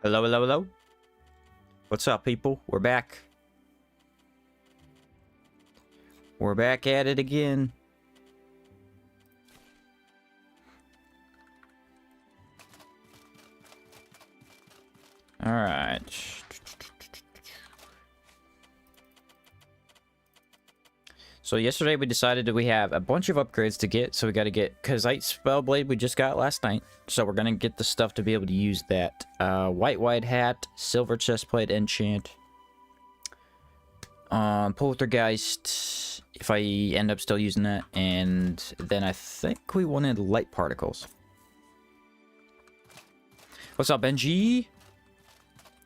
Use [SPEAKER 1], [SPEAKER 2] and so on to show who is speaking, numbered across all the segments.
[SPEAKER 1] Hello, hello, hello. What's up, people? We're back. We're back at it again. Alright. So yesterday we decided that we have a bunch of upgrades to get, so we got to get Kazite Spellblade we just got last night. So we're going to get the stuff to be able to use that. White hat, Silver Chestplate Enchant, Poltergeist, if I end up still using that, and then I think we wanted Light Particles. What's up, Benji?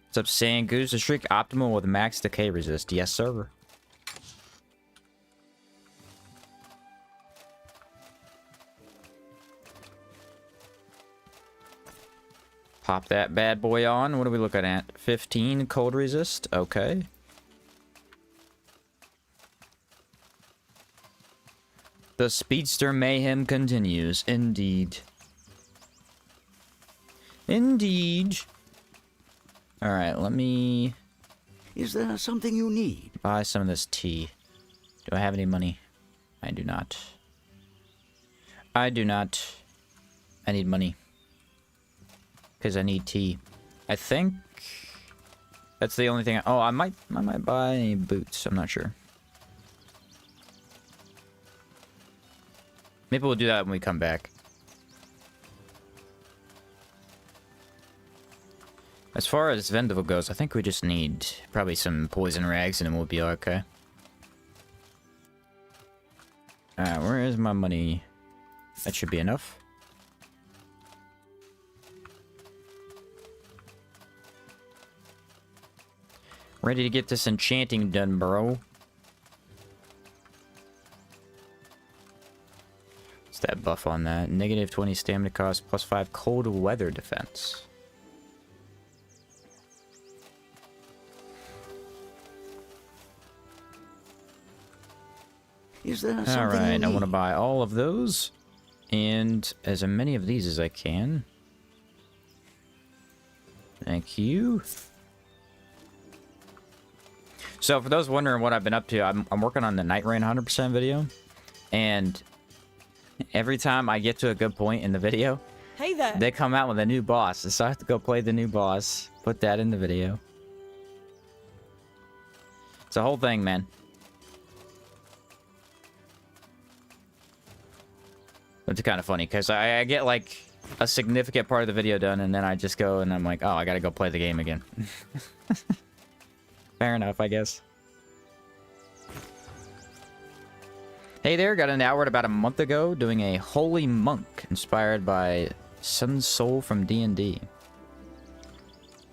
[SPEAKER 1] What's up, Sangoose? The Shriek Optimal with max decay resist. Yes, sir. Pop that bad boy on. What are we looking at? 15 cold resist. Okay. The Speedster mayhem continues. Indeed. Indeed. Alright, let me...
[SPEAKER 2] Is there something you need?
[SPEAKER 1] Buy some of this tea. Do I have any money? I do not. I do not. I need money. Because I need tea. I think that's the only thing. Oh, I might buy boots. I'm not sure. Maybe we'll do that when we come back. As far as Vendavel goes, I think we just need probably some poison rags and then we'll be okay. Alright, where is my money? That should be enough. Ready to get this enchanting done, bro. What's that buff on that? Negative 20 stamina cost, plus 5 cold weather defense.
[SPEAKER 2] Is there something
[SPEAKER 1] Alright,
[SPEAKER 2] you
[SPEAKER 1] I want to
[SPEAKER 2] need?
[SPEAKER 1] buy all of those. And as many of these as I can. Thank you. So for those wondering what I've been up to, I'm working on the Night Rain 100% video. And every time I get to a good point in the video,
[SPEAKER 3] Hey there.
[SPEAKER 1] they come out with a new boss. So I have to go play the new boss. Put that in the video. It's a whole thing, man. It's kind of funny because I get like a significant part of the video done and then I just go and I'm like, oh, I gotta go play the game again. Fair enough, I guess. Hey there, got an hour about a month ago doing a Holy Monk inspired by Sun Soul from D&D.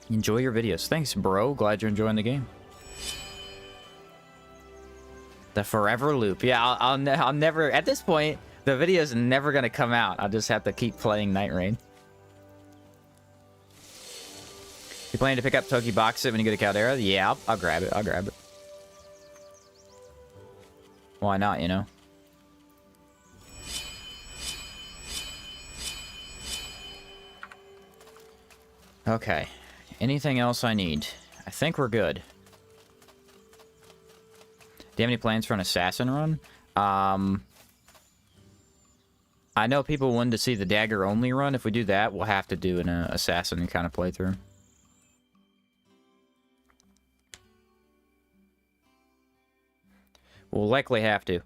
[SPEAKER 1] Enjoy your videos. Thanks, bro. Glad you're enjoying the game. The Forever Loop. Yeah, I'll never... At this point, the video's never going to come out. I'll just have to keep playing Night Rain. You planning to pick up Toki Box it when you go to Caldera? Yeah, I'll grab it. I'll grab it. Why not, you know? Okay. Anything else I need? I think we're good. Do you have any plans for an assassin run? I know people wanted to see the dagger only run. If we do that, we'll have to do an assassin kind of playthrough. We'll likely have to.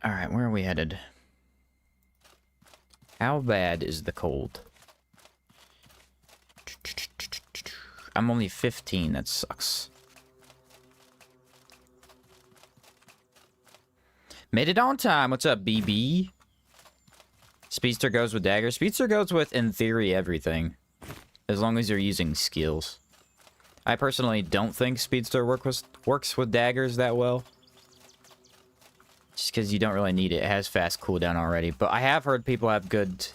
[SPEAKER 1] Alright, where are we headed? How bad is the cold? I'm only 15, that sucks. Made it on time. What's up, BB? Speedster goes with dagger. Speedster goes with, in theory, everything. As long as you're using skills. I personally don't think Speedster works with daggers that well. Just because you don't really need it. It has fast cooldown already. But I have heard people have good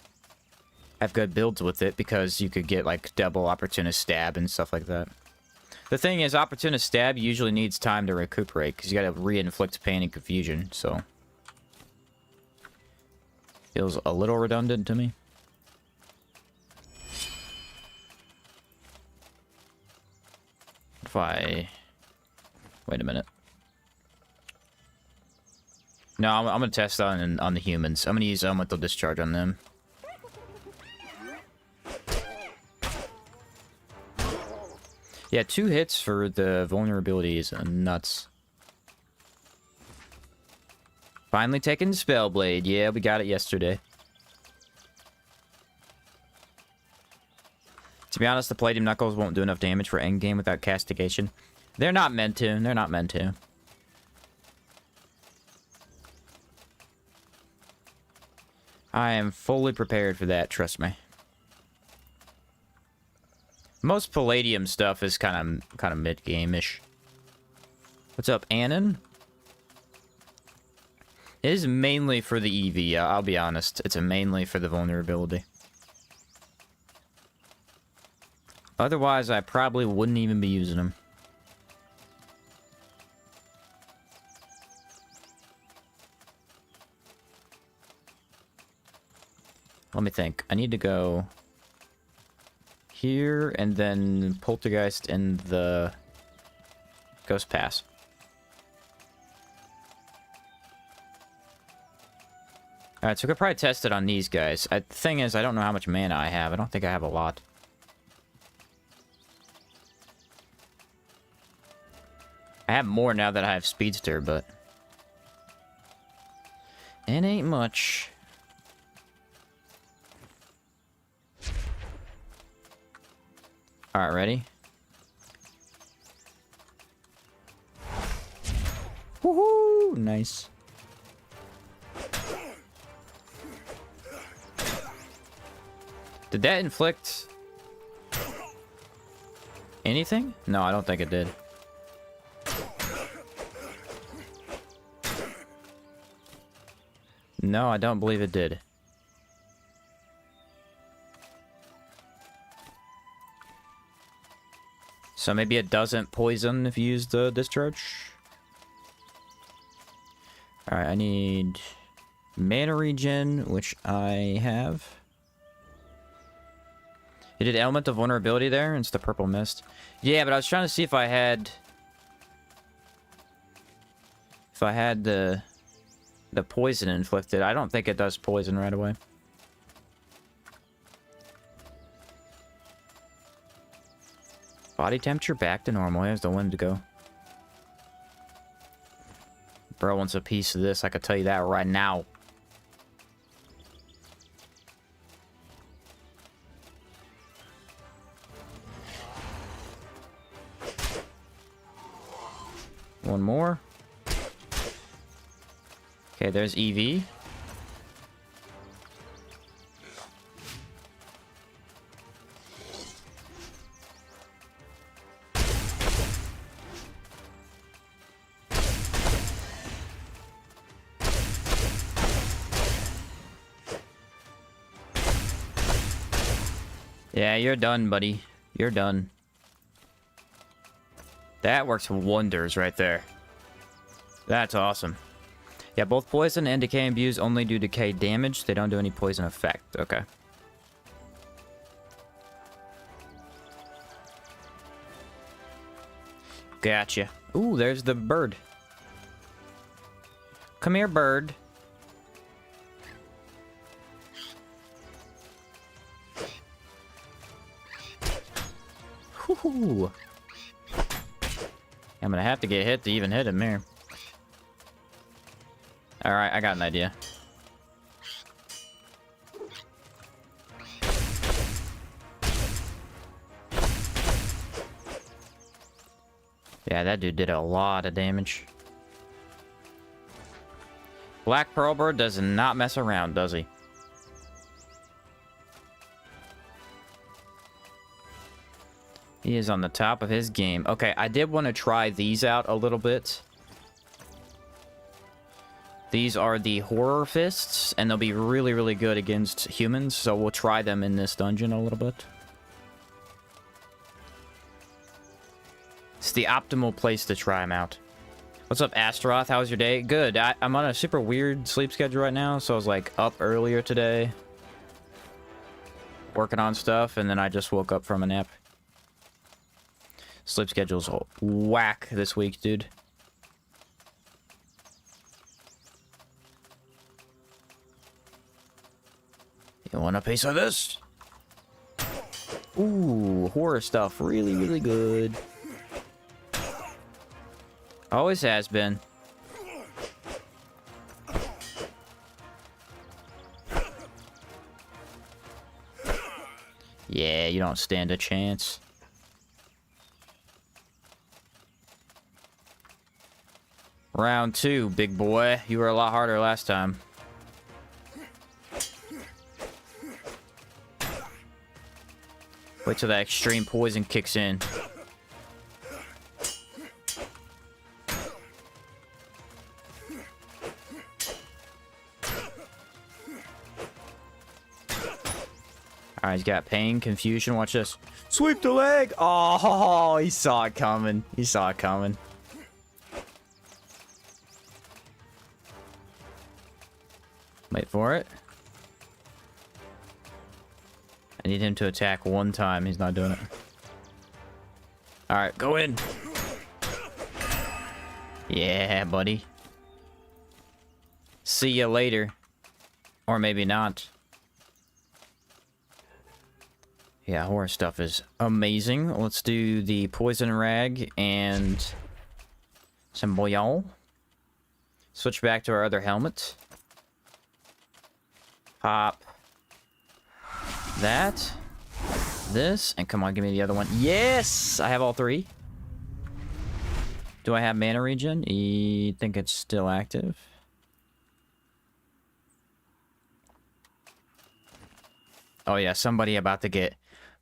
[SPEAKER 1] builds with it because you could get like double opportunist stab and stuff like that. The thing is, opportunist stab usually needs time to recuperate because you gotta re-inflict pain and confusion, so. Feels a little redundant to me. If I... Wait a minute. No, I'm gonna test on the humans. I'm gonna use elemental discharge on them. Yeah, 2 hits for the vulnerability is nuts. Finally taking Spellblade. Yeah, we got it yesterday. To be honest, the Palladium Knuckles won't do enough damage for endgame without castigation. They're not meant to. They're not meant to. I am fully prepared for that, trust me. Most Palladium stuff is kind of mid-game-ish. What's up, Anon? It is mainly for the EV, I'll be honest. It's mainly for the vulnerability. Otherwise, I probably wouldn't even be using them. Let me think. I need to go here and then Poltergeist and the Ghost Pass. Alright, so we could probably test it on these guys. The thing is, I don't know how much mana I have. I don't think I have a lot. I have more now that I have Speedster, but... it ain't much. Alright, ready? Woohoo! Nice. Did that inflict anything? No, I don't think it did. No, I don't believe it did. So maybe it doesn't poison if you use the discharge? Alright, I need mana regen, which I have. It did element of vulnerability there, and it's the purple mist. Yeah, but I was trying to see if I had... if I had the poison inflicted. I don't think it does poison right away. Body temperature back to normal. Here's the wind to go. Bro wants a piece of this, I can tell you that right now. One more. Okay, there's EV. Yeah, you're done, buddy. You're done. That works wonders right there. That's awesome. Yeah, both poison and decay imbues only do decay damage. They don't do any poison effect. Okay. Gotcha. Ooh, there's the bird. Come here, bird. Whoo! I'm gonna have to get hit to even hit him here. Alright, I got an idea. Yeah, that dude did a lot of damage. Black Pearlbird does not mess around, does he? He is on the top of his game. Okay, I did want to try these out a little bit. These are the Horror Fists, and they'll be really, really good against humans, so we'll try them in this dungeon a little bit. It's the optimal place to try them out. What's up, Astaroth? How was your day? Good. I'm on a super weird sleep schedule right now, so I was like up earlier today, working on stuff, and then I just woke up from a nap. Sleep schedule's whack this week, dude. You want a piece of this? Ooh, horror stuff. Really, really good. Always has been. Yeah, you don't stand a chance. Round 2, big boy. You were a lot harder last time. Wait till that extreme poison kicks in. Alright, he's got pain, confusion. Watch this. Sweep the leg! Oh, he saw it coming. He saw it coming. Wait for it. I need him to attack one time. He's not doing it. Alright, go in. Yeah, buddy. See you later. Or maybe not. Yeah, horror stuff is amazing. Let's do the poison rag and some bouillon. Switch back to our other helmet. Pop that, this, and come on, give me the other one. Yes! I have all 3. Do I have mana regen? I think it's still active. Oh yeah, somebody about to get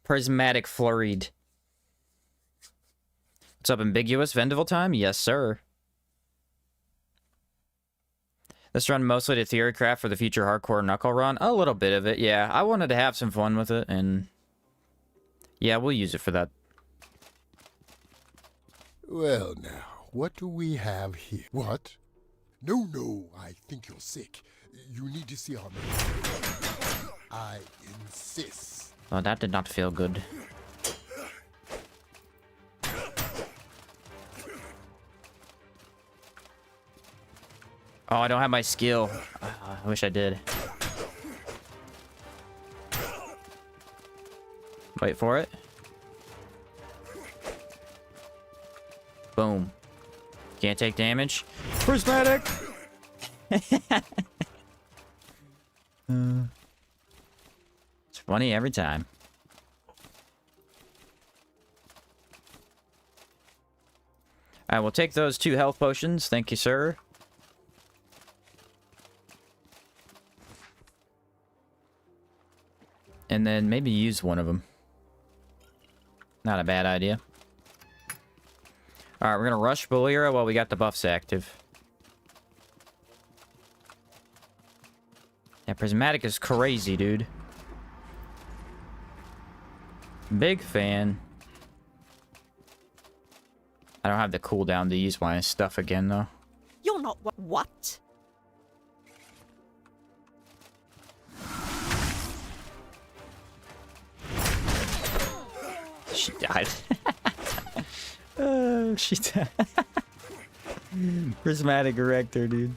[SPEAKER 1] prismatic flurried. What's up, ambiguous? Vendavel time? Yes, sir. Let's run mostly to Theorycraft for the future hardcore knuckle run. A little bit of it, yeah. I wanted to have some fun with it, and yeah, we'll use it for that.
[SPEAKER 3] Well, now, what do we have here? What? No, no, I think you're sick. You need to see our man. I insist.
[SPEAKER 1] Oh, that did not feel good. Oh, I don't have my skill. I wish I did. Wait for it. Boom. Can't take damage. Prismatic! It's funny every time. I will take those 2 health potions. Thank you, sir. And then maybe use one of them. Not a bad idea. Alright, we're gonna rush Bolira while we got the buffs active. Yeah, Prismatic is crazy, dude. Big fan. I don't have the cooldown to use my stuff again, though.
[SPEAKER 4] You're not what?
[SPEAKER 1] She died. She died. Prismatic Erector, dude.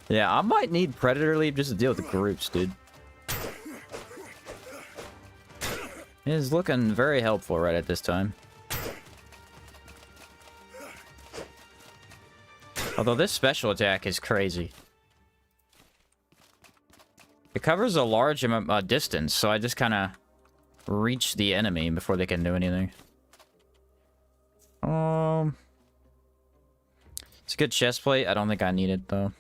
[SPEAKER 1] Yeah, I might need Predator Leap just to deal with the groups, dude. It is looking very helpful right at this time. Although this special attack is crazy. It covers a large distance, so I just kind of reach the enemy before they can do anything. It's a good chest plate. I don't think I need it, though.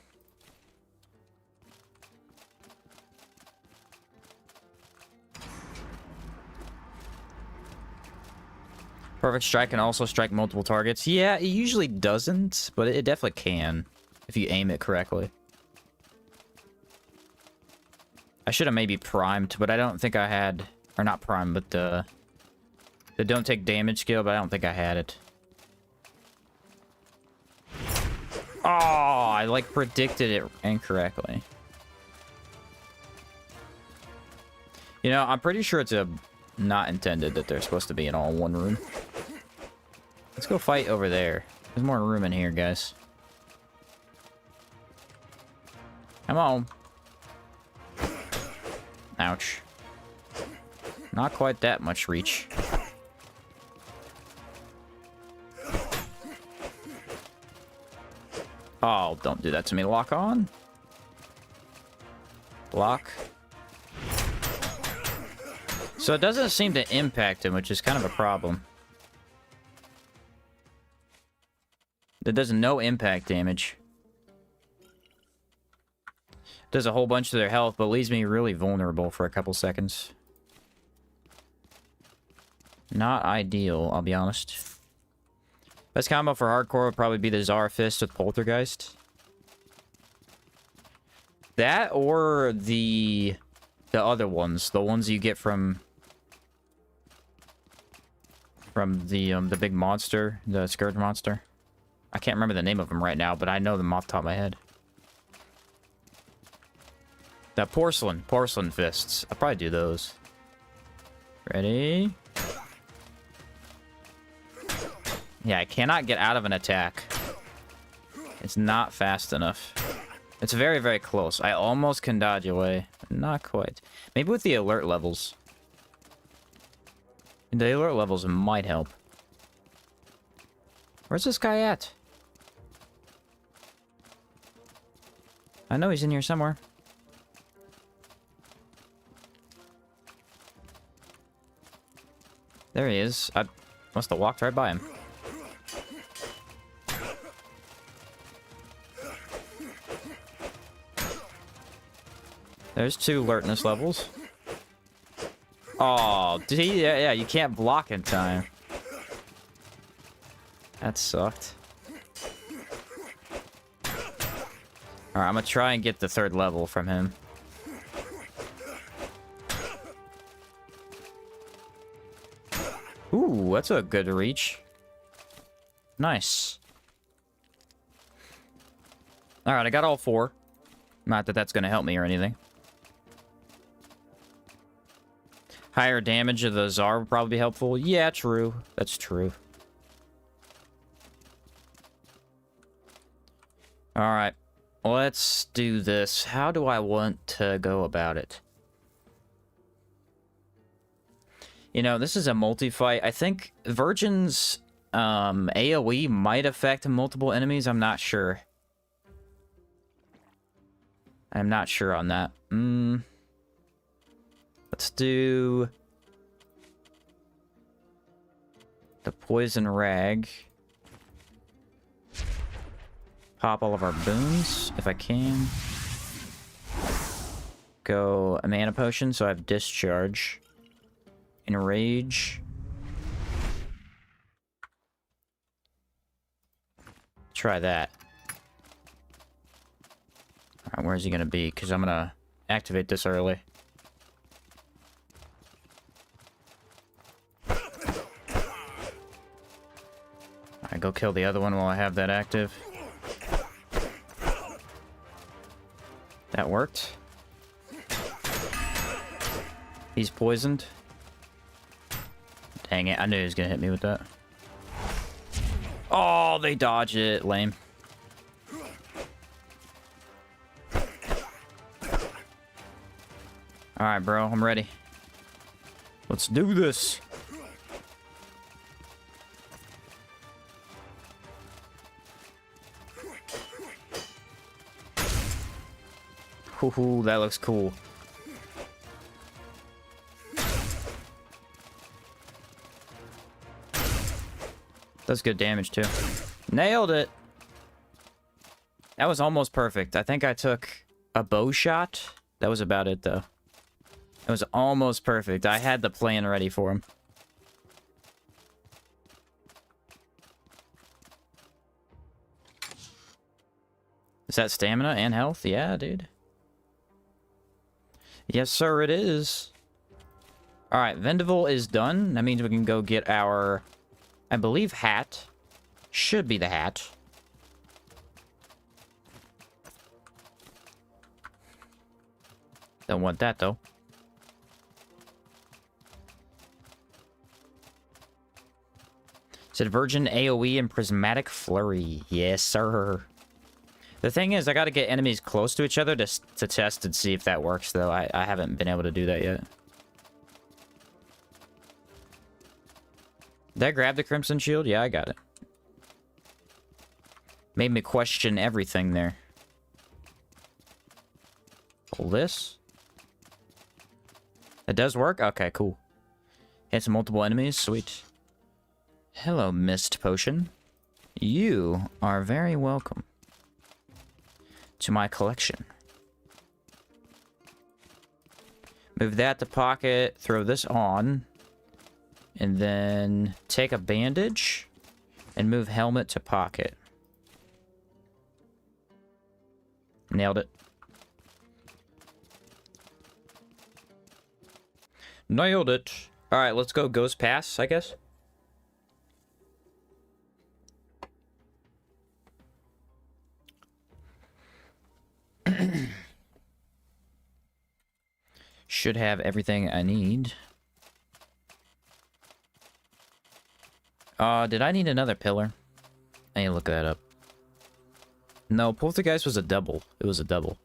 [SPEAKER 1] Perfect Strike can also strike multiple targets. Yeah, it usually doesn't, but it definitely can if you aim it correctly. I should have maybe primed, but I don't think I had... Or not prime, but the don't take damage skill, but I don't think I had it. Oh, I like predicted it incorrectly. You know, I'm pretty sure it's not intended that they're supposed to be in all one room. Let's go fight over there. There's more room in here, guys. Come on. Ouch. Not quite that much reach. Oh, don't do that to me. Lock on. Block. So it doesn't seem to impact him, which is kind of a problem. It does no impact damage. Does a whole bunch of their health, but leaves me really vulnerable for a couple seconds. Not ideal, I'll be honest. Best combo for hardcore would probably be the Czar Fist with Poltergeist. That or the other ones. The ones you get from the big monster, the Scourge monster. I can't remember the name of them right now, but I know them off the top of my head. The porcelain fists. I'll probably do those. Ready? Yeah, I cannot get out of an attack. It's not fast enough. It's very, very close. I almost can dodge away. Not quite. Maybe with the alert levels. The alert levels might help. Where's this guy at? I know he's in here somewhere. There he is. I must have walked right by him. There's 2 alertness levels. Oh, did he? Yeah, you can't block in time. That sucked. Alright, I'm gonna try and get the 3rd level from him. Ooh, that's a good reach. Nice. Alright, I got all 4. Not that that's gonna help me or anything. Higher damage of the Tsar would probably be helpful. Yeah, true. That's true. Alright. Let's do this. How do I want to go about it? You know, this is a multi-fight. I think Virgin's AoE might affect multiple enemies. I'm not sure. I'm not sure on that. Let's do the poison rag. Pop all of our boons, if I can. Go a mana potion, so I have discharge. Enrage. Try that. Alright, where is he gonna be? Because I'm gonna activate this early. Alright, go kill the other one while I have that active. That worked. He's poisoned. Dang it, I knew he was gonna hit me with that. Oh, they dodge it. Lame. Alright, bro, I'm ready. Let's do this. Ooh, that looks cool. Does good damage, too. Nailed it! That was almost perfect. I think I took a bow shot. That was about it, though. It was almost perfect. I had the plan ready for him. Is that stamina and health? Yeah, dude. Yes, sir, it is. Alright, Vendavel is done. That means we can go get our, I believe, hat. Should be the hat. Don't want that, though. Said Virgin AoE and Prismatic Flurry. Yes, sir. The thing is, I gotta get enemies close to each other to test and see if that works, though. I haven't been able to do that yet. Did I grab the Crimson Shield? Yeah, I got it. Made me question everything there. Pull this. It does work? Okay, cool. Hits multiple enemies. Sweet. Hello, Mist Potion. You are very welcome to my collection. Move that to pocket. Throw this on. And then take a bandage. And move helmet to pocket. Nailed it. Nailed it. Alright, let's go Ghost Pass, I guess. Should have everything I need. Did I need another pillar? I need to look that up. No, Poltergeist was a double. It was a double.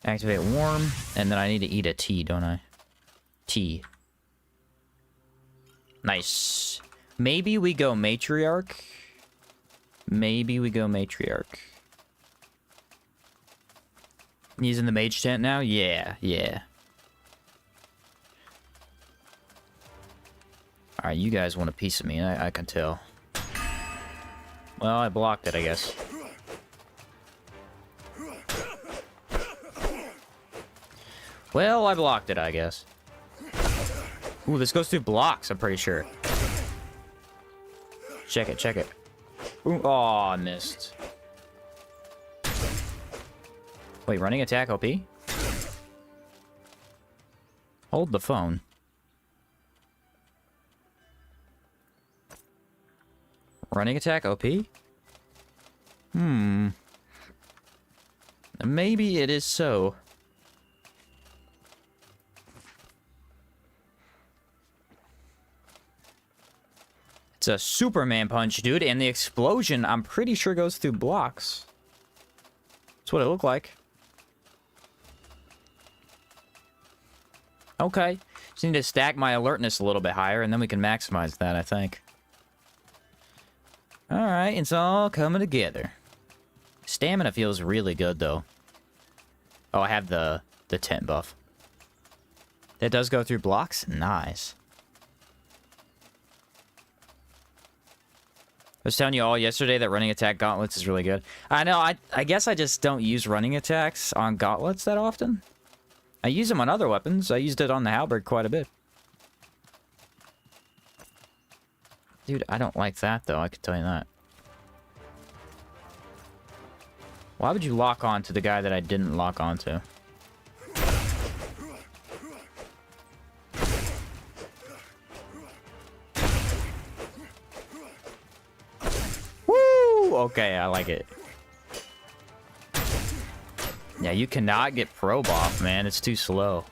[SPEAKER 1] Activate warm, and then I need to eat a tea, don't I? Tea. Nice. Maybe we go Matriarch. Maybe we go Matriarch. Using the mage tent now? Yeah, yeah. Alright, you guys want a piece of me, I can tell. Well, I blocked it, I guess. Well, I blocked it, I guess. Ooh, this goes through blocks, I'm pretty sure. Check it, check it. Ooh, aw, I missed. Wait, running attack OP? Hold the phone. Running attack OP? Maybe it is so. It's a Superman punch, dude, and the explosion, I'm pretty sure, goes through blocks. That's what it looked like. Okay. Just need to stack my alertness a little bit higher, and then we can maximize that, I think. Alright, it's all coming together. Stamina feels really good, though. Oh, I have the tent buff. That does go through blocks? Nice. I was telling you all yesterday that running attack gauntlets is really good. I know, I guess I just don't use running attacks on gauntlets that often. I use them on other weapons. I used it on the halberd quite a bit. Dude, I don't like that, though. I can tell you that. Why would you lock on to the guy that I didn't lock onto? Woo! Okay, I like it. Yeah, you cannot get probe off, man. It's too slow.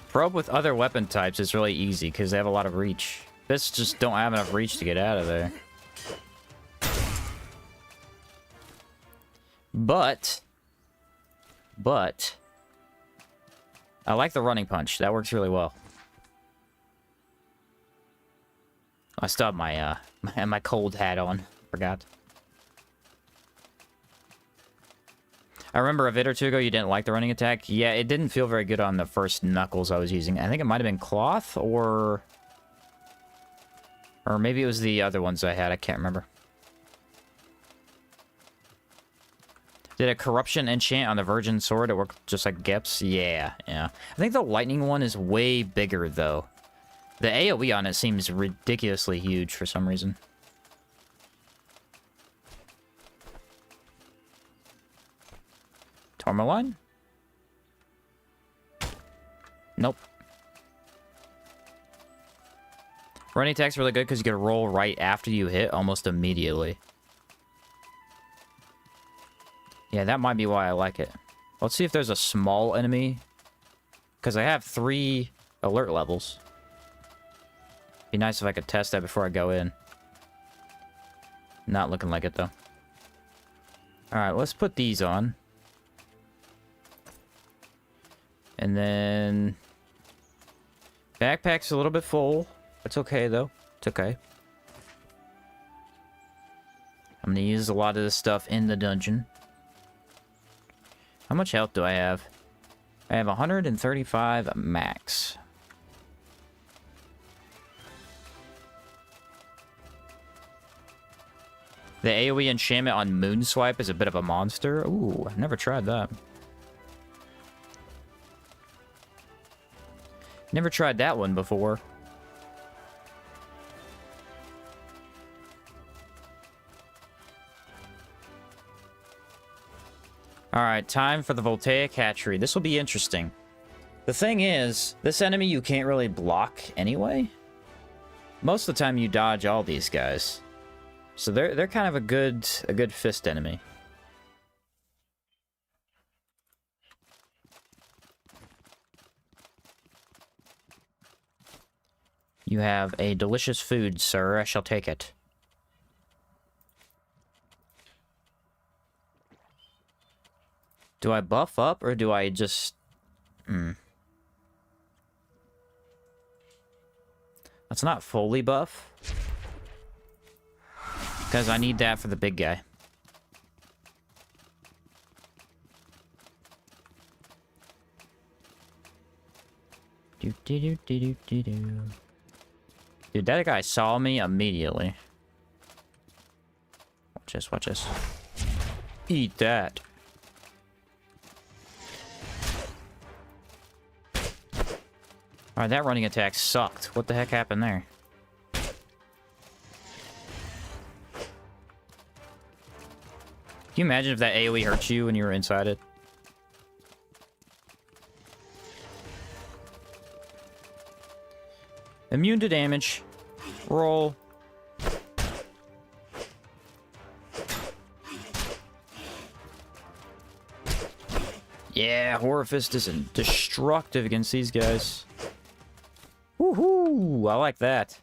[SPEAKER 1] Probe with other weapon types is really easy because they have a lot of reach. This just don't have enough reach to get out of there. But I like the running punch. That works really well. I still have my my cold hat on. Forgot. I remember a vid or two ago you didn't like the running attack. Yeah, it didn't feel very good on the first knuckles I was using. I think it might have been cloth or maybe it was the other ones I had. I can't remember. Did a corruption enchant on the virgin sword? It worked just like Geps? Yeah, yeah. I think the lightning one is way bigger, though. The AoE on it seems ridiculously huge for some reason. Tourmaline? Nope. Running attack's really good because you can roll right after you hit almost immediately. Yeah, that might be why I like it. Let's see if there's a small enemy. Because I have 3 alert levels. Be nice if I could test that before I go in. Not looking like it, though. Alright, let's put these on. And then... backpack's a little bit full. It's okay, though. It's okay. I'm gonna use a lot of this stuff in the dungeon. How much health do I have? I have 135 max. The AoE enchantment on Moonswipe is a bit of a monster. Ooh, I've never tried that. Never tried that one before. Alright, time for the Voltaic Hatchery. This will be interesting. The thing is, this enemy you can't really block anyway. Most of the time you dodge all these guys. So they're kind of a good fist enemy. You have a delicious food, sir. I shall take it. Do I buff up, or do I just... That's not fully buff. Because I need that for the big guy. Do-do-do-do-do-do-do. Dude, that guy saw me immediately. Watch this, watch this. Eat that. Alright, that running attack sucked. What the heck happened there? Can you imagine if that AoE hurt you when you were inside it? Immune to damage. Roll. Yeah, Horror Fist is destructive against these guys. Woohoo! I like that.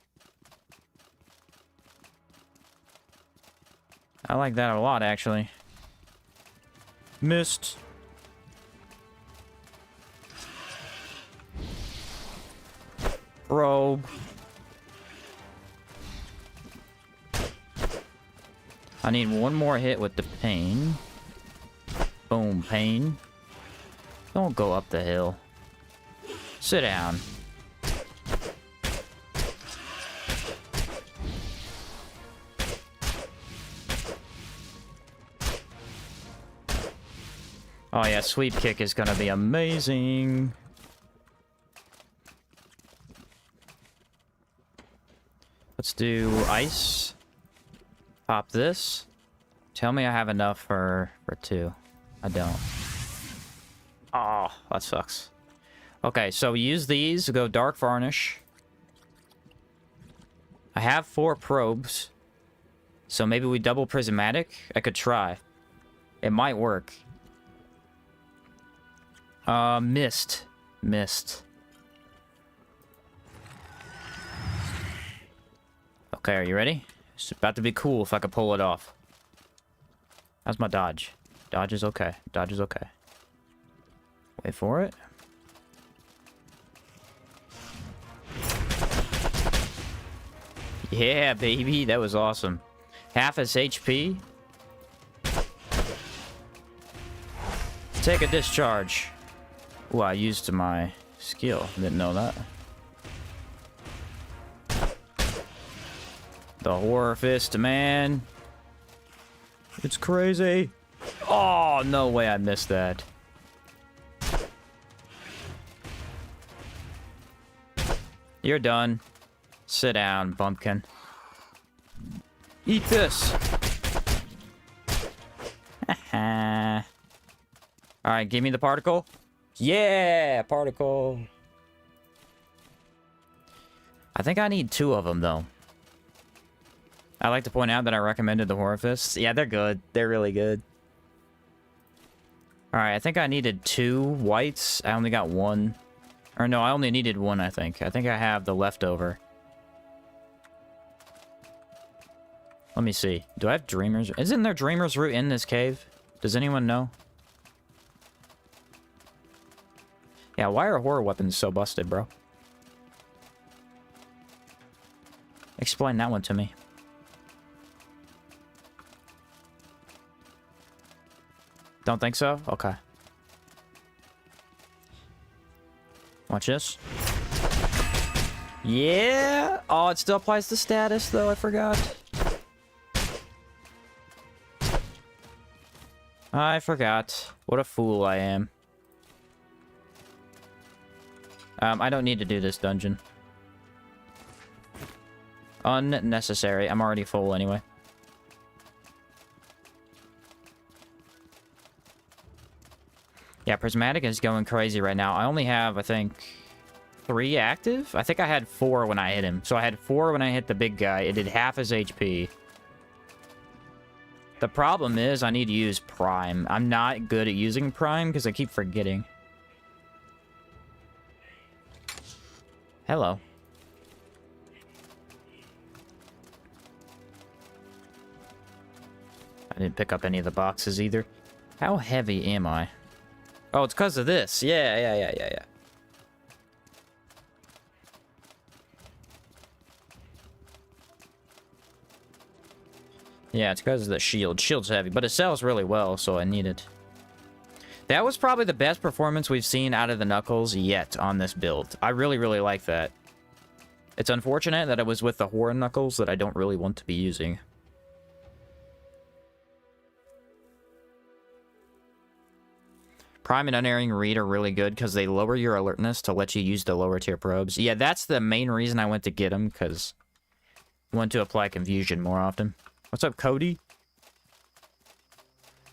[SPEAKER 1] I like that a lot, actually. Missed. Probe. I need one more hit with the pain. Boom, pain. Don't go up the hill. Sit down. Oh yeah, sweep kick is gonna be amazing. Let's do ice. Pop this. Tell me I have enough for 2. I don't. Oh, that sucks. Okay, so we use these to go Dark Varnish. I have 4 probes. So maybe we double Prismatic? I could try. It might work. Missed. Missed. Okay, are you ready? It's about to be cool if I could pull it off. How's my dodge? Dodge is okay. Dodge is okay. Wait for it. Yeah, baby. That was awesome. Half his HP. Take a discharge. Ooh, I used my skill. Didn't know that. The Horror Fist, man. It's crazy. Oh, no way I missed that. You're done. Sit down, bumpkin. Eat this. Alright, give me the particle. Yeah, particle. I think I need 2 of them, though. I like to point out that I recommended the Horror Fists. Yeah, they're good. They're really good. Alright, I think I needed 2 whites. I only got 1. Or no, I only needed 1, I think. I think I have the leftover. Let me see. Do I have Dreamer's? Isn't there Dreamer's Root in this cave? Does anyone know? Yeah, why are horror weapons so busted, bro? Explain that one to me. Don't think so? Okay. Watch this. Yeah! Oh, it still applies to status, though. I forgot. I forgot. What a fool I am. I don't need to do this dungeon. Unnecessary. I'm already full anyway. Yeah, Prismatic is going crazy right now. I only have, I think, 3 active? I think I had 4 when I hit him. So I had 4 when I hit the big guy. It did half his HP. The problem is I need to use Prime. I'm not good at using Prime because I keep forgetting. Hello. I didn't pick up any of the boxes either. How heavy am I? Oh, it's because of this. Yeah. Yeah, it's because of the shield. Shield's heavy, but it sells really well, so I need it. That was probably the best performance we've seen out of the Knuckles yet on this build. I really, really like that. It's unfortunate that it was with the Horror Knuckles that I don't really want to be using. Prime and Unerring Read are really good because they lower your alertness to let you use the lower tier probes. Yeah, that's the main reason I went to get them, because I want to apply Confusion more often. What's up, Cody?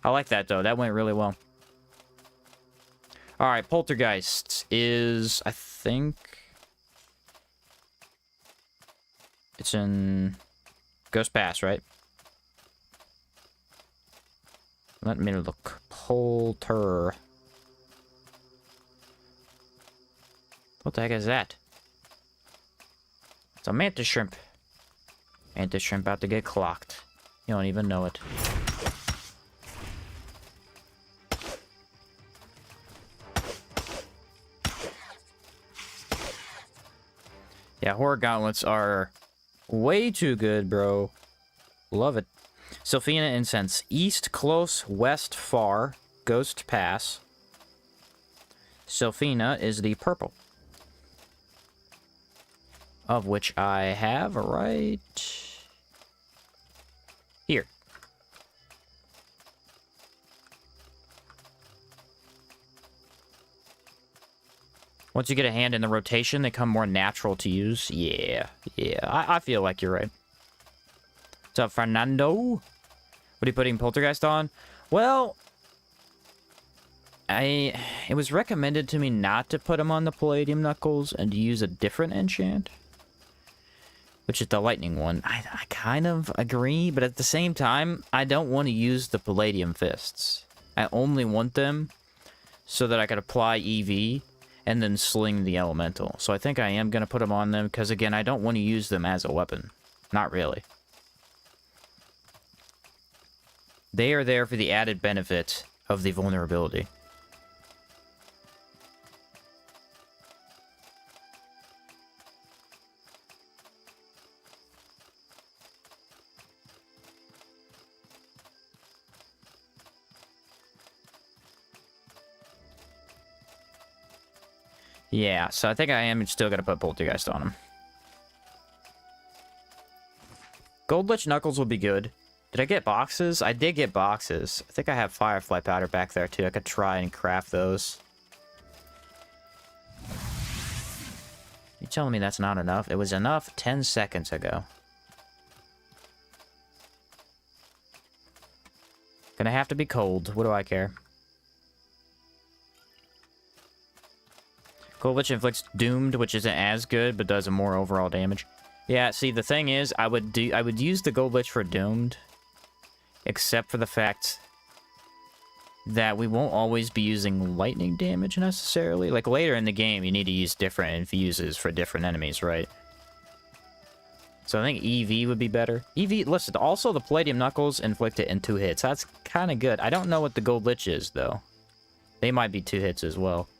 [SPEAKER 1] I like that, though. That went really well. Alright, Poltergeist is, I think... It's in Ghost Pass, right? Let me look. Polter. What the heck is that? It's a mantis shrimp. Mantis shrimp about to get clocked. You don't even know it. Yeah, Horror Gauntlets are way too good, bro. Love it. Sylphina Incense. East close, west far. Ghost Pass. Sylphina is the purple. Of which I have right here. Once you get a hand in the rotation, they come more natural to use. Yeah. I feel like you're right. What's up, Fernando? What are you putting Poltergeist on? Well, it was recommended to me not to put him on the Palladium Knuckles and to use a different enchant, which is the Lightning one. I kind of agree, but at the same time, I don't want to use the Palladium Fists. I only want them so that I could apply EV and then sling the Elemental. So I think I am going to put them on them, because again, I don't want to use them as a weapon. Not really. They are there for the added benefit of the vulnerability. Yeah, so I think I am still going to put Poltergeist on him. Gold Lich Knuckles will be good. Did I get boxes? I did get boxes. I think I have Firefly powder back there too. I could try and craft those. You're telling me that's not enough? It was enough 10 seconds ago. Gonna have to be cold. What do I care? Cool Glitch inflicts doomed, which isn't as good, but does a more overall damage. Yeah, see, the thing is, I would use the Gold Glitch for doomed, except for the fact that we won't always be using lightning damage necessarily. Like later in the game, you need to use different infuses for different enemies, right? So I think EV would be better. EV, listen, also the Palladium Knuckles inflict it in 2 hits. That's kind of good. I don't know what the Gold Lich is, though. They might be 2 hits as well.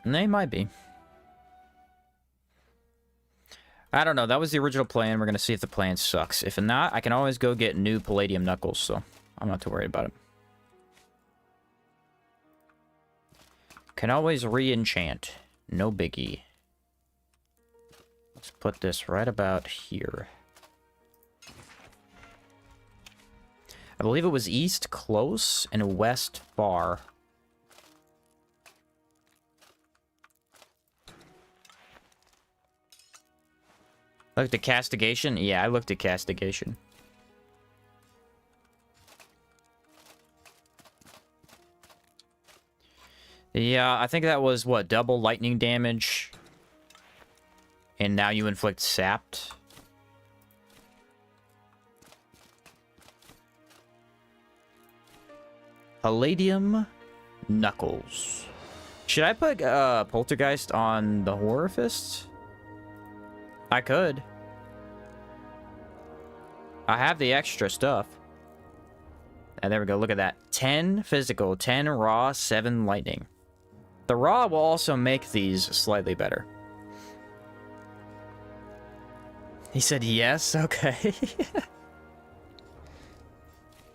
[SPEAKER 1] And they might be. I don't know. That was the original plan. We're going to see if the plan sucks. If not, I can always go get new Palladium Knuckles, so I'm not too worried about it. Can always re-enchant. No biggie. Let's put this right about here. I believe it was east close and west far. Looked at castigation? Yeah, I looked at castigation. Yeah, I think that was, what, double lightning damage? And now you inflict sapped? Palladium Knuckles. Should I put Poltergeist on the Horror Fist? I could. I have the extra stuff. And there we go, look at that. 10 physical, 10 raw, 7 lightning. The raw will also make these slightly better. He said yes? Okay.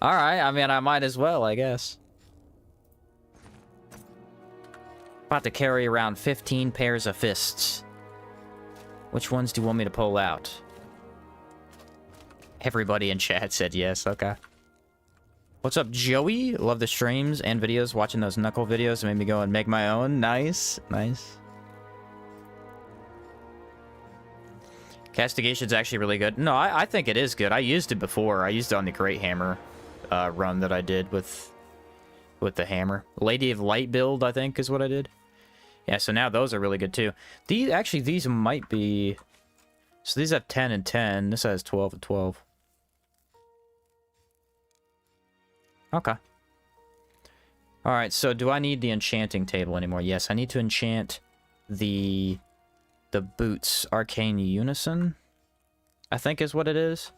[SPEAKER 1] Alright, I mean, I might as well, I guess. About to carry around 15 pairs of fists. Which ones do you want me to pull out? Everybody in chat said yes, okay. What's up, Joey? Love the streams and videos. Watching those Knuckle videos made me go and make my own. Nice, nice. Castigation's actually really good. No, I think it is good. I used it before. I used it on the Great Hammer run that I did with the hammer. Lady of Light build, I think, is what I did. Yeah, so now those are really good, too. These might be... So these have 10 and 10. This has 12 and 12. Okay. Alright, so do I need the enchanting table anymore? Yes, I need to enchant the boots. Arcane Unison, I think is what it is.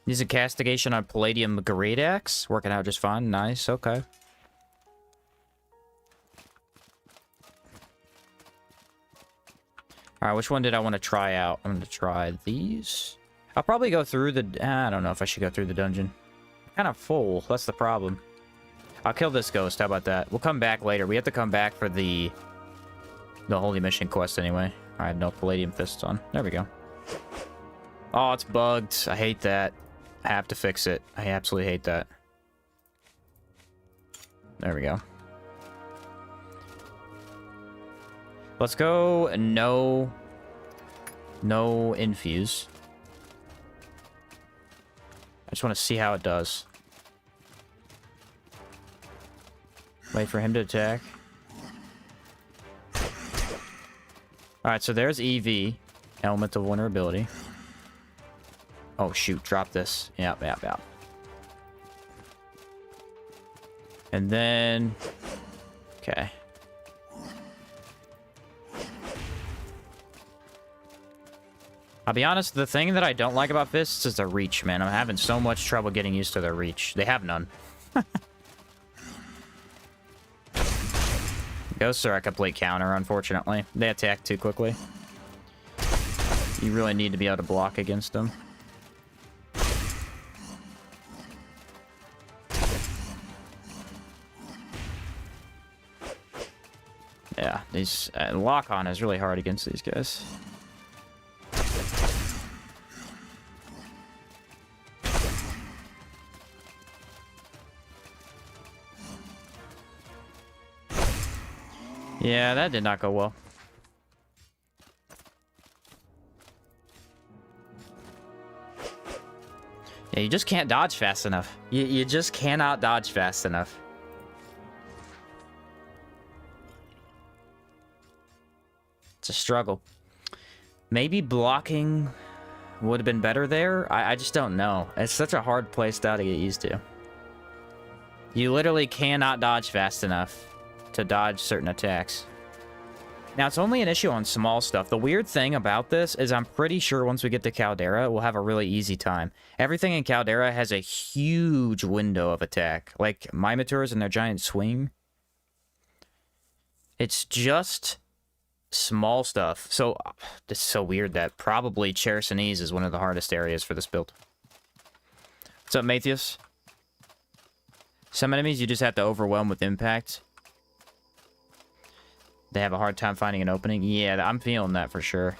[SPEAKER 1] Use a castigation on Palladium Great Axe. Working out just fine. Nice, okay. Alright, which one did I want to try out? I'm going to try these. I'll probably go through the... I don't know if I should go through the dungeon. Kind of full. That's the problem. I'll kill this ghost. How about that? We'll come back later. We have to come back for the Holy Mission quest anyway. I have no Palladium Fists on. There we go. Oh, it's bugged. I hate that. I have to fix it. I absolutely hate that. There we go. Let's go no infuse. I just want to see how it does. Wait for him to attack. Alright, so there's EV. Element of Vulnerability. Oh, shoot. Drop this. Yep. And then... Okay. I'll be honest, the thing that I don't like about fists is the reach, man. I'm having so much trouble getting used to their reach. They have none. Ghosts are a complete counter, unfortunately. They attack too quickly. You really need to be able to block against them. Yeah, these lock-on is really hard against these guys. Yeah, that did not go well. Yeah, you just can't dodge fast enough. You just cannot dodge fast enough. It's a struggle. Maybe blocking would have been better there. I just don't know. It's such a hard play style to get used to. You literally cannot dodge fast enough to dodge certain attacks. Now, it's only an issue on small stuff. The weird thing about this is I'm pretty sure once we get to Caldera, we'll have a really easy time. Everything in Caldera has a huge window of attack. Like Minotaurs and their giant swing. It's just small stuff. So, this is so weird that probably Chersonese is one of the hardest areas for this build. What's up, Matthias? Some enemies you just have to overwhelm with impact. They have a hard time finding an opening. Yeah, I'm feeling that for sure.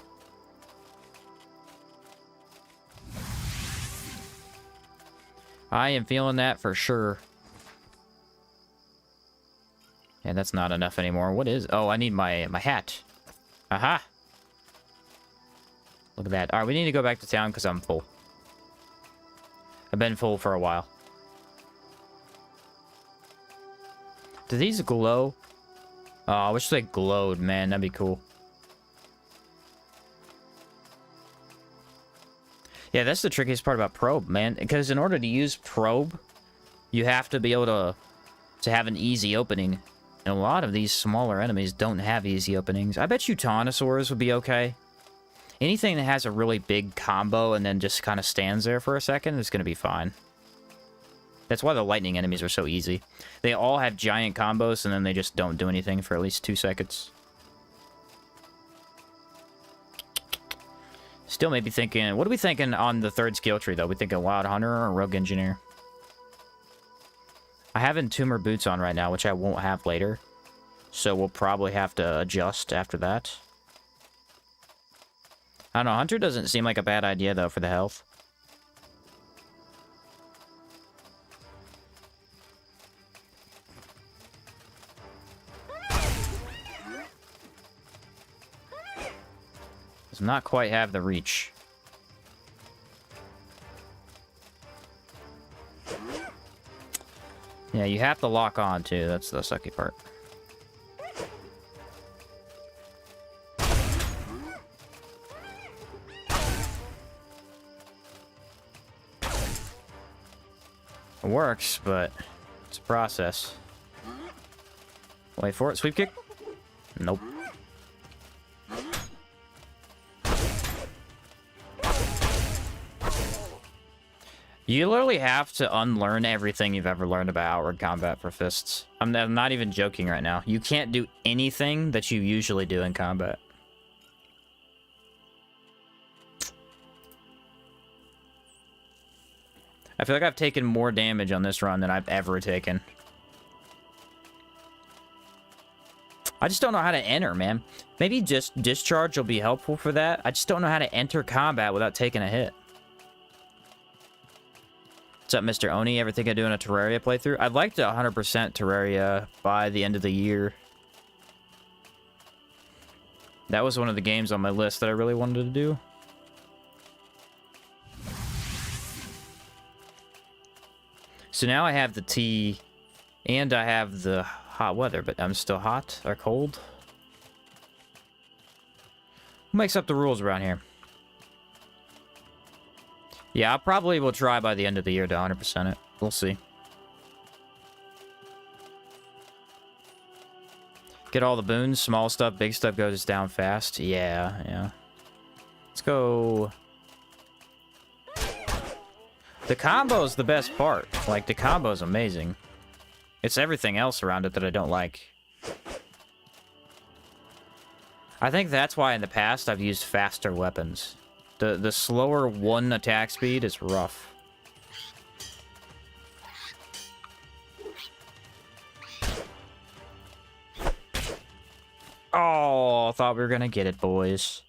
[SPEAKER 1] I am feeling that for sure. Yeah, that's not enough anymore. What is... Oh, I need my hat. Aha! Look at that. Alright, we need to go back to town because I'm full. I've been full for a while. Do these glow? Oh, I wish they glowed, man. That'd be cool. Yeah, that's the trickiest part about probe, man. Because in order to use probe, you have to be able to have an easy opening. And a lot of these smaller enemies don't have easy openings. I bet you Taunosaurs would be okay. Anything that has a really big combo and then just kind of stands there for a second is going to be fine. That's why the lightning enemies are so easy. They all have giant combos, and then they just don't do anything for at least 2 seconds. Still maybe thinking... What are we thinking on the third skill tree, though? We thinking Wild Hunter or Rogue Engineer? I have Entomber Boots on right now, which I won't have later. So we'll probably have to adjust after that. I don't know. Hunter doesn't seem like a bad idea, though, for the health. Does not quite have the reach. Yeah, you have to lock on, too. That's the sucky part. It works, but it's a process. Wait for it. Sweep kick? Nope. You literally have to unlearn everything you've ever learned about outward combat for fists. I'm not even joking right now. You can't do anything that you usually do in combat. I feel like I've taken more damage on this run than I've ever taken. I just don't know how to enter, man. Maybe just discharge will be helpful for that. I just don't know how to enter combat without taking a hit. What's up, Mr. Oni? Ever think of doing a Terraria playthrough? I'd like to 100% Terraria by the end of the year. That was one of the games on my list that I really wanted to do. So now I have the tea, and I have the hot weather, but I'm still hot or cold. Who makes up the rules around here? Yeah, I probably will try by the end of the year to 100% it. We'll see. Get all the boons, small stuff, big stuff goes down fast. Yeah. Let's go. The combo's the best part. Like, the combo's amazing. It's everything else around it that I don't like. I think that's why in the past I've used faster weapons. The slower one attack speed is rough. Oh, I thought we were gonna get it, boys.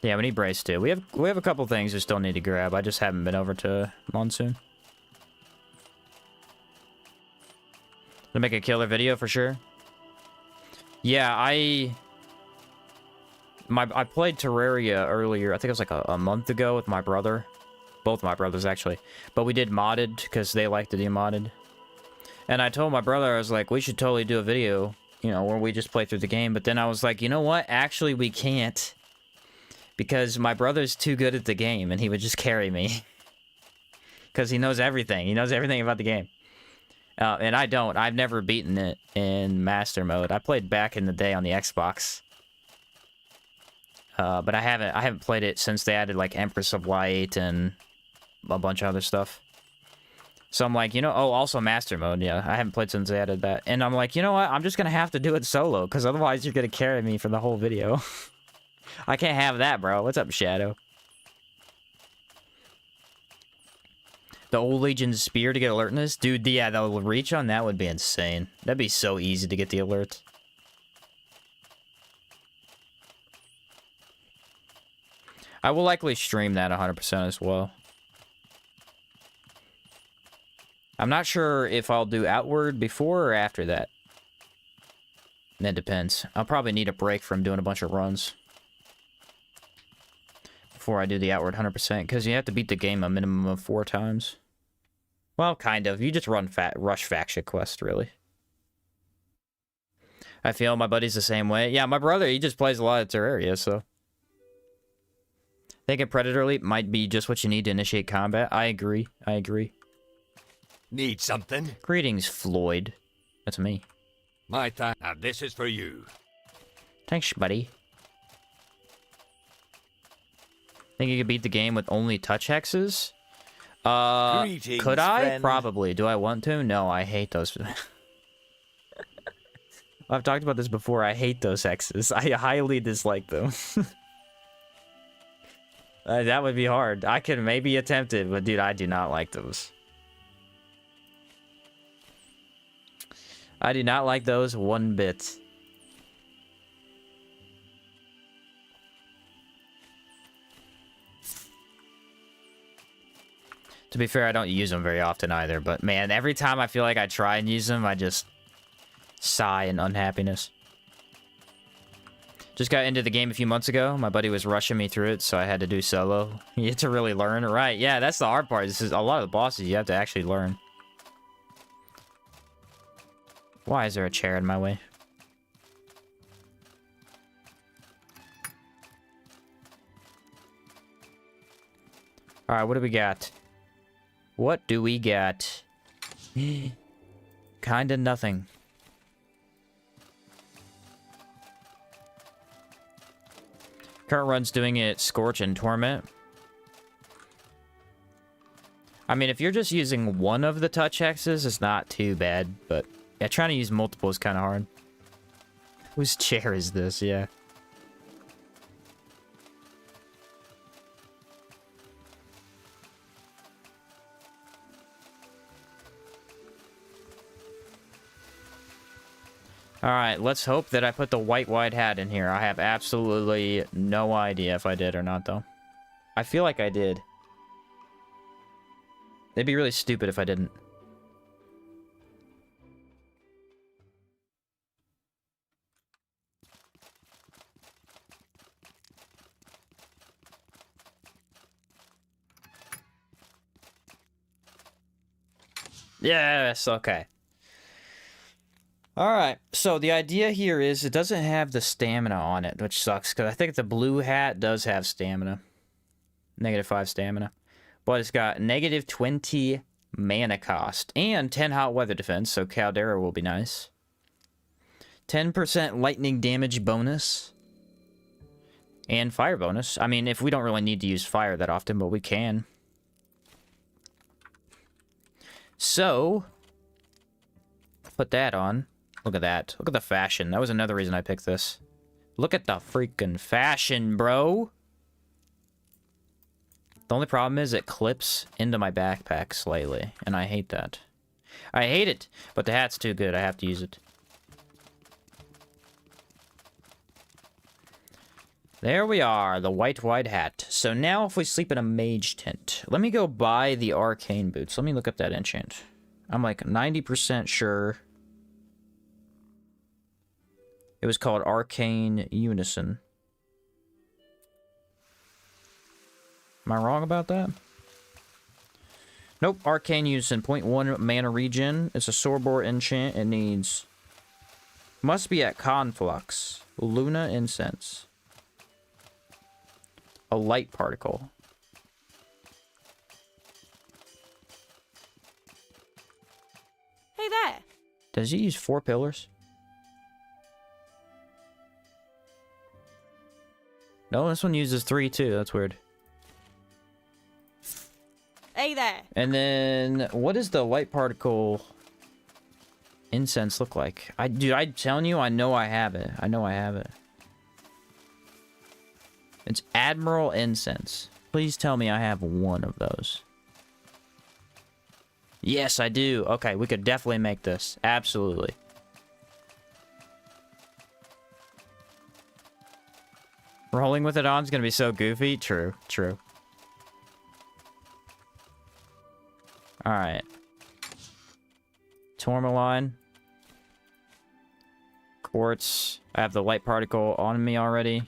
[SPEAKER 1] Yeah, we need brace too. We have a couple things we still need to grab. I just haven't been over to Monsoon. To make a killer video for sure. Yeah, I played Terraria earlier. I think it was like a month ago with my brother. Both my brothers, actually. But we did modded, because they like to do modded. And I told my brother, I was like, we should totally do a video, you know, where we just play through the game. But then I was like, you know what? Actually, we can't. Because my brother's too good at the game, and he would just carry me. Because he knows everything. He knows everything about the game. And I don't. I've never beaten it in Master Mode. I played back in the day on the Xbox. But I haven't played it since they added, like, Empress of Light and a bunch of other stuff. So I'm like, you know... Oh, also Master Mode, yeah. I haven't played since they added that. And I'm like, you know what? I'm just gonna have to do it solo, because otherwise you're gonna carry me for the whole video. I can't have that, bro. What's up, Shadow? The Old Legion's Spear to get alertness? Dude, yeah, the reach on that would be insane. That'd be so easy to get the alert. I will likely stream that 100% as well. I'm not sure if I'll do Outward before or after that. That depends. I'll probably need a break from doing a bunch of runs before I do the Outward 100%, because you have to beat the game a minimum of 4 times. Well, kind of. You just rush faction quest, really. I feel my buddy's the same way. Yeah, my brother, he just plays a lot of Terraria, so... Thinking Predator Leap might be just what you need to initiate combat. I agree. I agree.
[SPEAKER 2] Need something?
[SPEAKER 1] Greetings, Floyd. That's me.
[SPEAKER 2] My time. Now this is for you.
[SPEAKER 1] Thanks, buddy. Think you could beat the game with only touch hexes?
[SPEAKER 2] Greetings,
[SPEAKER 1] could I?
[SPEAKER 2] friend.
[SPEAKER 1] Probably. Do I want to? No, I hate those. I've talked about this before. I hate those hexes. I highly dislike them. That would be hard. I could maybe attempt it, but dude, I do not like those. I do not like those one bit. To be fair, I don't use them very often either, but man, every time I feel like I try and use them, I just sigh in unhappiness. Just got into the game a few months ago. My buddy was rushing me through it, so I had to do solo. You have to really learn, right? Yeah, that's the hard part. This is a lot of the bosses you have to actually learn. Why is there a chair in my way? Alright, what do we got? What do we got? Kinda nothing. Current run's doing it Scorch and Torment. I mean, if you're just using one of the touch hexes, it's not too bad, but yeah, trying to use multiple is kind of hard. Whose chair is this? Yeah. Alright, let's hope that I put the white hat in here. I have absolutely no idea if I did or not, though. I feel like I did. It'd be really stupid if I didn't. Yes, okay. Alright, so the idea here is it doesn't have the stamina on it, which sucks, because I think the blue hat does have stamina. -5 stamina. But it's got -20 mana cost, and 10 hot weather defense, so Caldera will be nice. 10% lightning damage bonus. And fire bonus. I mean, if we don't really need to use fire that often, but we can. So, put that on. Look at that. Look at the fashion. That was another reason I picked this. Look at the freaking fashion, bro. The only problem is it clips into my backpack slightly, and I hate that. I hate it, but the hat's too good. I have to use it. There we are, the white hat. So now if we sleep in a mage tent, let me go buy the arcane boots. Let me look up that enchant. I'm like 90% sure It was called Arcane Unison. Am I wrong about that? Nope, Arcane Unison, 0.1 mana regen. It's a Sorbor enchant. It needs... Must be at Conflux. Luna Incense. A light particle.
[SPEAKER 4] Hey there.
[SPEAKER 1] Does he use 4 pillars? No, this one uses 3 too. That's weird.
[SPEAKER 4] Hey there.
[SPEAKER 1] And then, what does the light particle incense look like? Dude, I'm telling you, I know I have it. I know I have it. It's Admiral Incense. Please tell me I have one of those. Yes, I do. Okay, we could definitely make this. Absolutely. Rolling with it on is going to be so goofy. True, true. Alright. Tourmaline. Quartz. I have the light particle on me already.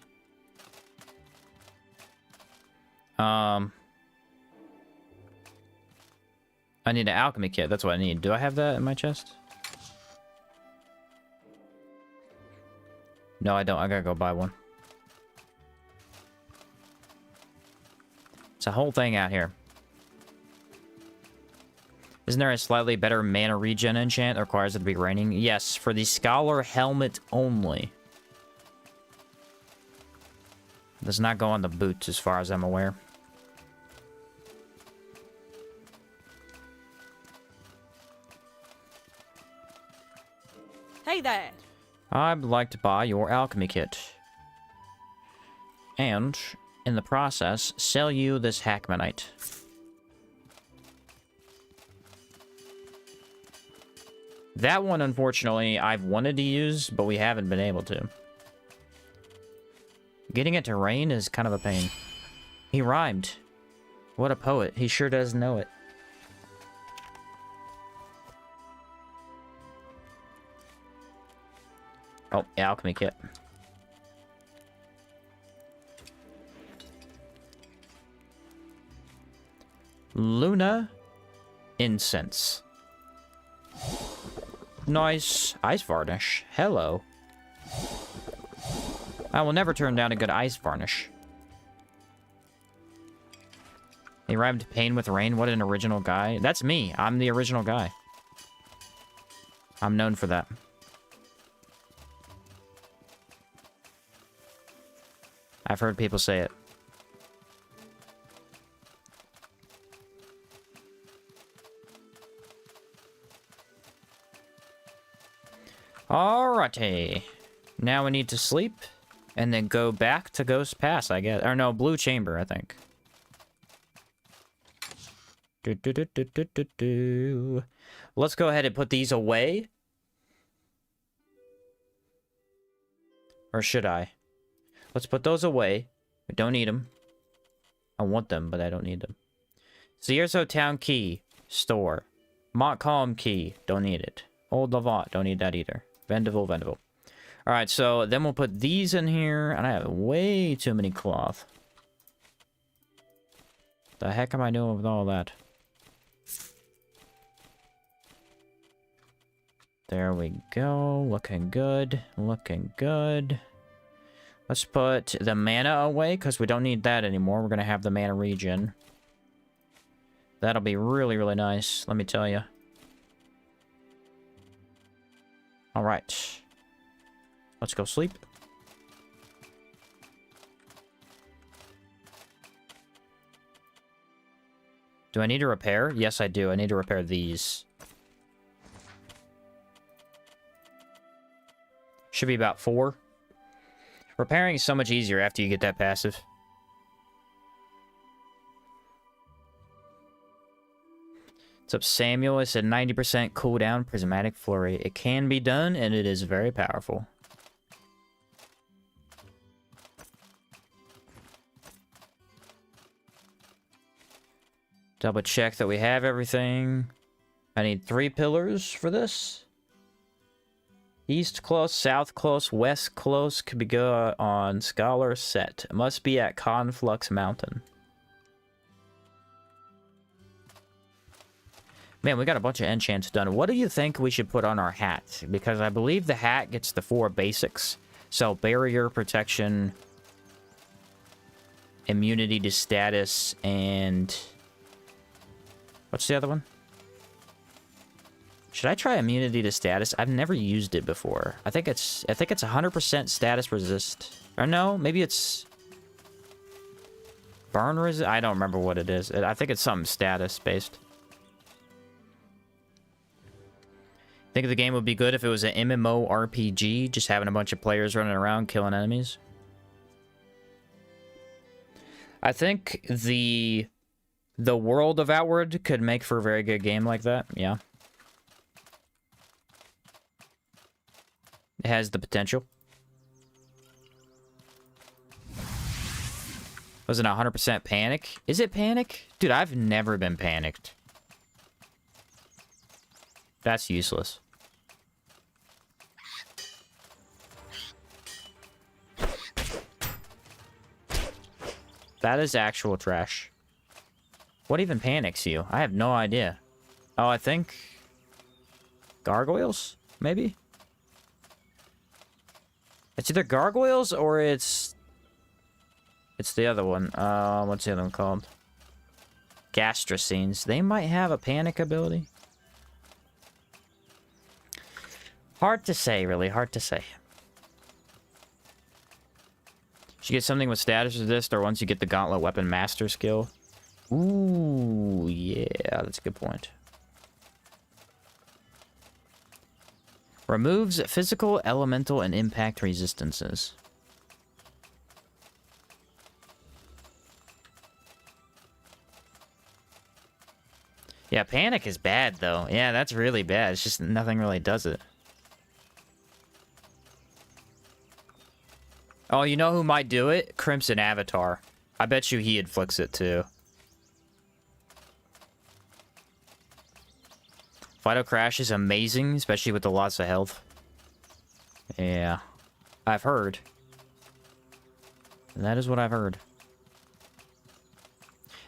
[SPEAKER 1] I need an alchemy kit. That's what I need. Do I have that in my chest? No, I don't. I gotta go buy one. It's a whole thing out here. Isn't there a slightly better mana regen enchant that requires it to be raining? Yes, for the Scholar Helmet only. Does not go on the boots as far as I'm aware.
[SPEAKER 4] Hey there.
[SPEAKER 1] I'd like to buy your alchemy kit. And, in the process, sell you this Hackmanite. That one, unfortunately, I've wanted to use, but we haven't been able to. Getting it to rain is kind of a pain. He rhymed. What a poet. He sure does know it. Oh, yeah, alchemy kit. Luna Incense. Nice ice varnish. Hello. I will never turn down a good ice varnish. He rhymed pain with rain. What an original guy. That's me. I'm the original guy. I'm known for that. I've heard people say it. Alrighty. Now we need to sleep. And then go back to Ghost Pass, I guess. Or no, Blue Chamber, I think. Let's go ahead and put these away. Or should I? Let's put those away. I don't need them. I want them, but I don't need them. Cierzo Town Key. Store. Montcalm Key. Don't need it. Old Levant. Don't need that either. Vendavel, Vendavel. Alright, so then we'll put these in here. And I have way too many cloth. The heck am I doing with all that? There we go. Looking good. Looking good. Let's put the mana away, because we don't need that anymore. We're going to have the mana regen. That'll be really, really nice, let me tell you. Alright. Let's go sleep. Do I need to repair? Yes, I do. I need to repair these. Should be about 4. Repairing is so much easier after you get that passive. What's up, Samuel? It said 90% cooldown prismatic flurry. It can be done, and it is very powerful. Double check that we have everything. I need 3 pillars for this. East close, south close, west close. Could be good on Scholar set. It must be at Conflux Mountain. Man, we got a bunch of enchants done. What do you think we should put on our hat? Because I believe the hat gets the 4 basics. So, barrier, protection, immunity to status, and... what's the other one? Should I try immunity to status? I've never used it before. I think it's 100% status resist. Or no, maybe it's... burn resist? I don't remember what it is. I think it's something status-based. Think the game would be good if it was an MMO RPG, just having a bunch of players running around killing enemies. I think the world of Outward could make for a very good game like that, yeah. It has the potential. Was it 100% panic? Is it panic? Dude, I've never been panicked. That's useless. That is actual trash. What even panics you? I have no idea. Oh, I think... gargoyles? Maybe? It's either gargoyles or it's the other one. What's the other one called? Gastrocines. They might have a panic ability. Hard to say, really. Hard to say. Should get something with status resist, or once you get the Gauntlet Weapon Master skill. Ooh, yeah, that's a good point. Removes physical, elemental, and impact resistances. Yeah, panic is bad, though. Yeah, that's really bad. It's just nothing really does it. Oh, you know who might do it? Crimson Avatar. I bet you he inflicts it, too. Vital Crash is amazing, especially with the lots of health. Yeah. I've heard. That is what I've heard.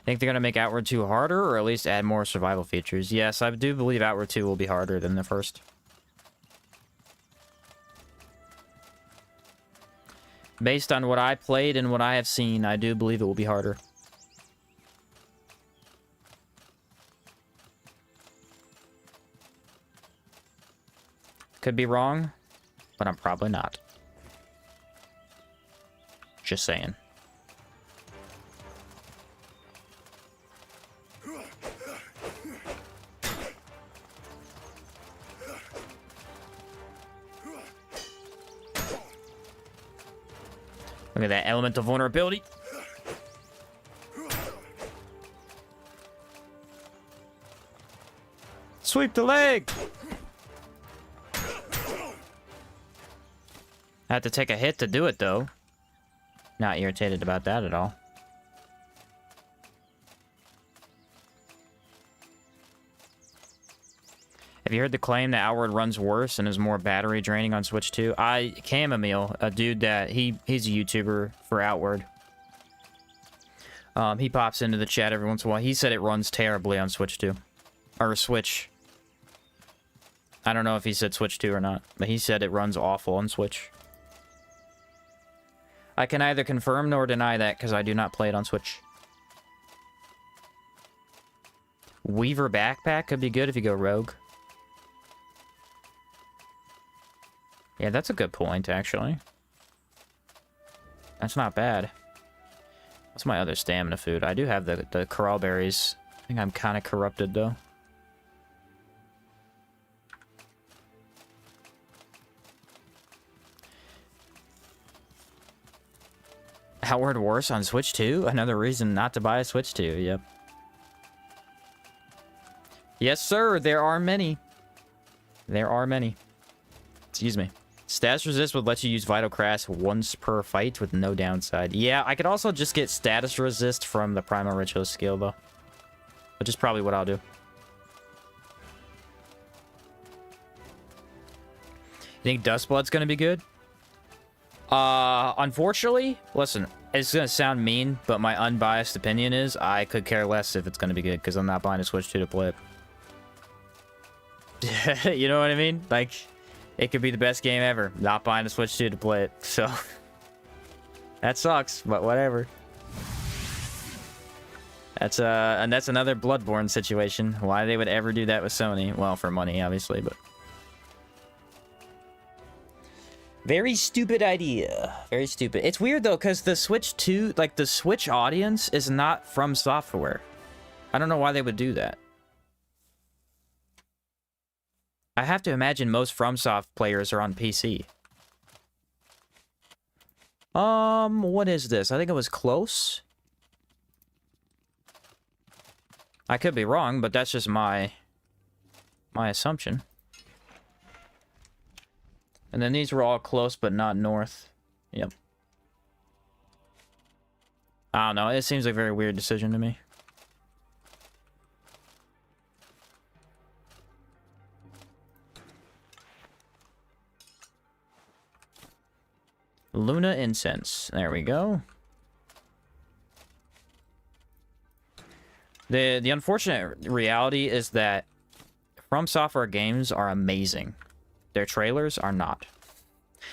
[SPEAKER 1] Think they're going to make Outward 2 harder, or at least add more survival features? Yes, I do believe Outward 2 will be harder than the first. Based on what I played and what I have seen, I do believe it will be harder. Could be wrong, but I'm probably not. Just saying. Look at that elemental vulnerability. Sweep the leg! I had to take a hit to do it, though. Not irritated about that at all. Have you heard the claim that Outward runs worse and is more battery draining on Switch 2? Chamomile, a dude that he's a YouTuber for Outward. He pops into the chat every once in a while. He said it runs terribly on Switch 2. Or Switch. I don't know if he said Switch 2 or not, but he said it runs awful on Switch. I can neither confirm nor deny that because I do not play it on Switch. Weaver Backpack could be good if you go rogue. Yeah, that's a good point, actually. That's not bad. What's my other stamina food? I do have the corral berries. I think I'm kind of corrupted, though. Outward worse on Switch 2? Another reason not to buy a Switch 2, yep. Yes, sir, there are many. There are many. Excuse me. Status resist would let you use Vital Crash once per fight with no downside. Yeah, I could also just get status resist from the Primal Ritual skill, though. Which is probably what I'll do. Think Dustblood's gonna be good? Unfortunately, listen, it's gonna sound mean, but my unbiased opinion is I could care less if it's gonna be good, because I'm not buying a Switch 2 to play it. You know what I mean? Like, it could be the best game ever. Not buying a Switch 2 to play it, so... that sucks, but whatever. That's and that's another Bloodborne situation. Why they would ever do that with Sony? Well, for money, obviously, but... very stupid idea. Very stupid. It's weird, though, because the Switch 2, like, the Switch audience is not from software. I don't know why they would do that. I have to imagine most FromSoft players are on PC. What is this? I think it was close. I could be wrong, but that's just my assumption. And then these were all close, but not north. Yep. I don't know. It seems like a very weird decision to me. Luna Incense. There we go. The unfortunate reality is that From Software games are amazing. Their trailers are not.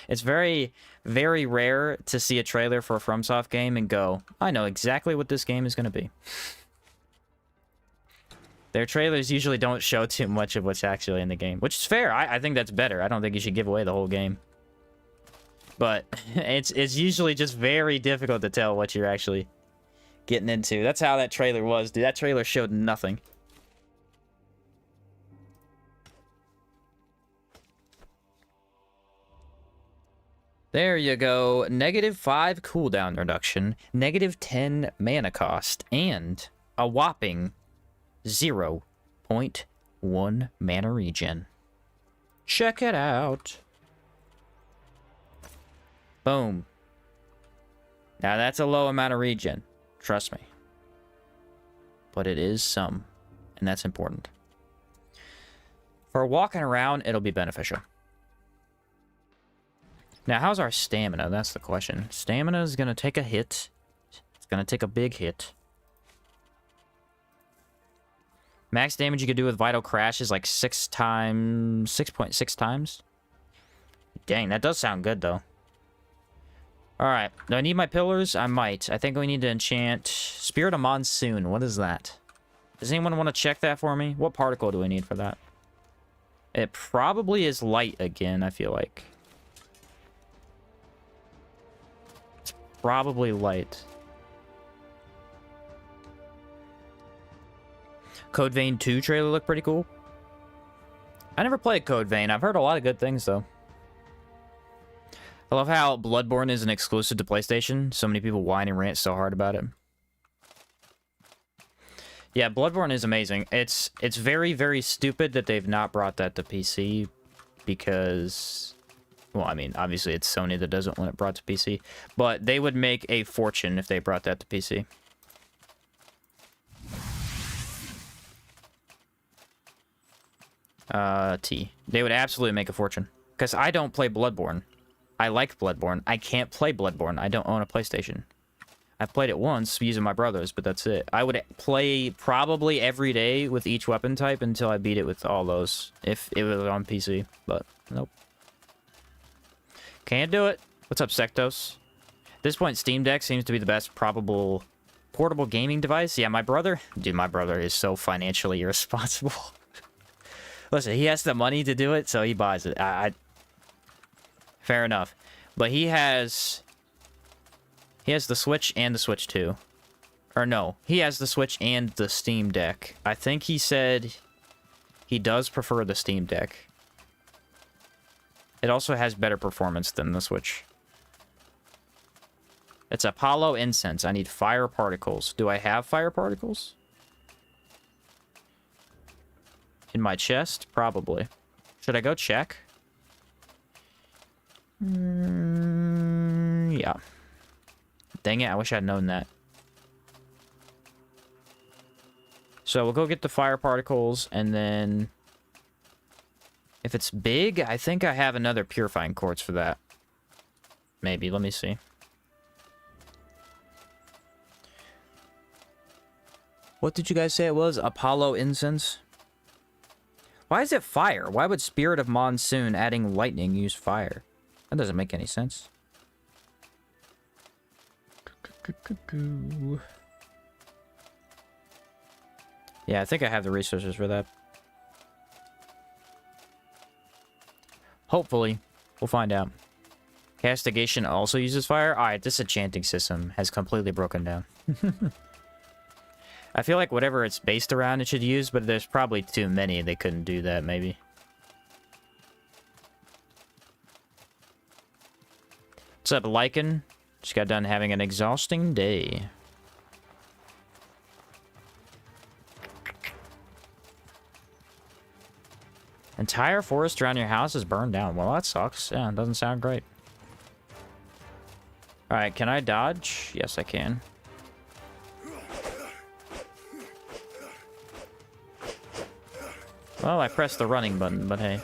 [SPEAKER 1] It's very, very rare to see a trailer for a FromSoft game and go, I know exactly what this game is going to be. Their trailers usually don't show too much of what's actually in the game, which is fair. I think that's better. I don't think you should give away the whole game. But it's usually just very difficult to tell what you're actually getting into. That's how that trailer was, dude. That trailer showed nothing. There you go. -5 cooldown reduction, -10 mana cost, and a whopping 0.1 mana regen. Check it out. Boom. Now that's a low amount of regen. Trust me. But it is some, and that's important. For walking around, it'll be beneficial. Now, how's our stamina? That's the question. Stamina is going to take a hit. It's going to take a big hit. Max damage you could do with Vital Crash is like 6.6 times. Dang, that does sound good, though. Alright, do I need my pillars? I might. I think we need to enchant Spirit of Monsoon. What is that? Does anyone want to check that for me? What particle do we need for that? It probably is light again, I feel like. It's probably light. Code Vein 2 trailer looked pretty cool. I never played Code Vein. I've heard a lot of good things, though. I love how Bloodborne is an exclusive to PlayStation. So many people whine and rant so hard about it. Yeah, Bloodborne is amazing. It's very, very stupid that they've not brought that to PC because... well, I mean, obviously it's Sony that doesn't want it brought to PC. But they would make a fortune if they brought that to PC. They would absolutely make a fortune. Because I don't play Bloodborne. I like Bloodborne. I can't play Bloodborne. I don't own a PlayStation. I've played it once using my brother's, but that's it. I would play probably every day with each weapon type until I beat it with all those. If it was on PC. But, nope. Can't do it. What's up, Sectos? At this point, Steam Deck seems to be the best probable portable gaming device. Yeah, my brother... dude, my brother is so financially irresponsible. Listen, he has the money to do it, so he buys it. Fair enough. But he has the Switch and the Switch 2. Or no, he has the Switch and the Steam Deck. I think he said he does prefer the Steam Deck. It also has better performance than the Switch. It's Apollo Incense. I need fire particles. Do I have fire particles? In my chest? Probably. Should I go check? Yeah. Dang it, I wish I'd known that. So we'll go get the fire particles, and then... If it's big, I think I have another purifying quartz for that. Maybe, let me see. What did you guys say it was? Apollo incense? Why is it fire? Why would Spirit of Monsoon adding lightning use fire? That doesn't make any sense. Yeah, I think I have the resources for that. Hopefully. We'll find out. Castigation also uses fire? Alright, this enchanting system has completely broken down. I feel like whatever it's based around it should use, but there's probably too many. They couldn't do that, maybe. What's up, Lycan? Just got done having an exhausting day. Entire forest around your house is burned down. Well, that sucks. Yeah, it doesn't sound great. Alright, can I dodge? Yes, I can. Well, I pressed the running button, but hey.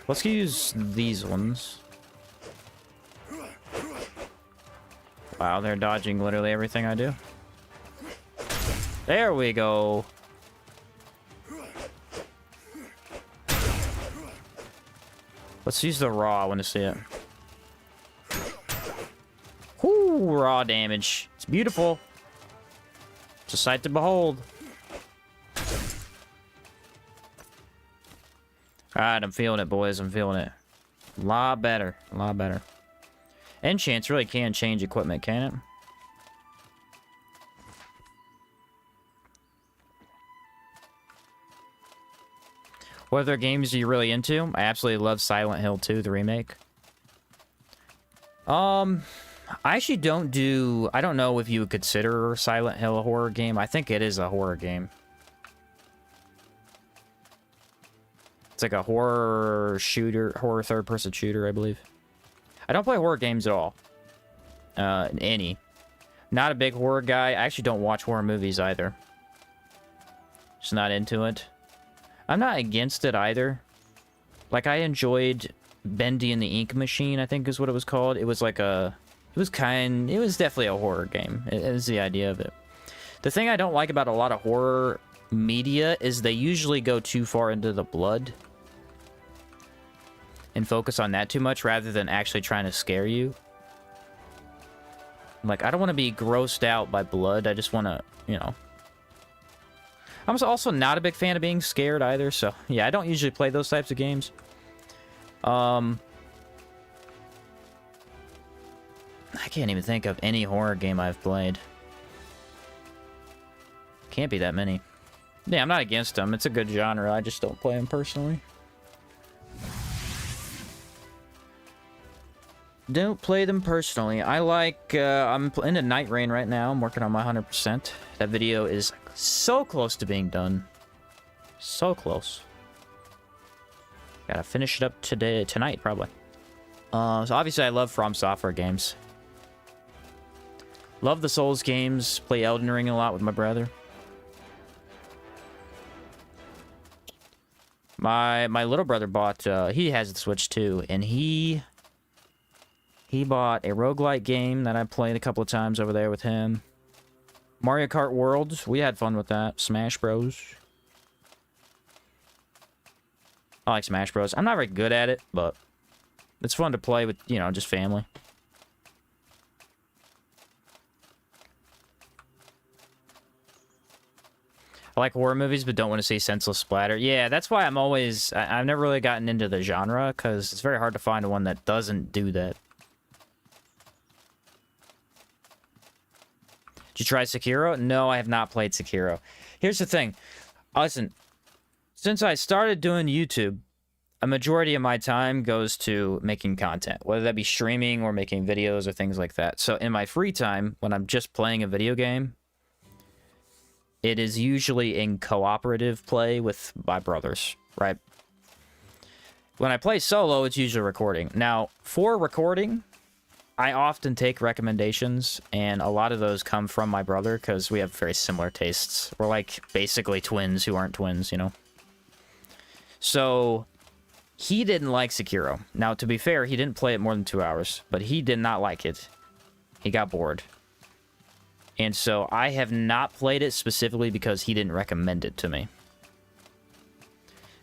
[SPEAKER 1] Let's use these ones. Wow, they're dodging literally everything I do. There we go. Let's use the raw. I want to see it. Whoo, raw damage. It's beautiful. It's a sight to behold. Alright, I'm feeling it, boys. I'm feeling it. A lot better. A lot better. Enchants really can change equipment, can it? What other games are you really into? I absolutely love Silent Hill 2, the remake. I actually don't do... I don't know if you would consider Silent Hill a horror game. I think it is a horror game. It's like a horror shooter, horror third-person shooter, I believe. I don't play horror games at all. Any. Not a big horror guy. I actually don't watch horror movies either. Just not into it. I'm not against it either. Like, I enjoyed Bendy and the Ink Machine, I think is what it was called. It was like a... It was definitely a horror game. It is the idea of it. The thing I don't like about a lot of horror media is they usually go too far into the blood. And focus on that too much rather than actually trying to scare you. Like, I don't want to be grossed out by blood. I just want to, you know. I'm also not a big fan of being scared either, so yeah, I don't usually play those types of games. I can't even think of any horror game I've played. Can't be that many. Yeah, I'm not against them. It's a good genre. I just don't play them personally. Don't play them personally. I like, I'm into Night Rain right now. I'm working on my 100%. That video is so close to being done. So close. Gotta finish it up tonight, probably. So obviously I love From Software games. Love the Souls games. Play Elden Ring a lot with my brother. My little brother bought, he has the Switch too, and he bought a roguelike game that I played a couple of times over there with him. Mario Kart Worlds, we had fun with that. Smash Bros. I like Smash Bros. I'm not very good at it, but it's fun to play with, you know, just family. I like horror movies, but don't want to see senseless splatter. Yeah, that's why I've never really gotten into the genre, because it's very hard to find one that doesn't do that. Did you try Sekiro? No, I have not played Sekiro. Here's the thing. Listen, since I started doing YouTube, a majority of my time goes to making content, whether that be streaming or making videos or things like that. So in my free time, when I'm just playing a video game, it is usually in cooperative play with my brothers, right? When I play solo, it's usually recording. Now, for recording, I often take recommendations, and a lot of those come from my brother, because we have very similar tastes. We're like basically twins who aren't twins, you know? So he didn't like Sekiro. Now, to be fair, he didn't play it more than 2 hours, but he did not like it. He got bored. And so I have not played it specifically because he didn't recommend it to me.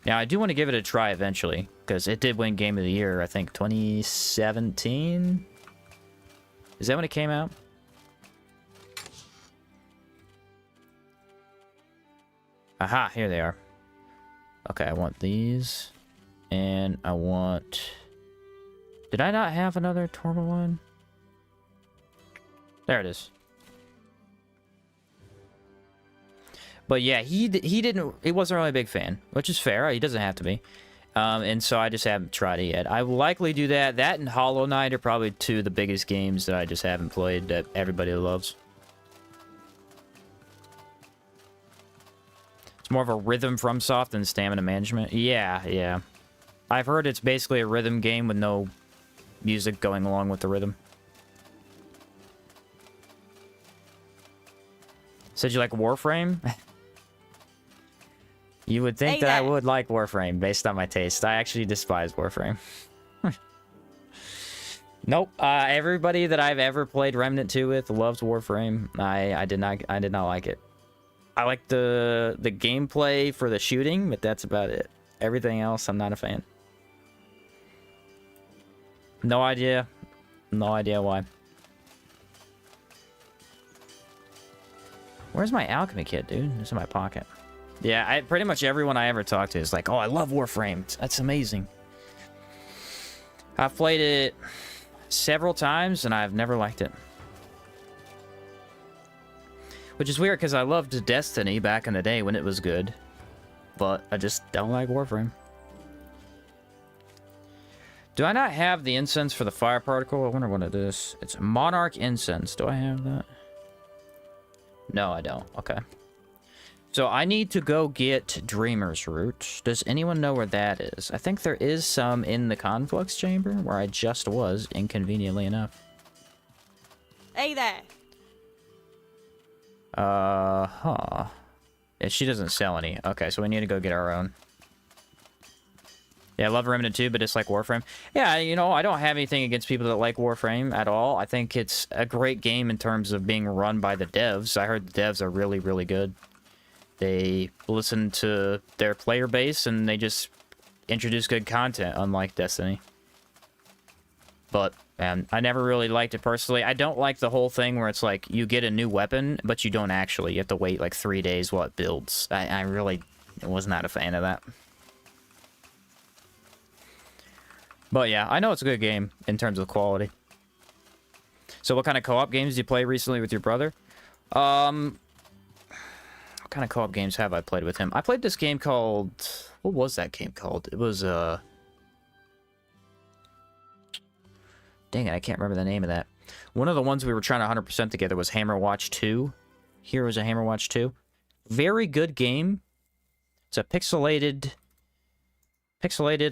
[SPEAKER 1] Now, I do want to give it a try eventually, because it did win Game of the Year, I think, 2017? Is that when it came out? Aha, here they are. Okay, I want these. And I want... Did I not have another turtle one? There it is. But yeah, he wasn't really a big fan, which is fair. He doesn't have to be. And so I just haven't tried it yet. I will likely do that. That and Hollow Knight are probably two of the biggest games that I just haven't played that everybody loves. It's more of a rhythm FromSoft than stamina management. Yeah. I've heard it's basically a rhythm game with no music going along with the rhythm. Said you like Warframe? You would think that I would like Warframe based on my taste. I actually despise Warframe. Nope. Everybody that I've ever played Remnant 2 with loves Warframe. I did not like it. I like the gameplay for the shooting, but that's about it. Everything else, I'm not a fan. No idea. No idea why. Where's my alchemy kit, dude? It's in my pocket. Yeah, pretty much everyone I ever talked to is like, oh, I love Warframe. That's amazing. I've played it several times, and I've never liked it. Which is weird, because I loved Destiny back in the day when it was good. But I just don't like Warframe. Do I not have the incense for the fire particle? I wonder what it is. It's Monarch Incense. Do I have that? No, I don't. Okay. So I need to go get Dreamer's Root. Does anyone know where that is? I think there is some in the Conflux Chamber, where I just was, inconveniently enough.
[SPEAKER 4] Hey there.
[SPEAKER 1] Huh. Yeah, she doesn't sell any. Okay, so we need to go get our own. Yeah, I love Remnant 2, but it's like Warframe. Yeah, you know, I don't have anything against people that like Warframe at all. I think it's a great game in terms of being run by the devs. I heard the devs are really, really good. They listen to their player base, and they just introduce good content, unlike Destiny. But, man, I never really liked it personally. I don't like the whole thing where it's like, you get a new weapon, but you don't actually. You have to wait like 3 days while it builds. I really was not a fan of that. But yeah, I know it's a good game in terms of quality. So what kind of co-op games did you play recently with your brother? What kind of co-op games have I played with him? I played this game called... What was that game called? It was, Dang it, I can't remember the name of that. One of the ones we were trying to 100% together was Hammerwatch 2. Heroes of Hammerwatch 2. Very good game. It's a pixelated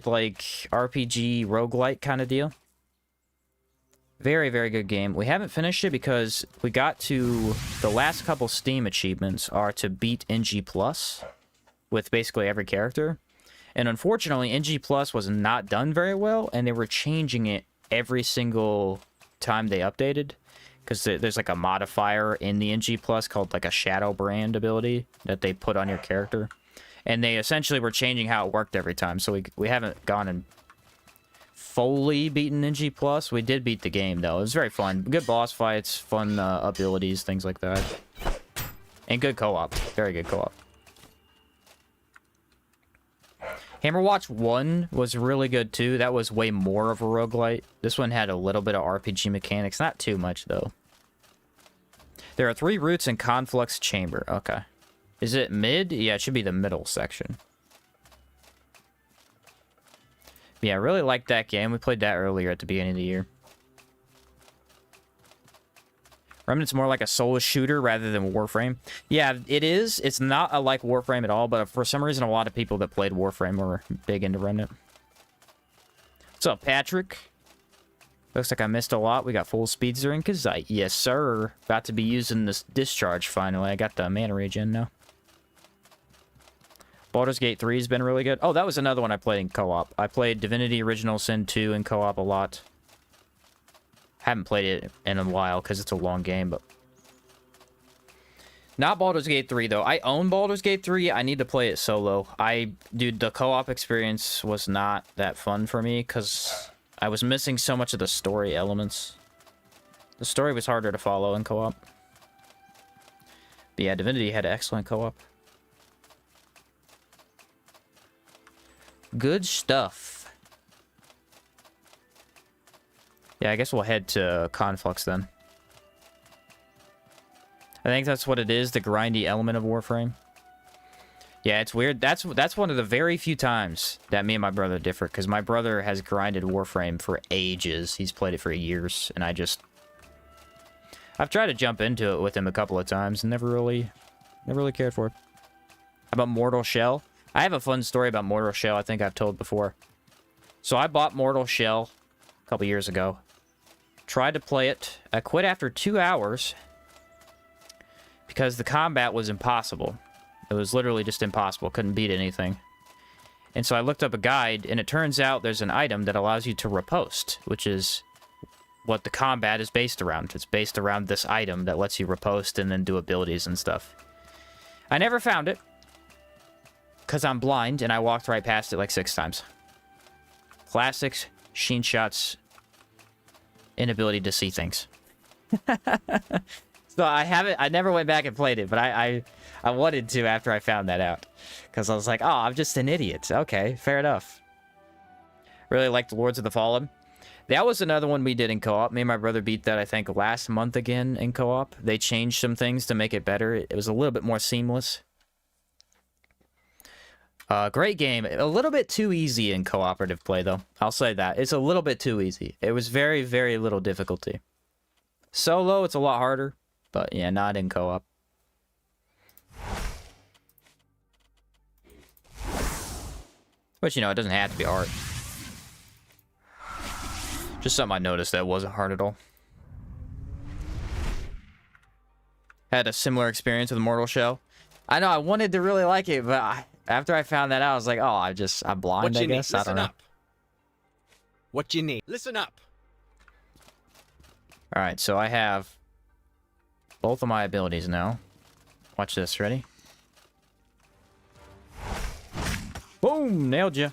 [SPEAKER 1] like RPG roguelike kind of deal. Very, very good game. We haven't finished it because we got to the last couple Steam achievements are to beat NG Plus with basically every character. And unfortunately, NG Plus was not done very well, and they were changing it every single time they updated. Because there's like a modifier in the NG Plus called like a Shadow Brand ability that they put on your character. And they essentially were changing how it worked every time. So we haven't gone and fully beaten NG Plus. We did beat the game, though. It was very fun. Good boss fights, fun abilities, things like that. And good co-op. Very good co-op. Hammerwatch 1 was really good, too. That was way more of a roguelite. This one had a little bit of RPG mechanics. Not too much, though. There are 3 routes in Conflux Chamber. Okay. Is it mid? Yeah, it should be the middle section. Yeah, I really liked that game. We played that earlier at the beginning of the year. Remnant's more like a solo shooter rather than Warframe. Yeah, it is. It's not like Warframe at all, but for some reason, a lot of people that played Warframe were big into Remnant. What's up, Patrick? Looks like I missed a lot. We got full Speedster and Kazite. Yes, sir. About to be using this discharge finally. I got the mana regen now. Baldur's Gate 3 has been really good. Oh, that was another one I played in co-op. I played Divinity Original Sin 2 in co-op a lot. Haven't played it in a while because it's a long game, but... Not Baldur's Gate 3, though. I own Baldur's Gate 3. I need to play it solo. Dude, the co-op experience was not that fun for me because I was missing so much of the story elements. The story was harder to follow in co-op. But yeah, Divinity had excellent co-op. Good stuff. Yeah, I guess we'll head to Conflux then. I think that's what it is, the grindy element of Warframe. Yeah, it's weird. That's one of the very few times that me and my brother differ, because my brother has grinded Warframe for ages. He's played it for years, and I've tried to jump into it with him a couple of times and never really cared for it. How about Mortal Shell? I have a fun story about Mortal Shell I think I've told before. So I bought Mortal Shell a couple years ago. Tried to play it. I quit after 2 hours because the combat was impossible. It was literally just impossible. Couldn't beat anything. And so I looked up a guide, and it turns out there's an item that allows you to riposte, which is what the combat is based around. It's based around this item that lets you riposte and then do abilities and stuff. I never found it because I'm blind, and I walked right past it like 6 times. Classics, Sheen Shot's inability to see things. So I never went back and played it, but I wanted to after I found that out. Because I was like, oh, I'm just an idiot. Okay, fair enough. Really liked Lords of the Fallen. That was another one we did in co-op. Me and my brother beat that, I think, last month again in co-op. They changed some things to make it better. It was a little bit more seamless. Great game. A little bit too easy in cooperative play, though. I'll say that. It's a little bit too easy. It was very, very little difficulty. Solo, it's a lot harder. But yeah, not in co-op. But you know, it doesn't have to be hard. Just something I noticed that wasn't hard at all. Had a similar experience with Mortal Shell. I know I wanted to really like it, but after I found that out, I was like, oh, I'm blind, I guess. I don't know.
[SPEAKER 2] What you need? Listen up.
[SPEAKER 1] Alright, so I have both of my abilities now. Watch this, ready? Boom! Nailed ya.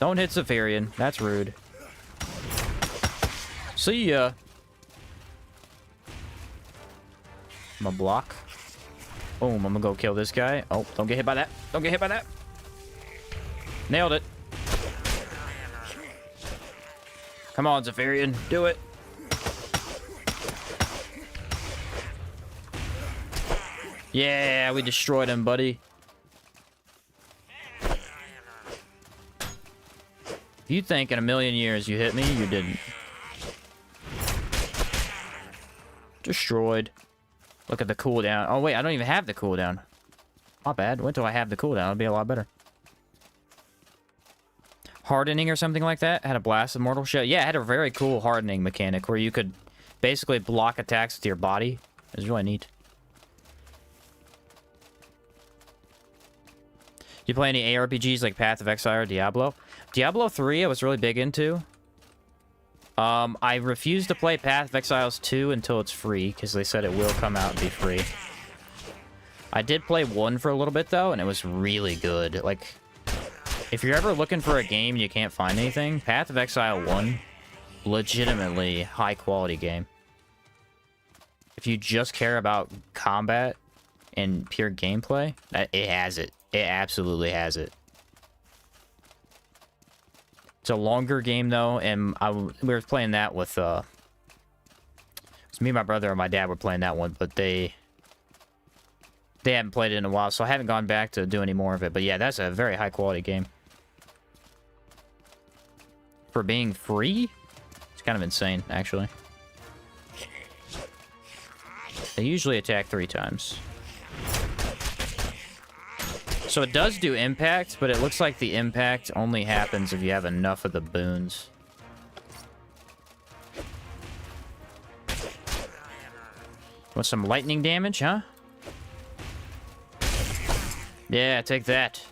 [SPEAKER 1] Don't hit Zephyrian. That's rude. See ya. I'm gonna block. Boom, I'm gonna go kill this guy. Oh, don't get hit by that. Don't get hit by that. Nailed it. Come on, Zephyrian. Do it. Yeah, we destroyed him, buddy. If you think in a million years you hit me, you didn't. Destroyed. Look at the cooldown. Oh, wait, I don't even have the cooldown. Not bad. Wait till I have the cooldown. It'll be a lot better. Hardening or something like that. Had a blast of Mortal Shell. Yeah, it had a very cool hardening mechanic where you could basically block attacks with your body. It was really neat. Do you play any ARPGs like Path of Exile or Diablo? Diablo 3 I was really big into. I refused to play Path of Exiles 2 until it's free, because they said it will come out and be free. I did play 1 for a little bit, though, and it was really good. Like, if you're ever looking for a game and you can't find anything, Path of Exile 1, legitimately high-quality game. If you just care about combat and pure gameplay, it has it. It absolutely has it. It's a longer game, though, and we were playing that with, me and my brother and my dad were playing that one, but they haven't played it in a while, so I haven't gone back to do any more of it. But yeah, that's a very high-quality game. For being free? It's kind of insane, actually. They usually attack 3 times. So it does do impact, but it looks like the impact only happens if you have enough of the boons. Want some lightning damage, huh? Yeah, take that.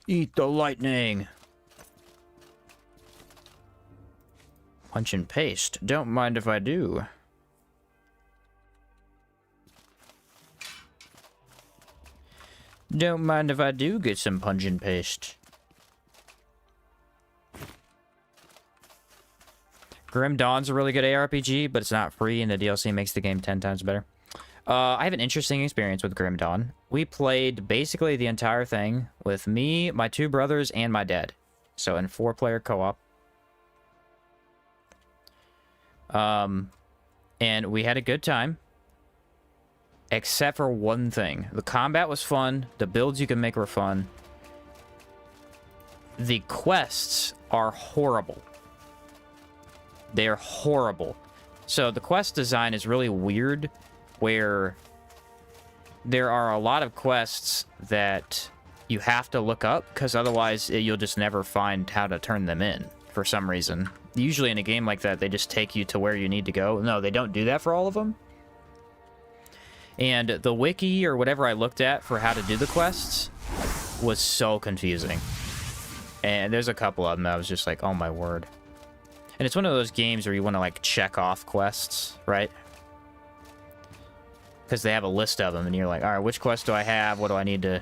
[SPEAKER 1] Eat the lightning. Punch and paste. Don't mind if I do. Don't mind if I do get some punch and paste. Grim Dawn's a really good ARPG, but it's not free, and the DLC makes the game 10 times better. I have an interesting experience with Grim Dawn. We played basically the entire thing with me, my 2 brothers, and my dad. So in 4-player co-op. And we had a good time. Except for one thing. The combat was fun. The builds you can make were fun. The quests are horrible. They're horrible. So the quest design is really weird, where there are a lot of quests that you have to look up, because otherwise you'll just never find how to turn them in for some reason. Usually in a game like that, they just take you to where you need to go. No, they don't do that for all of them. And the wiki or whatever I looked at for how to do the quests was so confusing. And there's a couple of them that I was just like, oh my word. And it's one of those games where you want to like check off quests, right? Because they have a list of them and you're like, all right, which quest do I have? What do I need to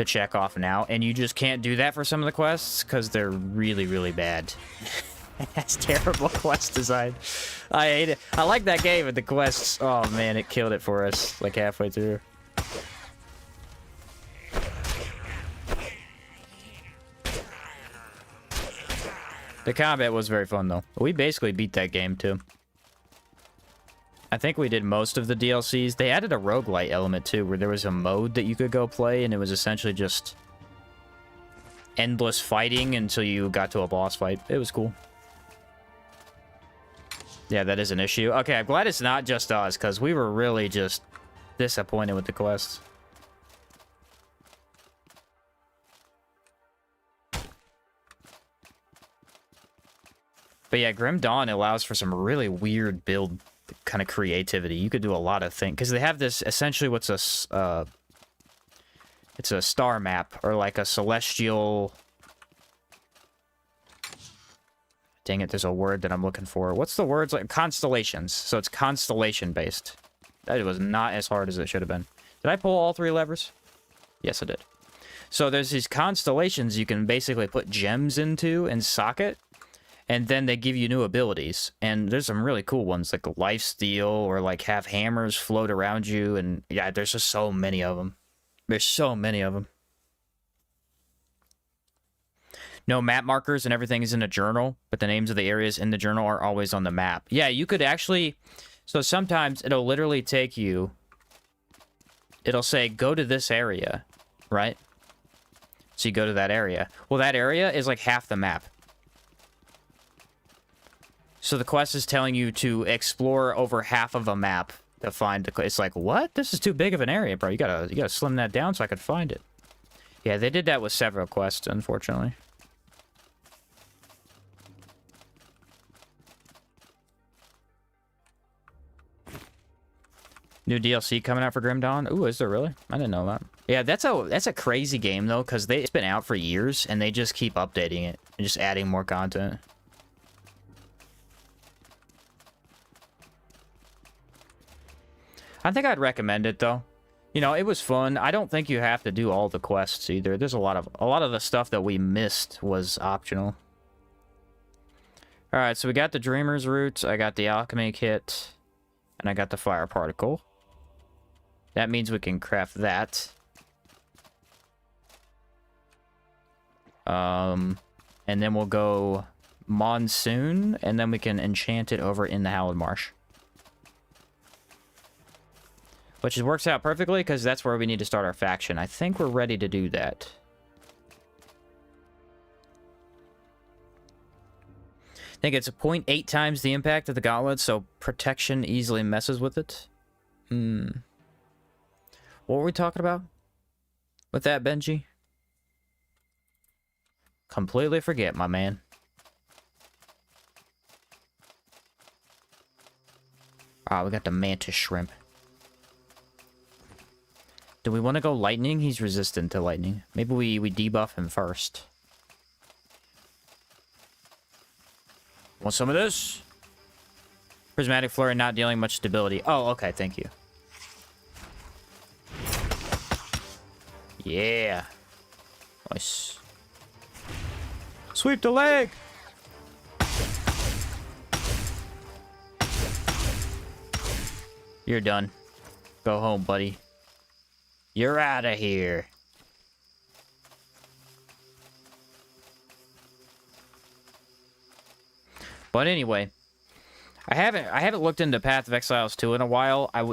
[SPEAKER 1] check off now? And you just can't do that for some of the quests because they're really, really bad. That's terrible quest design. I hate it. I like that game, but the quests, oh man, it killed it for us like halfway through. The combat was very fun though. We basically beat that game too. I think we did most of the DLCs. They added a roguelite element too, where there was a mode that you could go play, and it was essentially just endless fighting until you got to a boss fight. It was cool. Yeah, that is an issue. Okay, I'm glad it's not just us, because we were really just disappointed with the quests. But yeah, Grim Dawn allows for some really weird build kind of creativity. You could do a lot of things, because they have this, essentially what's a, it's a star map, or like a celestial... Dang it, there's a word that I'm looking for. What's the word? Like constellations. So it's constellation based. That was not as hard as it should have been. Did I pull all 3 levers? Yes, I did. So there's these constellations you can basically put gems into and socket, and then they give you new abilities. And there's some really cool ones, like lifesteal, or like have hammers float around you. And yeah, there's just so many of them. There's so many of them. No map markers and everything is in a journal, but the names of the areas in the journal are always on the map. Yeah, you could actually... So sometimes it'll literally take you... It'll say, go to this area, right? So you go to that area. Well, that area is like half the map. So the quest is telling you to explore over half of a map to find the... It's like, what? This is too big of an area, bro. You gotta slim that down so I could find it. Yeah, they did that with several quests, unfortunately. New DLC coming out for Grim Dawn? Ooh, is there really? I didn't know that. Yeah, that's a crazy game though, because it's been out for years and they just keep updating it and just adding more content. I think I'd recommend it though. You know, it was fun. I don't think you have to do all the quests either. There's a lot of the stuff that we missed was optional. All right, so we got the Dreamer's Root, I got the Alchemy Kit, and I got the Fire Particle. That means we can craft that. And then we'll go Monsoon, and then we can enchant it over in the Hallowed Marsh. Which works out perfectly, because that's where we need to start our faction. I think we're ready to do that. I think it's 0.8 times the impact of the gauntlet, so protection easily messes with it. What were we talking about with that, Benji? Completely forget, my man. Ah, we got the mantis shrimp. Do we want to go lightning? He's resistant to lightning. Maybe we debuff him first. Want some of this? Prismatic Flurry not dealing much stability. Oh, okay, thank you. Yeah. Nice. Sweep the leg! You're done. Go home, buddy. You're out of here. But anyway, I haven't looked into Path of Exiles 2 in a while. I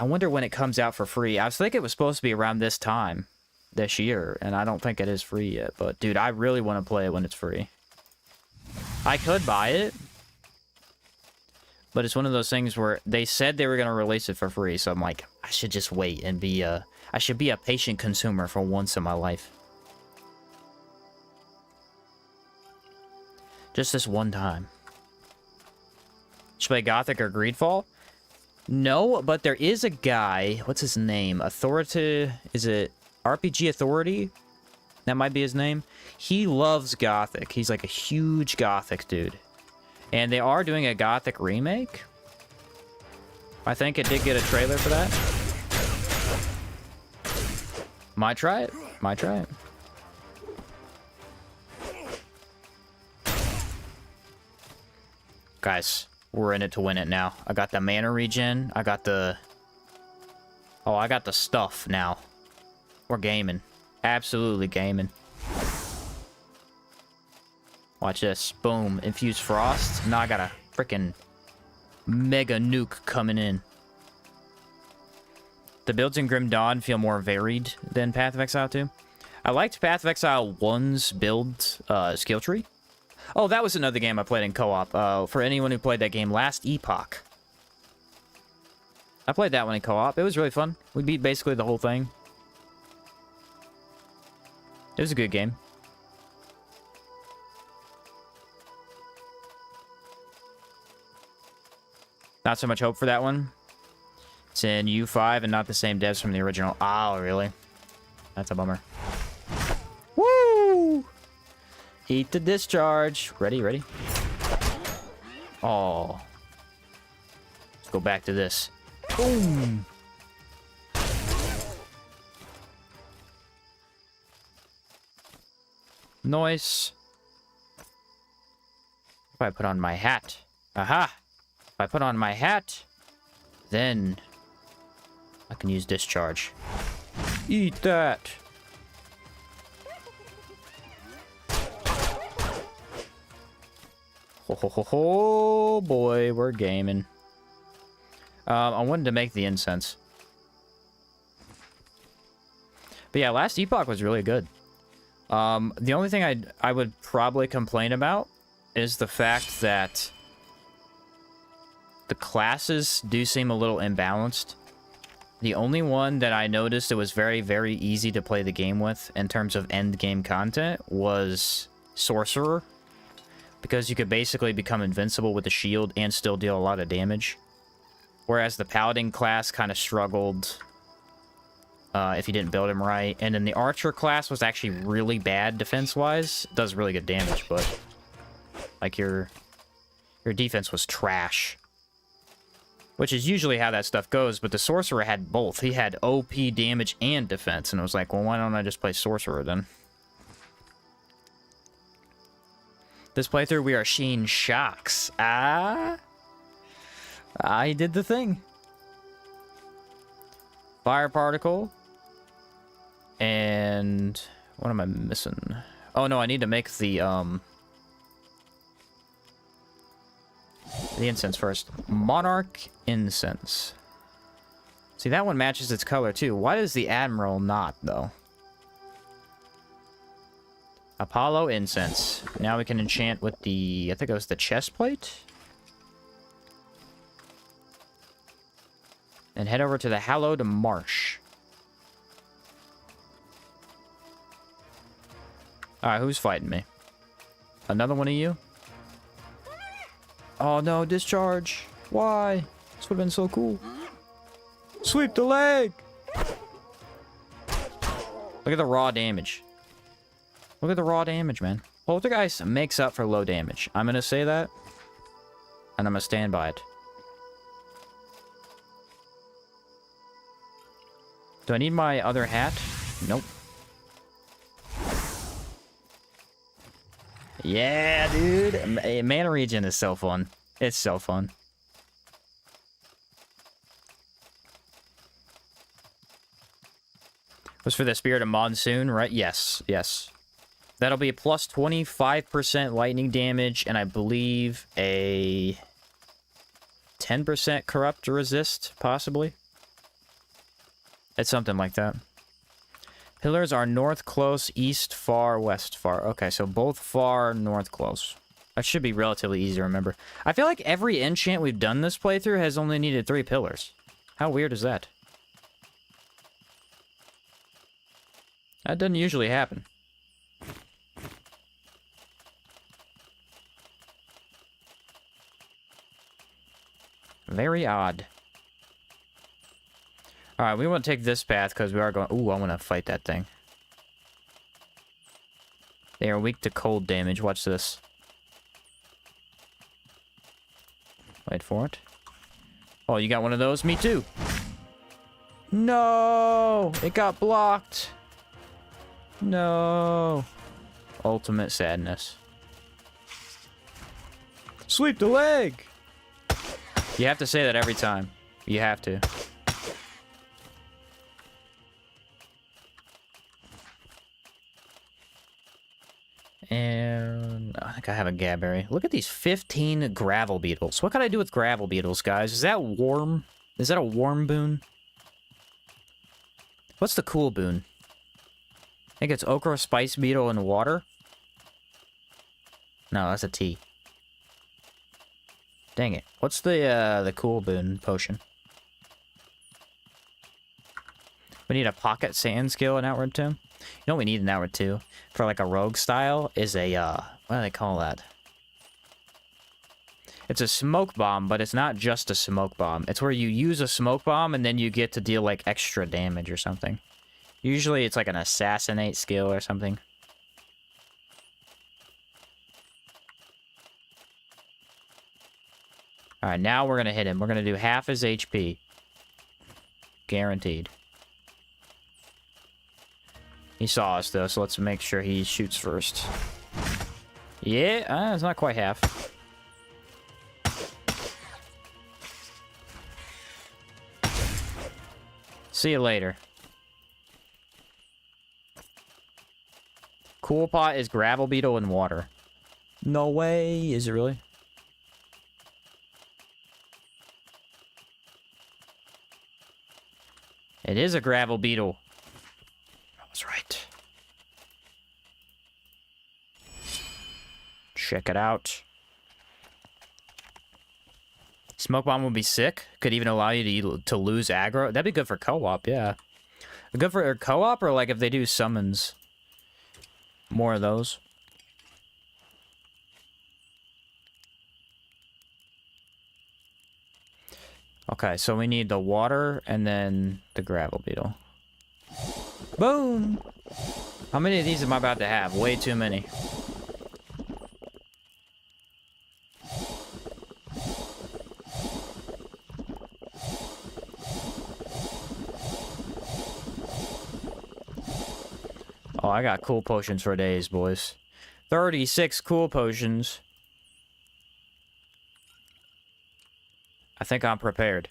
[SPEAKER 1] wonder when it comes out for free. I was thinking it was supposed to be around this time this year, and I don't think it is free yet. But dude, I really want to play it when it's free. I could buy it, but it's one of those things where they said they were going to release it for free, so I'm like, I should just wait and I should be a patient consumer for once in my life. Just this one time. Should play Gothic or Greedfall? No, but there is a guy. What's his name? Authority? Is it RPG Authority? That might be his name. He loves Gothic. He's like a huge Gothic dude. And they are doing a Gothic remake. I think it did get a trailer for that. Might try it. Might try it. Guys, we're in it to win it now. I got the mana regen. I got the... Oh, I got the stuff now. We're gaming. Absolutely gaming. Watch this. Boom. Infused Frost. Now I got a freaking mega nuke coming in. The builds in Grim Dawn feel more varied than Path of Exile 2. I liked Path of Exile 1's build skill tree. Oh, that was another game I played in co-op. For anyone who played that game, Last Epoch. I played that one in co-op. It was really fun. We beat basically the whole thing. It was a good game. Not so much hope for that one. It's in U5 and not the same devs from the original. Oh, really? That's a bummer. Woo! Eat the discharge. Ready, ready. Oh. Let's go back to this. Boom. Nice. If I put on my hat. Aha! If I put on my hat, then I can use discharge. Eat that! Ho ho ho ho, boy, we're gaming. I wanted to make the incense. But yeah, Last Epoch was really good. The only thing I would probably complain about is the fact that the classes do seem a little imbalanced. The only one that I noticed it was very, very easy to play the game with in terms of end game content was Sorcerer. Because you could basically become invincible with the shield and still deal a lot of damage. Whereas the Paladin class kind of struggled if you didn't build him right. And then the Archer class was actually really bad defense-wise. Does really good damage, but like your defense was trash. Which is usually how that stuff goes, but the Sorcerer had both. He had OP damage and defense, and I was like, well, why don't I just play Sorcerer then? This playthrough, we are seeing shocks. I did the thing. Fire Particle. And what am I missing? Oh, no, I need to make the incense first. Monarch Incense. See, that one matches its color, too. Why does the Admiral not, though? Apollo Incense. Now we can enchant with the... I think it was the chest plate? And head over to the Hallowed Marsh. Alright, who's fighting me? Another one of you? Oh no, discharge. Why? This would have been so cool. Sweep the leg! Look at the raw damage. Look at the raw damage, man. Poltergeist makes up for low damage. I'm gonna say that. And I'm gonna stand by it. Do I need my other hat? Nope. Yeah, dude. Mana regen is so fun. It's so fun. Was for the Spirit of Monsoon, right? Yes, yes. That'll be a plus 25% lightning damage, and I believe a 10% corrupt resist, possibly. It's something like that. Pillars are north close, east far, west far. Okay, so both far, north close. That should be relatively easy to remember. I feel like every enchant we've done this playthrough has only needed 3 pillars. How weird is that? That doesn't usually happen. Very odd. Alright, we want to take this path because we are going... Ooh, I want to fight that thing. They are weak to cold damage. Watch this. Wait for it. Oh, you got one of those? Me too. No! It got blocked. No. Ultimate sadness. Sweep the leg! You have to say that every time. You have to. And I think I have a Gabberry. Look at these 15 gravel beetles. What can I do with gravel beetles, guys? Is that warm? Is that a warm boon? What's the cool boon? I think it's Ochre, Spice Beetle, and Water. No, that's a tea. Dang it. What's the cool boon potion? We need a Pocket Sand skill in Outward Tomb. You know what we need in Outward 2? For like a rogue style is a, what do they call that? It's a smoke bomb, but it's not just a smoke bomb. It's where you use a smoke bomb and then you get to deal like extra damage or something. Usually it's like an assassinate skill or something. Alright, now we're gonna hit him. We're gonna do half his HP. Guaranteed. He saw us though, so let's make sure he shoots first. Yeah, it's not quite half. See you later. Cool pot is gravel beetle and water. No way. Is it really? It is a gravel beetle. I was right. Check it out. Smoke bomb would be sick. Could even allow you to lose aggro. That'd be good for co-op, yeah. Good for co-op or like if they do summons. More of those. Okay, so we need the water and then the gravel beetle. Boom! How many of these am I about to have? Way too many. Oh, I got cool potions for days, boys. 36 cool potions. I think I'm prepared.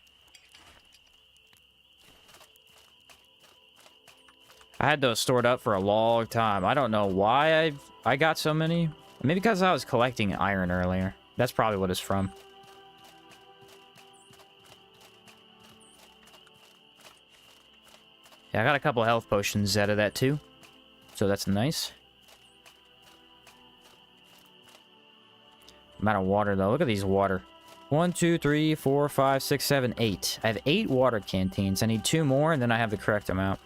[SPEAKER 1] I had those stored up for a long time. I don't know why I got so many. Maybe because I was collecting iron earlier. That's probably what it's from. Yeah, I got a couple health potions out of that too. So that's nice. Amount of water though. Look at these water. 1, 2, 3, 4, 5, 6, 7, 8. I have 8 water canteens. I need 2 more and then I have the correct amount.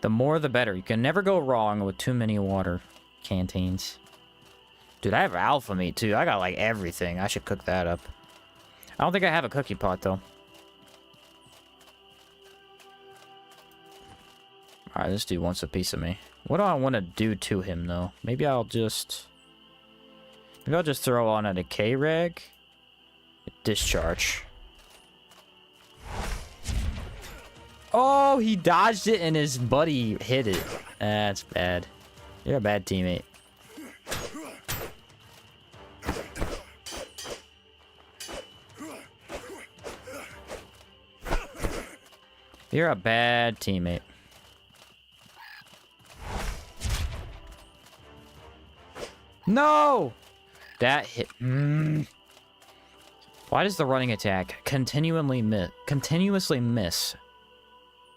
[SPEAKER 1] The more the better. You can never go wrong with too many water canteens. Dude, I have alpha meat too. I got like everything. I should cook that up. I don't think I have a cookie pot though. Alright, this dude wants a piece of me. What do I want to do to him, though? Maybe I'll just throw on a decay rag. Discharge. Oh, he dodged it and his buddy hit it. That's bad. You're a bad teammate. You're a bad teammate. No! That hit. Why does the running attack continuously miss?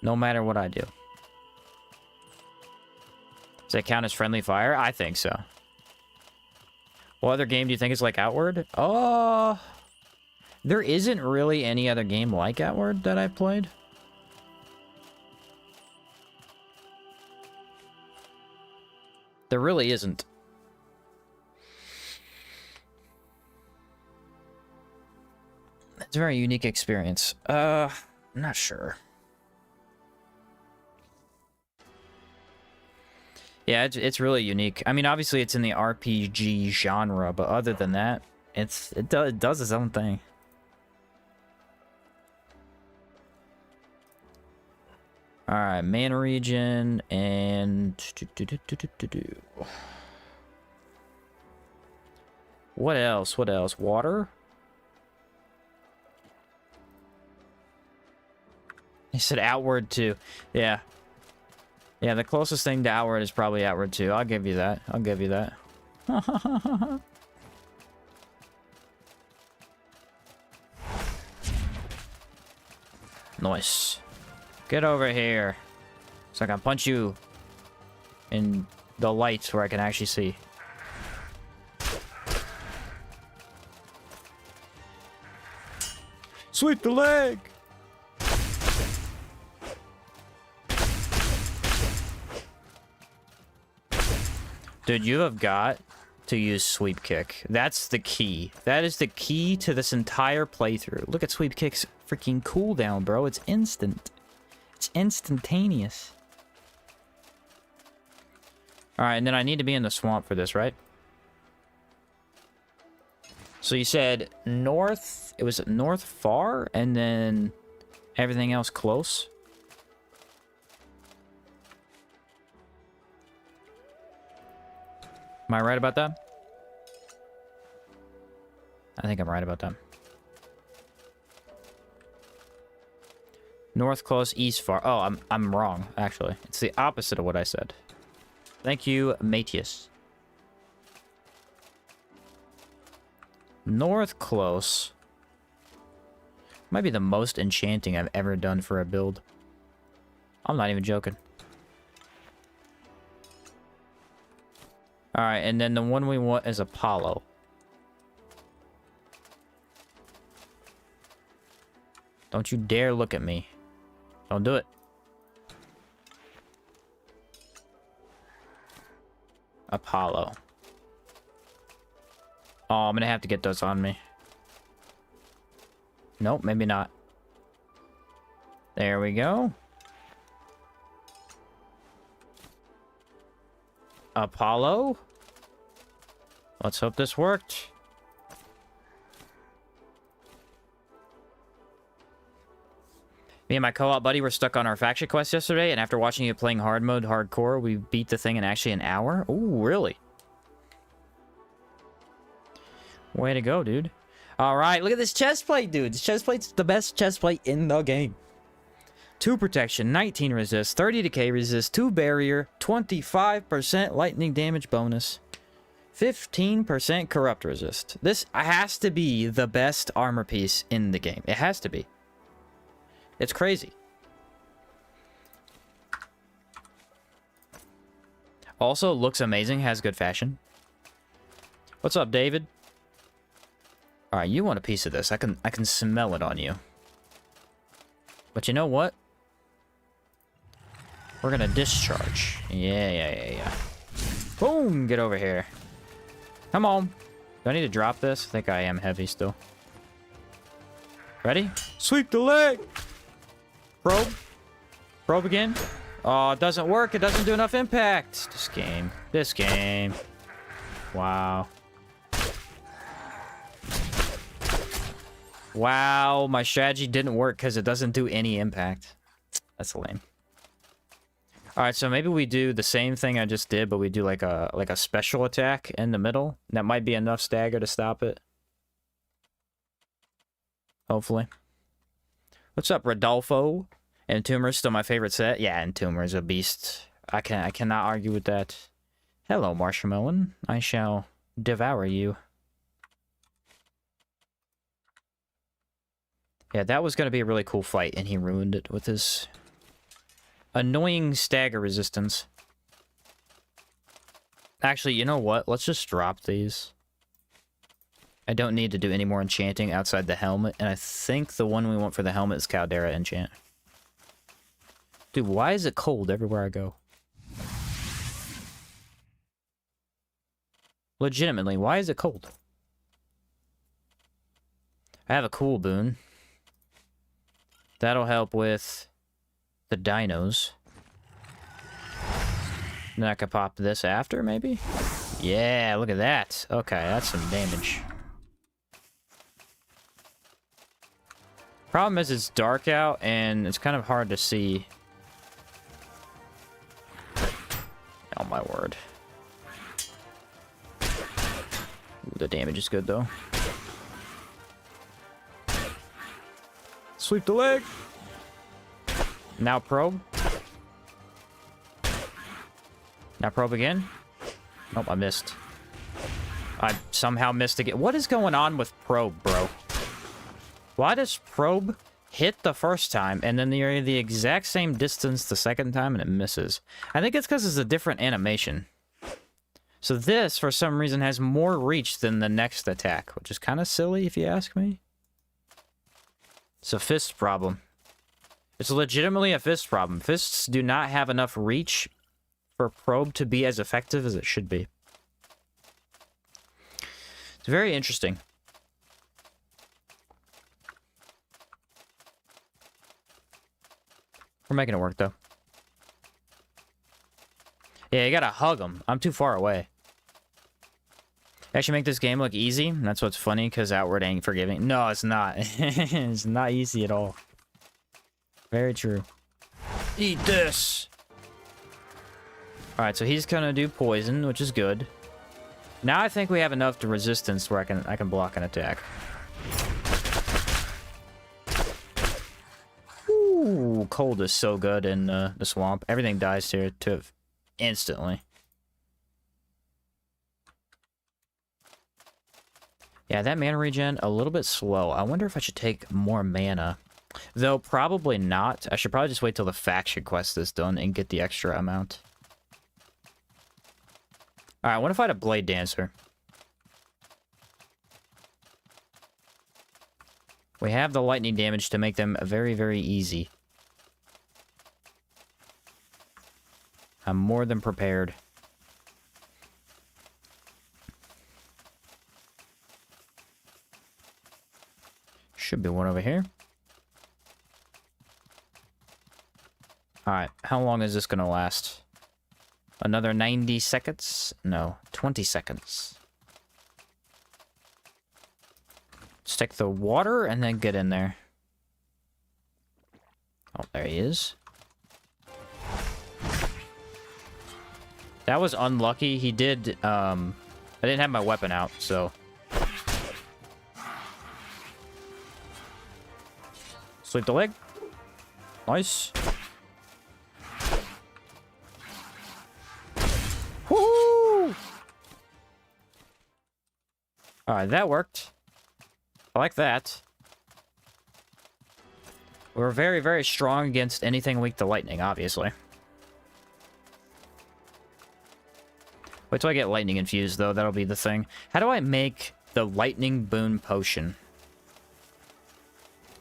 [SPEAKER 1] No matter what I do. Does that count as friendly fire? I think so. What other game do you think is like Outward? Oh, there isn't really any other game like Outward that I've played. There really isn't. It's a very unique experience. I'm not sure. Yeah, it's really unique. I mean, obviously it's in the RPG genre, but other than that, it does its own thing. All right, mana region and what else? What else? Water. He said Outward 2. Yeah. Yeah, the closest thing to Outward is probably Outward 2. I'll give you that. I'll give you that. Nice. Get over here. So I can punch you in the lights where I can actually see. Sweep the leg! Dude, you have got to use Sweep Kick. That's the key. That is the key to this entire playthrough. Look at Sweep Kick's freaking cooldown, bro. It's instant. It's instantaneous. Alright, and then I need to be in the swamp for this, right? So you said north... It was north far, and then everything else close? Am I right about that? I think I'm right about that. North close, east far. Oh, I'm wrong, actually. It's the opposite of what I said. Thank you, Matius. North close. Might be the most enchanting I've ever done for a build. I'm not even joking. Alright, and then the one we want is Apollo. Don't you dare look at me. Don't do it. Apollo. Oh, I'm gonna have to get those on me. Nope, maybe not. There we go. Apollo. Let's hope this worked. Me and my co-op buddy were stuck on our faction quest yesterday, and after watching you playing hard mode hardcore, we beat the thing in actually an hour. Ooh, really? Way to go, dude. All right, look at this chest plate, dude. This chest plate's the best chest plate in the game. 2 protection, 19 resist, 30 decay resist, 2 barrier, 25% lightning damage bonus, 15% corrupt resist. This has to be the best armor piece in the game. It has to be. It's crazy. Also, looks amazing, has good fashion. What's up, David? All right, you want a piece of this. I can smell it on you. But you know what? We're gonna discharge. Yeah. Boom! Get over here. Come on. Do I need to drop this? I think I am heavy still. Ready? Sweep the leg! Probe. Probe again. Oh, it doesn't work. It doesn't do enough impact. This game. This game. Wow. Wow, my strategy didn't work because it doesn't do any impact. That's lame. Alright, so maybe we do the same thing I just did, but we do like a special attack in the middle. That might be enough stagger to stop it. Hopefully. What's up, Rodolfo? Entomber's still my favorite set. Yeah, Entomber's a beast. I cannot argue with that. Hello, Marshmallow. I shall devour you. Yeah, that was going to be a really cool fight, and he ruined it with his annoying stagger resistance. Actually, you know what? Let's just drop these. I don't need to do any more enchanting outside the helmet, and I think the one we want for the helmet is Caldera enchant. Dude, why is it cold everywhere I go? Legitimately, why is it cold? I have a cool boon. That'll help with the dinos. Then I could pop this after, maybe? Yeah, look at that. Okay, that's some damage. Problem is it's dark out, and it's kind of hard to see. Oh my word. Ooh, the damage is good, though. Sweep the leg. Now probe. Now probe again. Nope, I missed. I somehow missed again. What is going on with probe, bro? Why does probe hit the first time and then you're the exact same distance the second time and it misses? I think it's because it's a different animation. So this, for some reason, has more reach than the next attack, which is kind of silly if you ask me. It's a fist problem. It's legitimately a fist problem. Fists do not have enough reach for probe to be as effective as it should be. It's very interesting. We're making it work, though. Yeah, you gotta hug them. I'm too far away. Actually make this game look easy. That's what's funny, because Outward ain't forgiving. No, it's not. It's not easy at all. Very true. Eat this! Alright, so he's gonna do poison, which is good. Now I think we have enough to resistance where I can block an attack. Ooh, cold is so good in the swamp. Everything dies here too instantly. Yeah, that mana regen, a little bit slow. I wonder if I should take more mana. Though, probably not. I should probably just wait till the faction quest is done and get the extra amount. Alright, what if I had a Blade Dancer? We have the lightning damage to make them very, very easy. I'm more than prepared. Should be one over here. Alright, how long is this gonna last? Another 90 seconds? No, 20 seconds. Stick the water and then get in there. Oh, there he is. That was unlucky. He did, I didn't have my weapon out, so... Sweep the leg. Nice. Woo! Alright, that worked. I like that. We're very, very strong against anything weak to lightning, obviously. Wait till I get lightning infused, though. That'll be the thing. How do I make the lightning boon potion?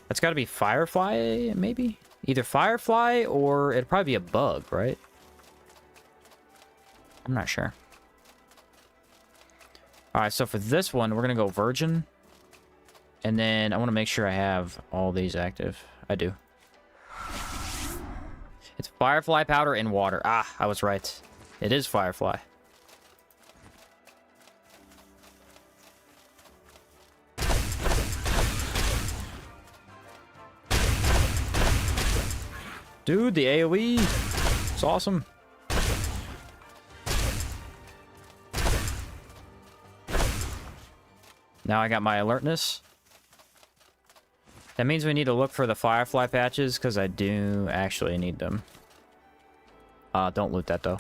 [SPEAKER 1] That's got to be Firefly, maybe? Either Firefly or it'd probably be a bug, right? I'm not sure. Alright, so for this one, we're going to go Virgin. And then I want to make sure I have all these active. I do. It's Firefly powder in water. Ah, I was right. It is Firefly. Dude, the AoE. It's awesome. Now I got my alertness. That means we need to look for the Firefly patches, because I do actually need them. Don't loot that, though.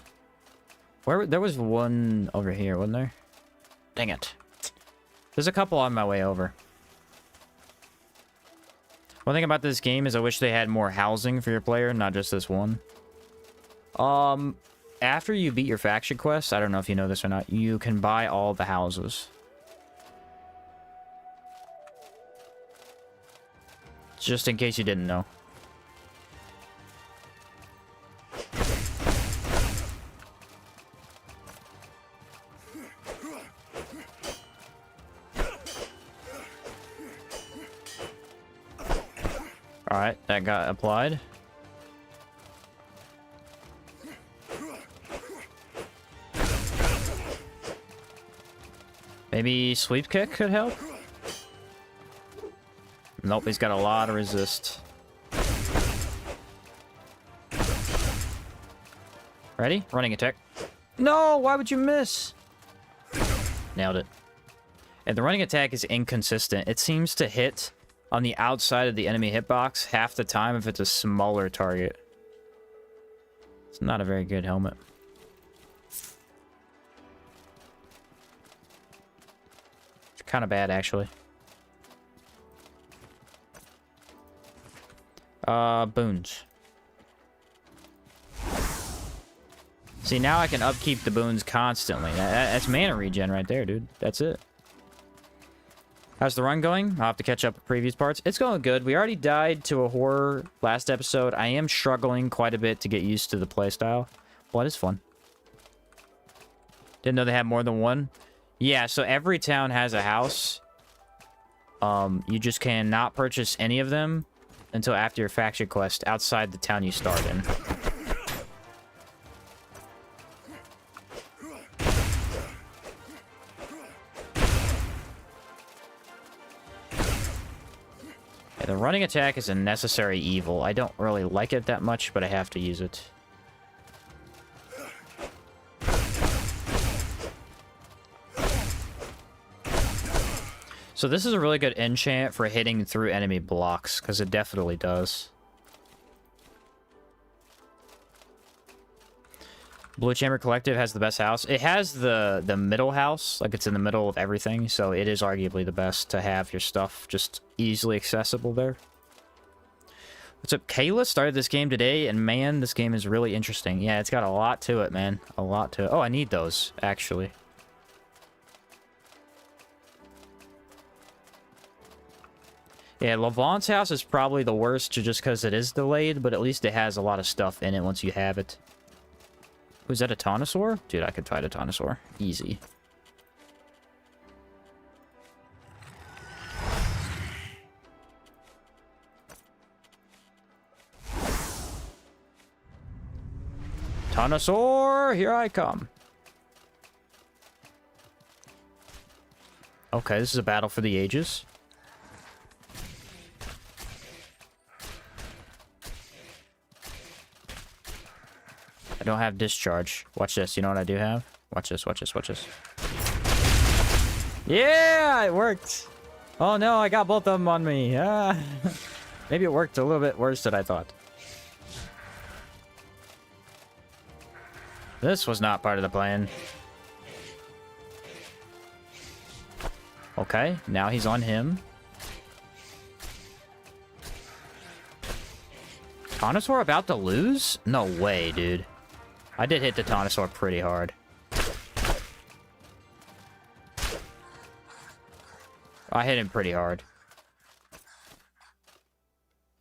[SPEAKER 1] There was one over here, wasn't there? Dang it. There's a couple on my way over. One thing about this game is I wish they had more housing for your player, not just this one. After you beat your faction quest, I don't know if you know this or not, you can buy all the houses. Just in case you didn't know. Alright, that got applied. Maybe sweep kick could help? Nope, he's got a lot of resist. Ready? Running attack. No, why would you miss? Nailed it. And the running attack is inconsistent. It seems to hit on the outside of the enemy hitbox half the time if it's a smaller target. It's not a very good helmet. It's kind of bad, actually. Boons. See, now I can upkeep the boons constantly. That's mana regen right there, dude. That's it. How's the run going? I'll have to catch up with previous parts. It's going good. We already died to a horror last episode. I am struggling quite a bit to get used to the playstyle. Well, it is fun. Didn't know they had more than one. Yeah, so every town has a house. You just cannot purchase any of them until after your faction quest outside the town you start in. Yeah, the running attack is a necessary evil. I don't really like it that much, but I have to use it. So this is a really good enchant for hitting through enemy blocks, because it definitely does. Blue Chamber Collective has the best house. It has the middle house, like it's in the middle of everything, so it is arguably the best to have your stuff just easily accessible there. What's up? Kayla started this game today, and man, this game is really interesting. Yeah, it's got a lot to it, man. A lot to it. Oh, I need those, actually. Yeah, Levant's house is probably the worst just because it is delayed, but at least it has a lot of stuff in it once you have it. Was that a Taunosaur? Dude, I could fight a Taunosaur. Easy. Taunosaur, here I come. Okay, this is a battle for the ages. I don't have discharge. Watch this. You know what I do have? Watch this, watch this, watch this. Yeah, it worked. Oh no, I got both of them on me. Ah. Maybe it worked a little bit worse than I thought. This was not part of the plan. Okay, now he's on him. Taunosaur about to lose? No way, dude. I did hit the Taunosaur pretty hard. I hit him pretty hard.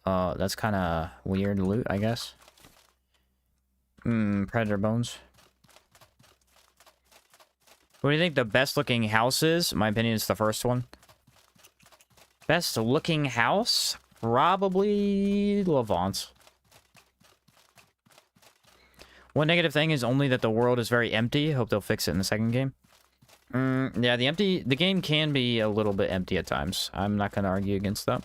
[SPEAKER 1] That's kind of weird loot, I guess. Predator bones. What do you think the best looking house is? In my opinion, it's the first one. Best looking house? Probably Levant's. One negative thing is only that the world is very empty. Hope they'll fix it in the second game. Yeah, the game can be a little bit empty at times. I'm not going to argue against that.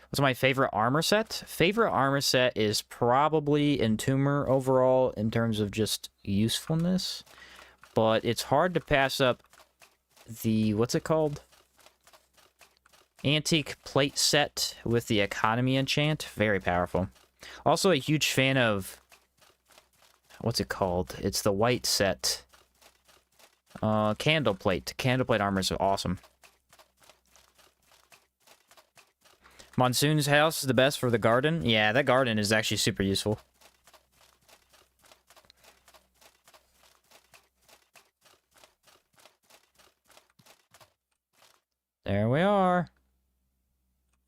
[SPEAKER 1] What's my favorite armor set? Favorite armor set is probably Entomber overall in terms of just usefulness. But it's hard to pass up the, what's it called? Antique plate set with the economy enchant. Very powerful. Also a huge fan of, what's it called? It's the white set. Candle plate. Candle plate armors are awesome. Monsoon's house is the best for the garden. Yeah, that garden is actually super useful. There we are.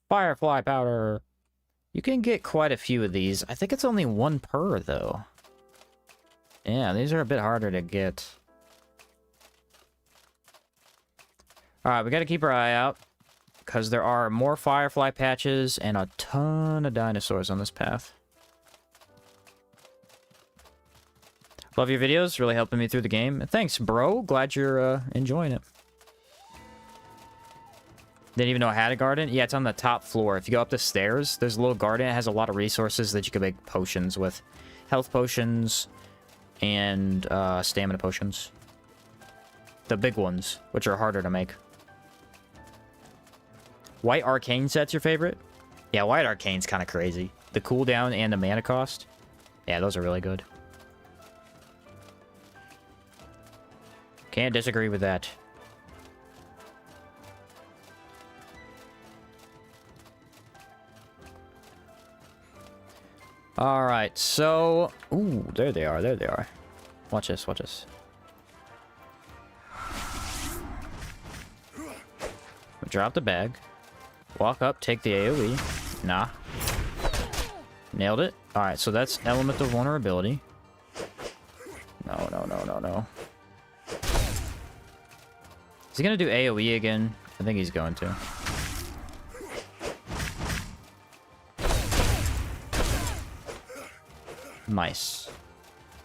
[SPEAKER 1] Firefly powder. You can get quite a few of these. I think it's only 1 per, though. Yeah, these are a bit harder to get. Alright, we gotta keep our eye out. Because there are more Firefly patches and a ton of dinosaurs on this path. Love your videos. Really helping me through the game. Thanks, bro. Glad you're enjoying it. Didn't even know I had a garden? Yeah, it's on the top floor. If you go up the stairs, there's a little garden. It has a lot of resources that you can make potions with. Health potions and stamina potions. The big ones, which are harder to make. White Arcane set's your favorite? Yeah, White Arcane's kind of crazy. The cooldown and the mana cost. Yeah, those are really good. Can't disagree with that. Alright, so... Ooh, there they are, there they are. Watch this, watch this. Drop the bag. Walk up, take the AoE. Nah. Nailed it. Alright, so that's element of vulnerability. No, no, no, no, no. Is he gonna do AoE again? I think he's going to. Nice.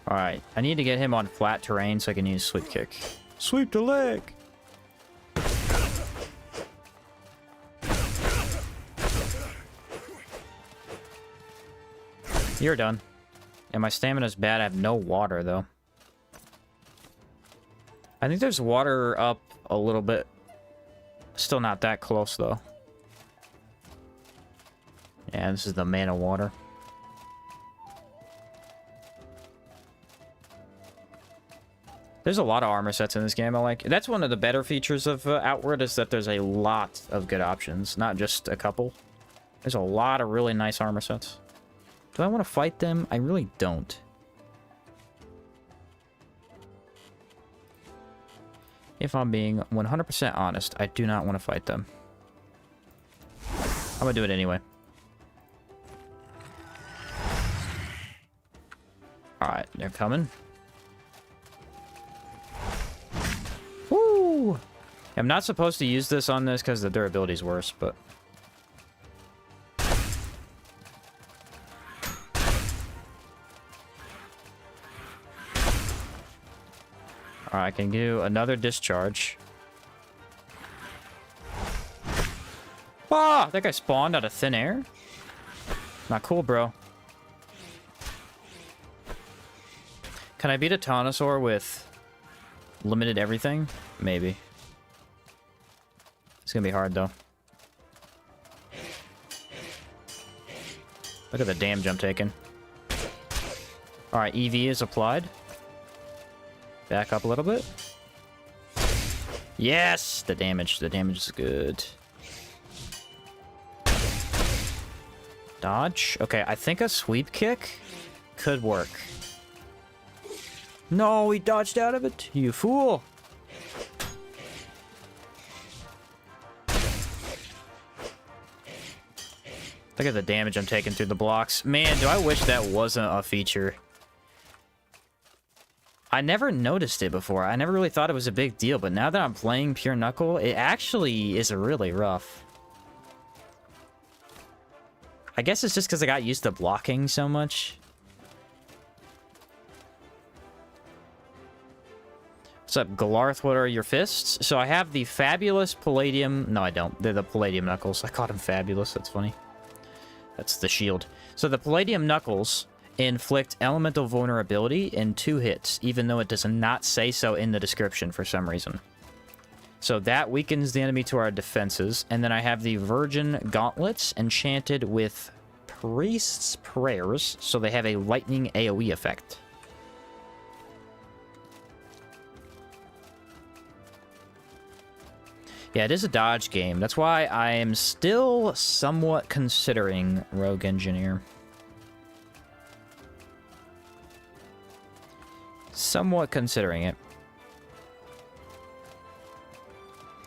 [SPEAKER 1] Alright, I need to get him on flat terrain so I can use sweep kick. Sweep the leg! You're done. Yeah, my stamina's bad. I have no water, though. I think there's water up a little bit. Still not that close, though. Yeah, this is the mana water. There's a lot of armor sets in this game I like. That's one of the better features of Outward, is that there's a lot of good options, not just a couple. There's a lot of really nice armor sets. Do I want to fight them? I really don't. If I'm being 100% honest, I do not want to fight them. I'm gonna do it anyway. Alright, they're coming. Woo! I'm not supposed to use this on this because the durability is worse, but... Alright, I can do another discharge. Ah! That guy spawned out of thin air? Not cool, bro. Can I beat a Taunosaur with limited everything? Maybe. It's gonna be hard, though. Look at the damage I'm taking. Alright, EV is applied. Back up a little bit. Yes! The damage is good. Dodge. Okay, I think a sweep kick could work. No, he dodged out of it. You fool. Look at the damage I'm taking through the blocks. Man, do I wish that wasn't a feature. I never noticed it before. I never really thought it was a big deal, but now that I'm playing Pure Knuckle, it actually is really rough. I guess it's just because I got used to blocking so much. What's up, Galarth? What are your fists? So I have the fabulous palladium... No, I don't. They're the palladium knuckles. I called them fabulous. That's funny. That's the shield. So the palladium knuckles inflict elemental vulnerability in 2 hits, even though it does not say so in the description for some reason. So that weakens the enemy to our defenses. And then I have the virgin gauntlets enchanted with priest's prayers, so they have a lightning AoE effect. Yeah, it is a dodge game. That's why I am still somewhat considering Rogue Engineer. Somewhat considering it.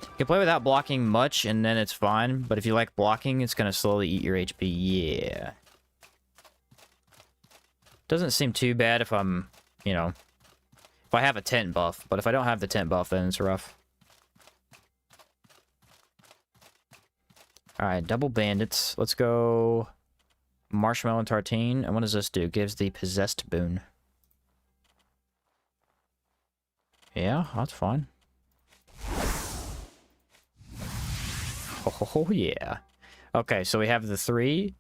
[SPEAKER 1] You can play without blocking much, and then it's fine. But if you like blocking, it's going to slowly eat your HP. Yeah. Doesn't seem too bad if I'm, you know, if I have a tent buff. But if I don't have the tent buff, then it's rough. Alright, double bandits. Let's go marshmallow and tartine. And what does this do? Gives the possessed boon. Yeah, that's fine. Oh, yeah. Okay, so we have the 3,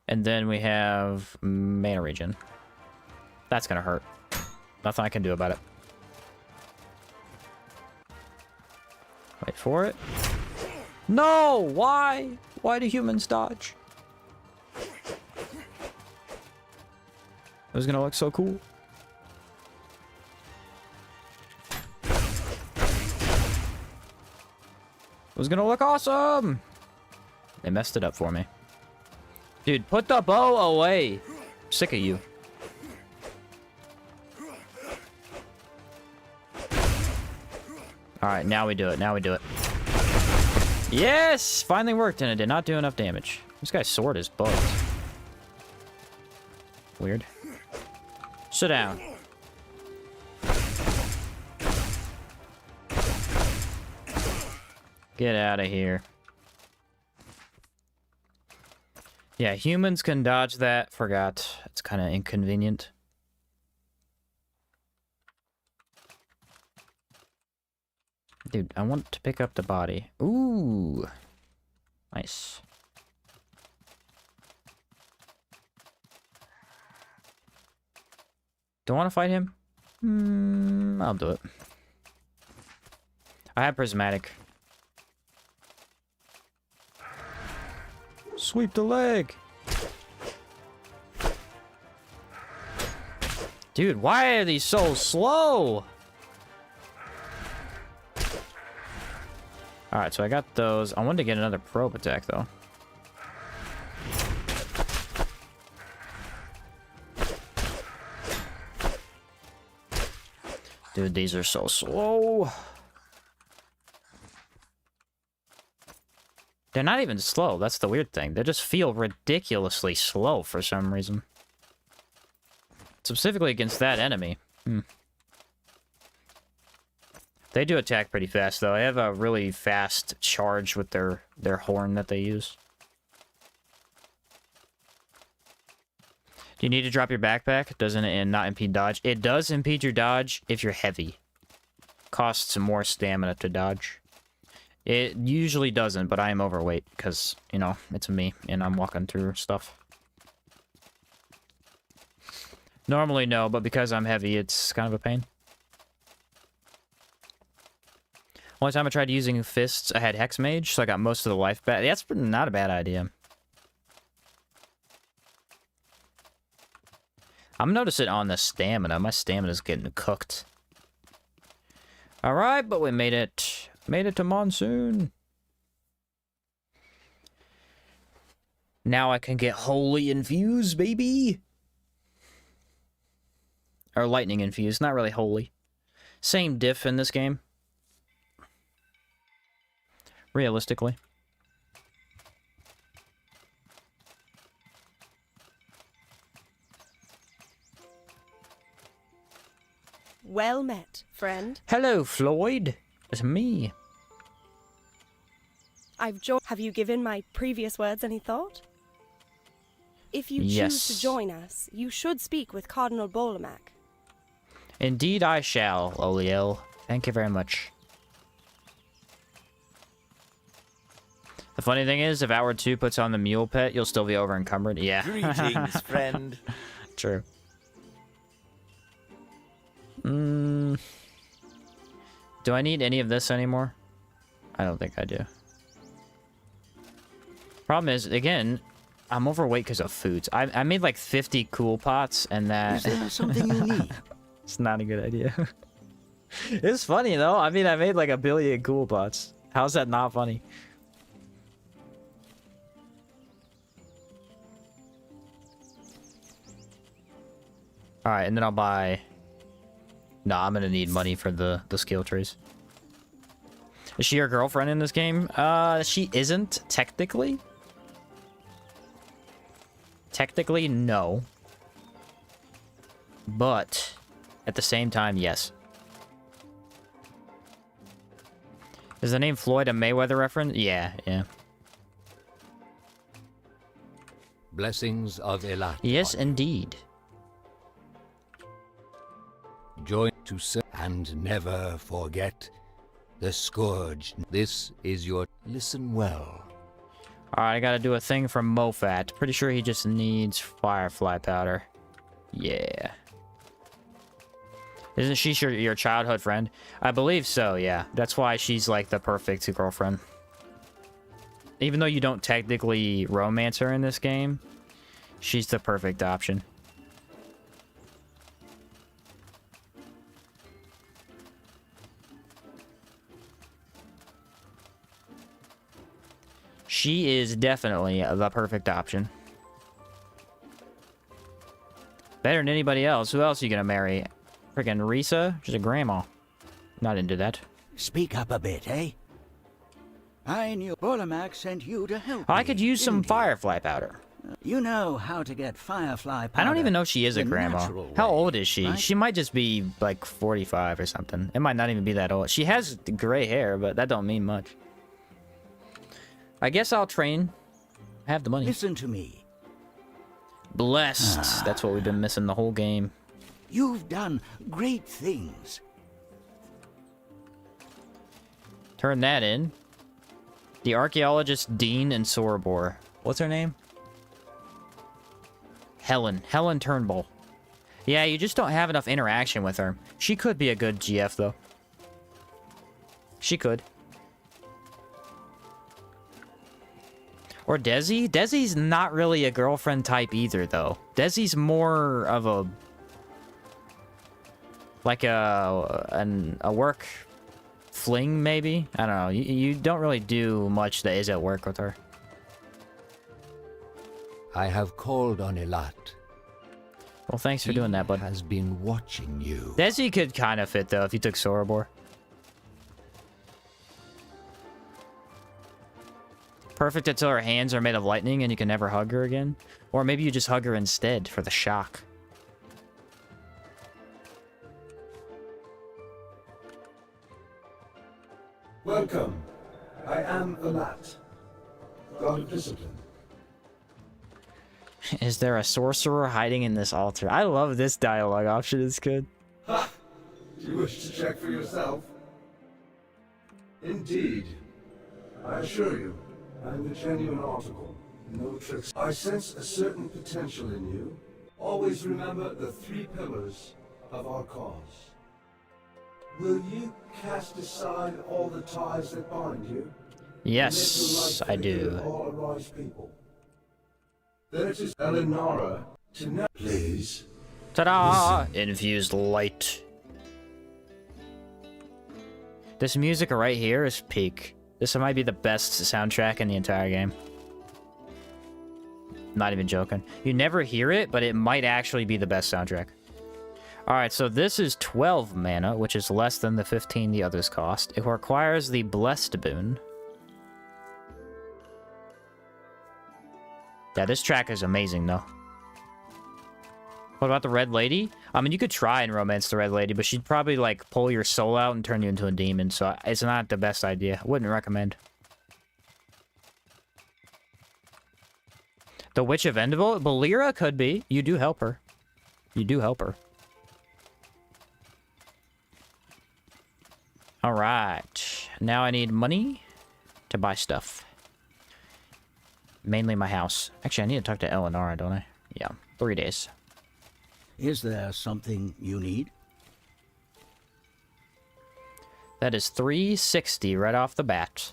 [SPEAKER 1] and then we have mana regen. That's gonna hurt. Nothing I can do about it. Wait for it. No! Why? Why do humans dodge? It was gonna look so cool. It was gonna look awesome! They messed it up for me. Dude, put the bow away! I'm sick of you. Alright, now we do it. Now we do it. Yes! Finally worked, and it did not do enough damage. This guy's sword is bugged. Weird. Sit down. Get out of here. Yeah, humans can dodge that. Forgot. It's kind of inconvenient. Dude, I want to pick up the body. Ooh. Nice. Do I want to fight him? I'll do it. I have prismatic. Sweep the leg. Dude, why are these so slow? Alright, so I got those. I wanted to get another probe attack, though. Dude, these are so slow. They're not even slow. That's the weird thing. They just feel ridiculously slow for some reason. Specifically against that enemy. They do attack pretty fast, though. They have a really fast charge with their horn that they use. Do you need to drop your backpack? Doesn't it not impede dodge? It does impede your dodge if you're heavy. Costs more stamina to dodge. It usually doesn't, but I am overweight because, you know, it's me and I'm walking through stuff. Normally, no, but because I'm heavy, it's kind of a pain. Only time I tried using fists, I had Hex Mage, so I got most of the life back. That's not a bad idea. I'm noticing on the stamina. My stamina's getting cooked. Alright, but we made it. Made it to Monsoon. Now I can get Holy Infused, baby! Or Lightning Infused, not really Holy. Same diff in this game. Realistically.
[SPEAKER 4] Well met, friend.
[SPEAKER 1] Hello, Floyd. It's me.
[SPEAKER 4] Have you given my previous words any thought? If you choose to join us, you should speak with Cardinal Bolamac.
[SPEAKER 1] Indeed I shall, Oliel. Thank you very much. The funny thing is, if Hour 2 puts on the mule pet, you'll still be over encumbered. Yeah.
[SPEAKER 2] Greetings, friend.
[SPEAKER 1] True. Do I need any of this anymore? I don't think I do. Problem is, again, I'm overweight because of foods. I made like 50 cool pots, and that...
[SPEAKER 5] Is there something you need?
[SPEAKER 1] It's not a good idea. It's funny, though. I mean, I made like 1 billion cool pots. How's that not funny? Alright, and then I'll buy... No, I'm gonna need money for the skill trees. Is she your girlfriend in this game? She isn't, technically. Technically, no. But, at the same time, yes. Is the name Floyd a Mayweather reference? Yeah, yeah.
[SPEAKER 5] Blessings of Elat.
[SPEAKER 1] Yes, indeed.
[SPEAKER 5] Join to serve and never forget the scourge. This is your... Listen well.
[SPEAKER 1] Alright, I gotta do a thing from Mofat. Pretty sure he just needs Firefly powder. Yeah. Isn't she your childhood friend? I believe so, yeah. That's why she's like the perfect girlfriend. Even though you don't technically romance her in this game, she's the perfect option. She is definitely the perfect option. Better than anybody else. Who else are you gonna marry? Freaking Risa? She's a grandma. Not into that.
[SPEAKER 6] Speak up a bit, eh? I knew Bolamac sent you to help
[SPEAKER 1] I
[SPEAKER 6] me,
[SPEAKER 1] could use some
[SPEAKER 6] didn't he?
[SPEAKER 1] Firefly powder.
[SPEAKER 6] You know how to get Firefly powder.
[SPEAKER 1] I don't even know if she is a
[SPEAKER 6] the
[SPEAKER 1] grandma.
[SPEAKER 6] natural
[SPEAKER 1] How
[SPEAKER 6] way,
[SPEAKER 1] old is she?
[SPEAKER 6] right?
[SPEAKER 1] She might just be like 45 or something. It might not even be that old. She has gray hair, but that don't mean much. I guess I'll train. I have the money.
[SPEAKER 6] Listen to me.
[SPEAKER 1] Blessed. That's what we've been missing the whole game.
[SPEAKER 6] You've done great things.
[SPEAKER 1] Turn that in. The archaeologist Dean and Sorobor. What's her name? Helen. Helen Turnbull. Yeah, you just don't have enough interaction with her. She could be a good GF, though. She could. Or Desi? Desi's not really a girlfriend type either, though. Desi's more of a... like a work fling, maybe? I don't know. You don't really do much that is at work with her.
[SPEAKER 5] I have called on Elat.
[SPEAKER 1] Well, thanks for doing that, bud.
[SPEAKER 5] Has been watching you.
[SPEAKER 1] Desi could kind of fit, though, if you took Sorobor. Perfect until her hands are made of lightning and you can never hug her again. Or maybe you just hug her instead for the shock.
[SPEAKER 7] Welcome. I am Elat, God of Discipline.
[SPEAKER 1] Is there a sorcerer hiding in this altar? I love this dialogue option. It's good.
[SPEAKER 7] Ha! Do you wish to check for yourself? Indeed. I assure you, I am the genuine article. No tricks. I sense a certain potential in you. Always remember the 3 pillars of our cause. Will you cast aside all the ties that bind you?
[SPEAKER 1] Yes, I do.
[SPEAKER 7] All arise people. Then it is Elinara to know. Please.
[SPEAKER 1] Ta-da! Infused light. This music right here is peak. This might be the best soundtrack in the entire game. Not even joking. You never hear it, but it might actually be the best soundtrack. Alright, so this is 12 mana, which is less than the 15 the others cost. It requires the Blessed Boon. Yeah, this track is amazing, though. What about the Red Lady? I mean, you could try and romance the Red Lady, but she'd probably, like, pull your soul out and turn you into a demon, so it's not the best idea. I wouldn't recommend. The Witch of Vendavel? Belira could be. You do help her. You do help her. Alright. Now I need money to buy stuff. Mainly my house. Actually, I need to talk to Eleanor, don't I? Yeah, 3 days.
[SPEAKER 6] Is there something you need?
[SPEAKER 1] That is 360 right off the bat.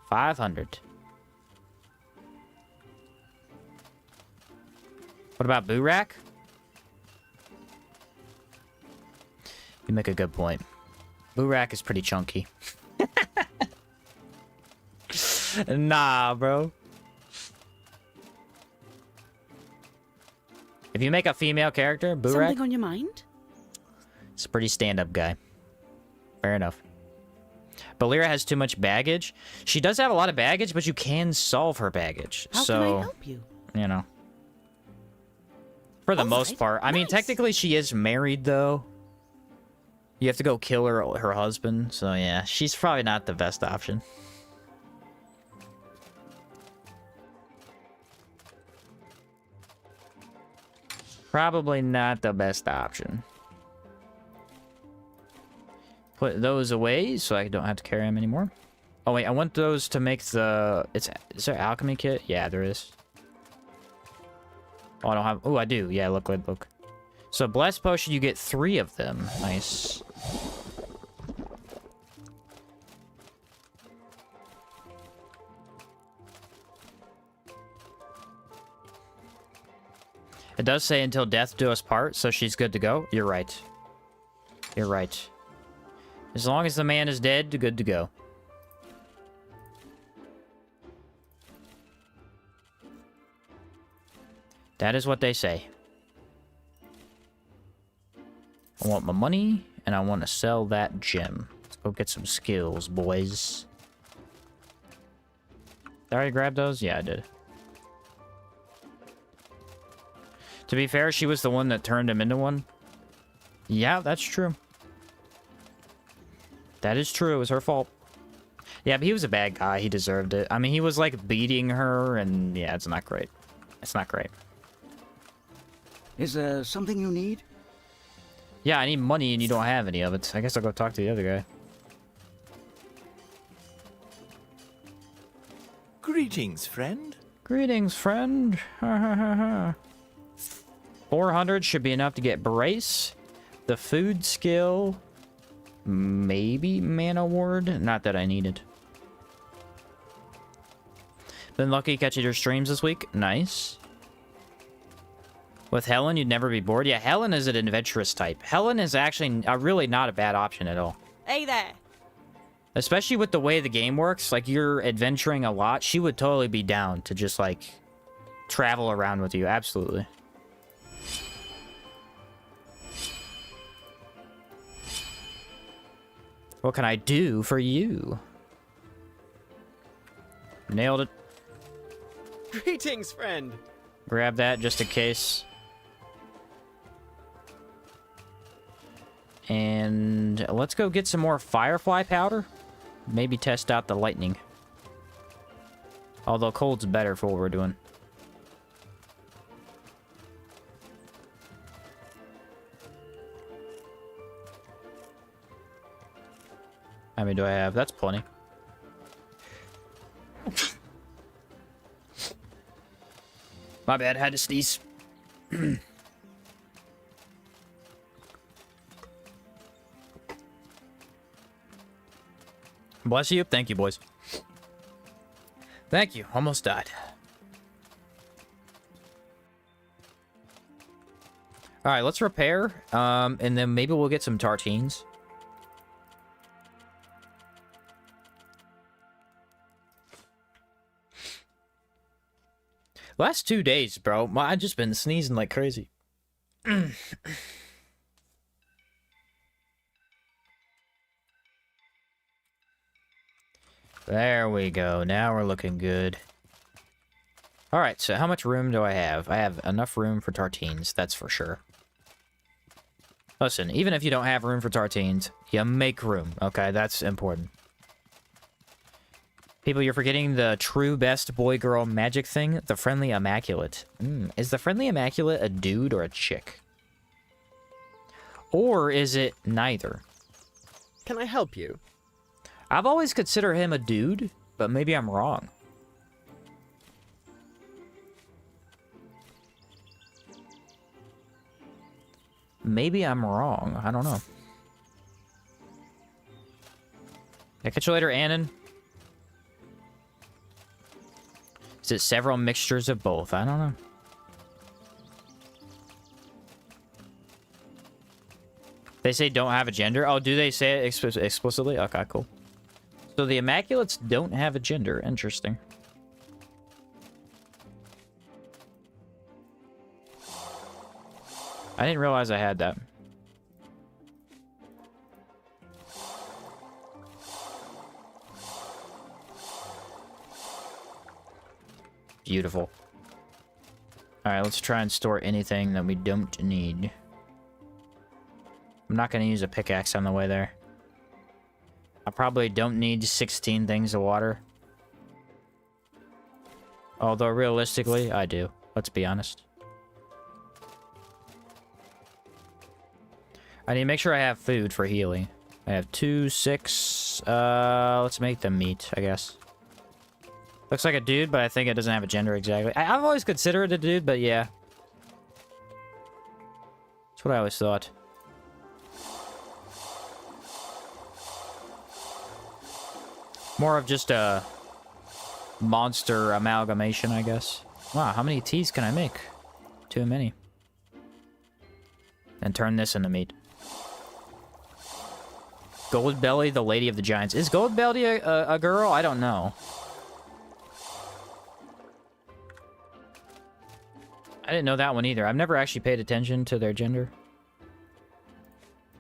[SPEAKER 1] 500. What about Burak? You make a good point. Burak is pretty chunky. Nah, bro. If you make a female character, Burak,
[SPEAKER 8] Something on your mind?
[SPEAKER 1] it's a pretty stand-up guy. Fair enough. But Lyra has too much baggage. She does have a lot of baggage, but you can solve her baggage.
[SPEAKER 8] How
[SPEAKER 1] so,
[SPEAKER 8] can I help you?
[SPEAKER 1] you know. For the most
[SPEAKER 8] Alright,
[SPEAKER 1] part. I mean,
[SPEAKER 8] nice.
[SPEAKER 1] technically she is married, though. You have to go kill her husband. So, yeah, she's probably not the best option. Probably not the best option. Put those away so I don't have to carry them anymore. Oh, wait, I want those to make the... Is there alchemy kit? Yeah, there is. Oh, I don't have... Oh, I do. Yeah, look. So, blessed potion, you get 3 of them. Nice. It does say until death do us part, so she's good to go. You're right. You're right. As long as the man is dead, good to go. That is what they say. I want my money, and I want to sell that gem. Let's go get some skills, boys. Did I already grab those? Yeah, I did. To be fair, she was the one that turned him into one. Yeah, that's true. That is true. It was her fault. Yeah, but he was a bad guy. He deserved it. I mean, he was, like, beating her, and yeah, it's not great. It's not great.
[SPEAKER 6] Is there something you need?
[SPEAKER 1] Yeah, I need money, and you don't have any of it. I guess I'll go talk to the other guy.
[SPEAKER 2] Greetings, friend.
[SPEAKER 1] Greetings, friend. 400 should be enough to get Brace. The food skill... Maybe Mana Ward? Not that I need it. Been lucky catching your streams this week. Nice. With Helen, you'd never be bored. Yeah, Helen is an adventurous type. Helen is actually really not a bad option at all.
[SPEAKER 4] Hey there.
[SPEAKER 1] Especially with the way the game works. Like, you're adventuring a lot. She would totally be down to just, like, travel around with you. Absolutely. What can I do for you? Nailed it.
[SPEAKER 2] Greetings, friend.
[SPEAKER 1] Grab that just in case. And let's go get some more Firefly powder. Maybe test out the lightning. Although cold's better for what we're doing. How many do I have? That's plenty. My bad, had to sneeze. Bless you. Thank you, boys. Thank you. Almost died. Alright, let's repair. And then maybe we'll get some tartines. Last 2 days, bro. I've just been sneezing like crazy. There we go. Now we're looking good. Alright, so how much room do I have? I have enough room for tartines, that's for sure. Listen, even if you don't have room for tartines, you make room, okay? That's important. People, you're forgetting the true best boy-girl magic thing, the Friendly Immaculate. Is the Friendly Immaculate a dude or a chick? Or is it neither?
[SPEAKER 2] Can I help you?
[SPEAKER 1] I've always considered him a dude, but maybe I'm wrong. Maybe I'm wrong. I don't know. I'll catch you later, Annan. Is it several mixtures of both? I don't know. They say don't have a gender. Oh, do they say it explicitly? Okay, cool. So the Immaculates don't have a gender. Interesting. I didn't realize I had that. Beautiful. Alright, let's try and store anything that we don't need. I'm not going to use a pickaxe on the way there. I probably don't need 16 things of water. Although, realistically, I do. Let's be honest. I need to make sure I have food for healing. I have 2, 6... let's make them meat, I guess. Looks like a dude, but I think it doesn't have a gender exactly. I've always considered it a dude, but yeah. That's what I always thought. More of just a monster amalgamation, I guess. Wow, how many teas can I make? Too many. And turn this into meat. Goldbelly, the Lady of the Giants. Is Goldbelly a girl? I don't know. I didn't know that one either. I've never actually paid attention to their gender.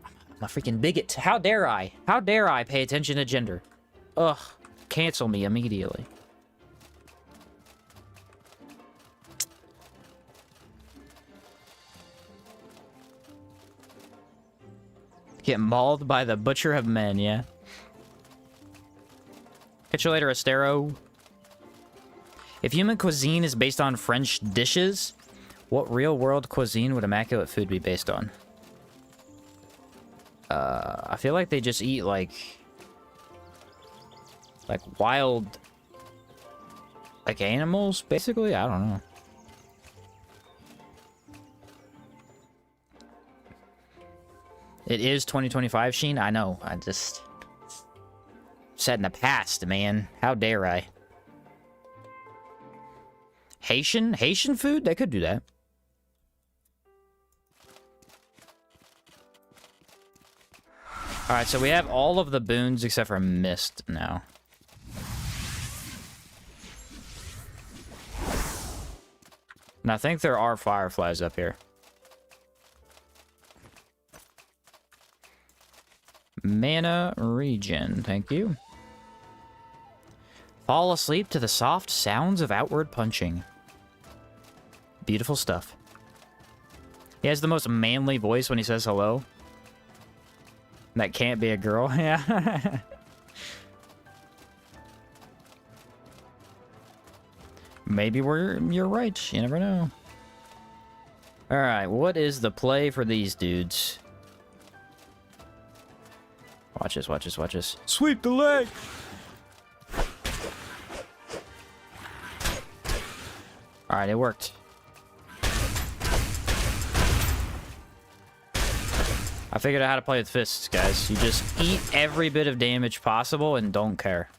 [SPEAKER 1] I'm a freaking bigot. How dare I? How dare I pay attention to gender? Ugh. Cancel me immediately. Get mauled by the butcher of men, yeah. Catch you later, Astero. If human cuisine is based on French dishes, what real-world cuisine would immaculate food be based on? I feel like they just eat, like wild... like animals, basically? I don't know. It is 2025, Sheen. I know. I just... set in the past, man. How dare I? Haitian? Haitian food? They could do that. Alright, so we have all of the boons except for mist now. And I think there are fireflies up here. Mana regen, thank you. Fall asleep to the soft sounds of outward punching. Beautiful stuff. He has the most manly voice when he says hello. That can't be a girl, yeah. Maybe you're right, you never know. Alright, what is the play for these dudes? Watch this, watch this, watch this. Sweep the leg! Alright, it worked. I figured out how to play with fists, guys. You just eat every bit of damage possible and don't care.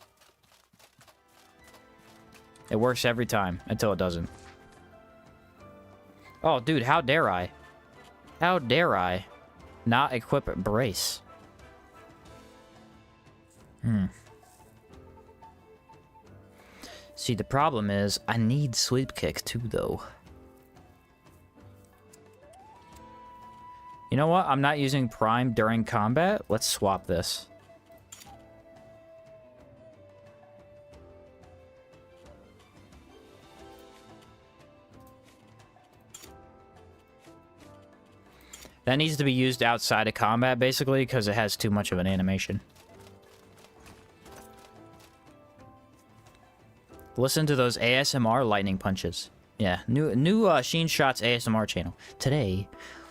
[SPEAKER 1] It works every time, until it doesn't. Oh, dude, how dare I? How dare I not equip a brace? See, the problem is, I need sweep kick too, though. You know what? I'm not using Prime during combat. Let's swap this. That needs to be used outside of combat, basically, because it has too much of an animation. Listen to those ASMR lightning punches. Yeah, new Sheen Shots ASMR channel. Today,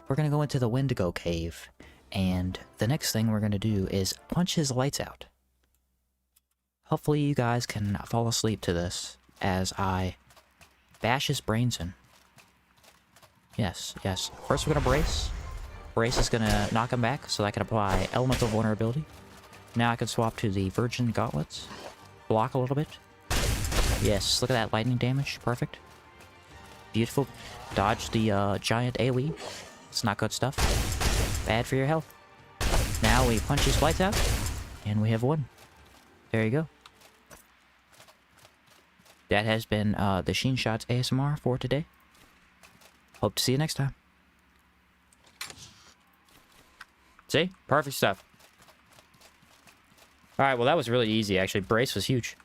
[SPEAKER 1] we're gonna go into the Wendigo Cave And the next thing we're going to do is punch his lights out. Hopefully you guys can fall asleep to this as I bash his brains in. Yes, yes. First we're going to brace. Brace is going to knock him back so I can apply elemental vulnerability. Now I can swap to the virgin gauntlets. Block a little bit. Yes, look at that lightning damage. Perfect. Beautiful. Dodge the giant AoE. It's not good stuff. Bad for your health. Now we punch his lights out, and we have won. There you go. That has been the Sheen Shots ASMR for today. Hope to see you next time. See? Perfect stuff. Alright, well that was really easy actually. Brace was huge.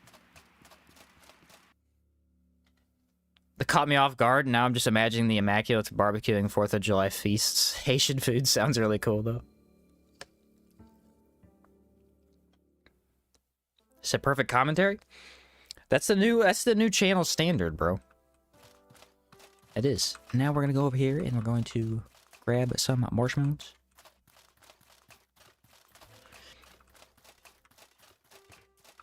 [SPEAKER 1] That caught me off guard, and now I'm just imagining the Immaculates barbecuing 4th of July feasts. Haitian food sounds really cool though. It's a perfect commentary. That's the new channel standard, bro. It is. Now we're gonna go over here and we're going to grab some marshmallows.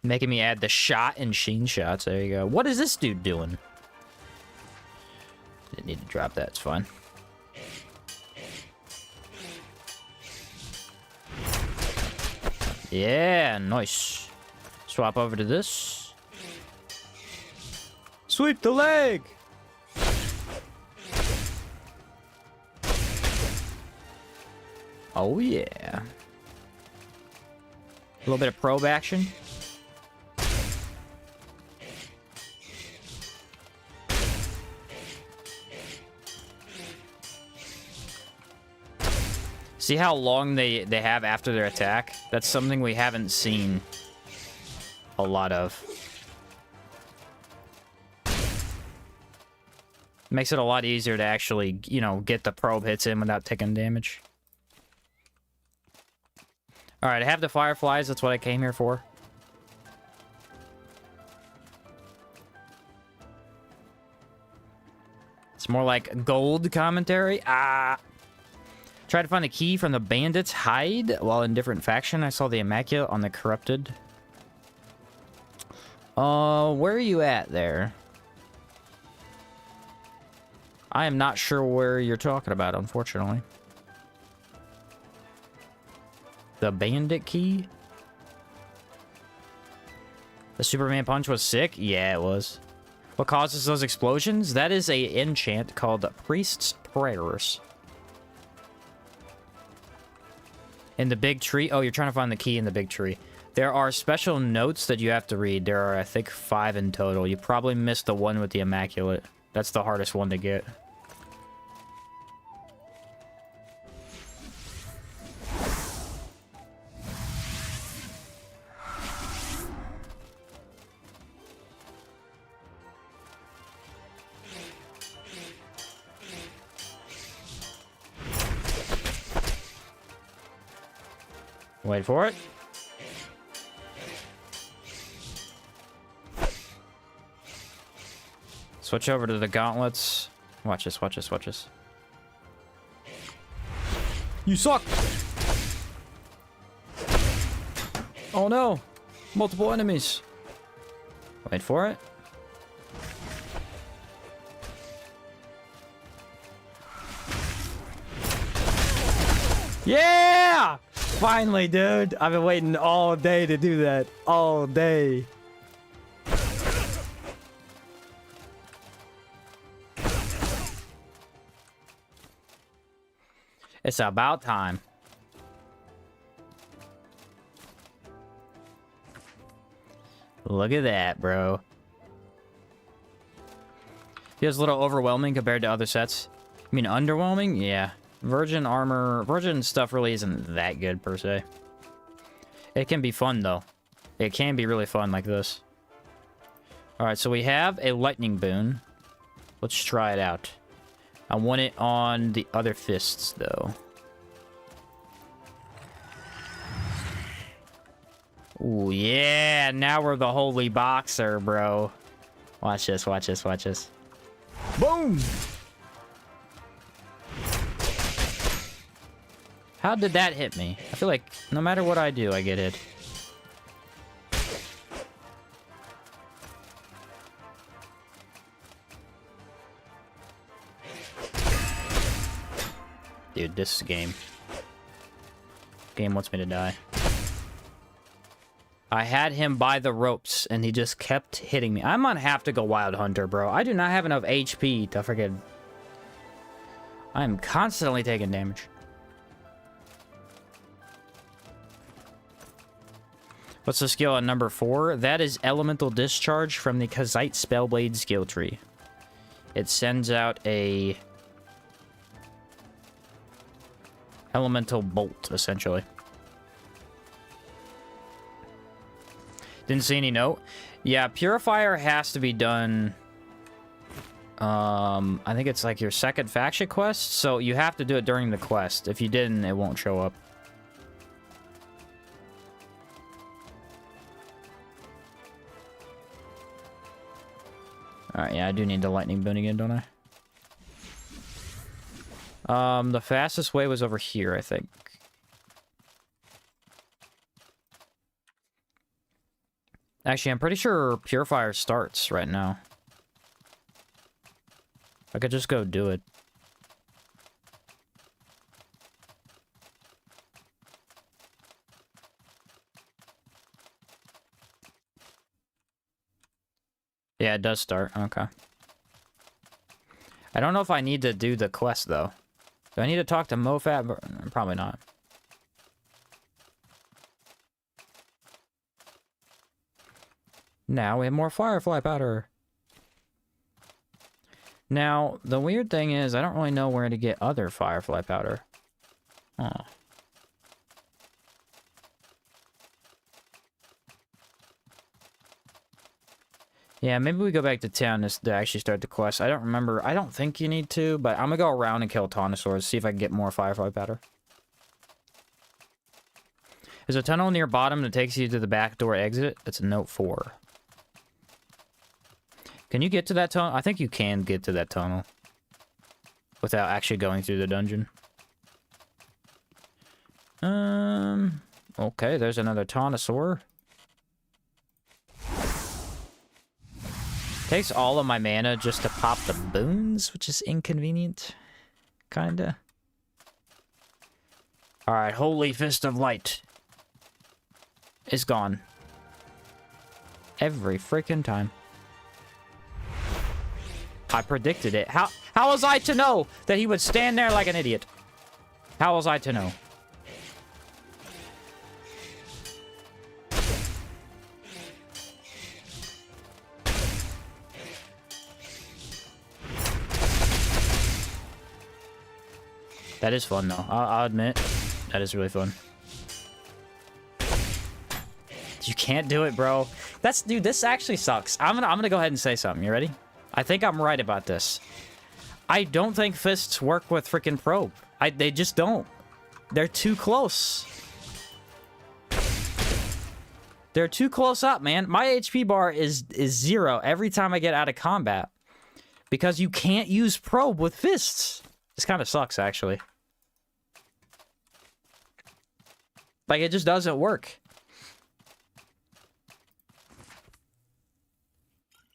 [SPEAKER 1] Making me add the shot and Sheen Shots. There you go. What is this dude doing? Didn't need to drop that. It's fine. Yeah, nice. Swap over to this. Sweep the leg! Oh yeah. A little bit of probe action. See how long they have after their attack? That's something we haven't seen a lot of. Makes it a lot easier to actually, you know, get the probe hits in without taking damage. Alright, I have the Fireflies. That's what I came here for. It's more like gold commentary. Ah! Try to find the key from the bandits' hide while in different faction. I saw the Immaculate on the corrupted. Where are you at there? I am not sure where you're talking about, unfortunately. The bandit key? The Superman punch was sick? Yeah, it was. What causes those explosions? That is a enchant called Priest's Prayers. In the big tree. Oh, you're trying to find the key in the big tree. There are special notes that you have to read. There are, I think, 5 in total. You probably missed the one with the Immaculate. That's the hardest one to get. Wait for it. Switch over to the gauntlets. Watch this, watch this, watch this. You suck! Oh no! Multiple enemies. Wait for it. Yeah! Finally, dude. I've been waiting all day to do that. All day. It's about time. Look at that, bro. Feels a little overwhelming compared to other sets. I mean, underwhelming? Yeah. Virgin armor, virgin stuff really isn't that good per se. It can be fun though. It can be really fun like this. Alright, so we have a lightning boon. Let's try it out. I want it on the other fists though. Ooh, yeah, now we're the holy boxer, bro. Watch this, watch this, watch this. Boom! How did that hit me? I feel like no matter what I do, I get hit. Dude, this game wants me to die. I had him by the ropes, and he just kept hitting me. I'm gonna have to go Wild Hunter, bro. I do not have enough HP to freaking... I'm constantly taking damage. What's the skill on number 4? That is Elemental Discharge from the Kazite Spellblade skill tree. It sends out a... Elemental Bolt, essentially. Didn't see any note. Yeah, Purifier has to be done... I think it's like your second faction quest, so you have to do it during the quest. If you didn't, it won't show up. Alright, yeah, I do need the lightning boon again, don't I? The fastest way was over here, I think. Actually, I'm pretty sure Purifier starts right now. I could just go do it. Yeah, it does start. Okay. I don't know if I need to do the quest, though. Do I need to talk to Mofab? Probably not. Now we have more Firefly powder. Now, the weird thing is, I don't really know where to get other Firefly powder. Oh. Yeah, maybe we go back to town to actually start the quest. I don't remember. I don't think you need to, but I'm gonna go around and kill Taunosaurs, see if I can get more Firefly powder. There's a tunnel near bottom that takes you to the back door exit. It's a note 4. Can you get to that tunnel? I think you can get to that tunnel without actually going through the dungeon. Okay, there's another Taunosaur. Takes all of my mana just to pop the boons, which is inconvenient. Kinda. Alright, Holy Fist of Light is gone. Every freaking time. I predicted it. How was I to know that he would stand there like an idiot? How was I to know? That is fun, though. I'll admit. That is really fun. You can't do it, bro. Dude, this actually sucks. I'm gonna go ahead and say something. You ready? I think I'm right about this. I don't think fists work with freaking probe. They just don't. They're too close. They're too close up, man. My HP bar is 0 every time I get out of combat. Because you can't use probe with fists. This kind of sucks, actually. Like, it just doesn't work.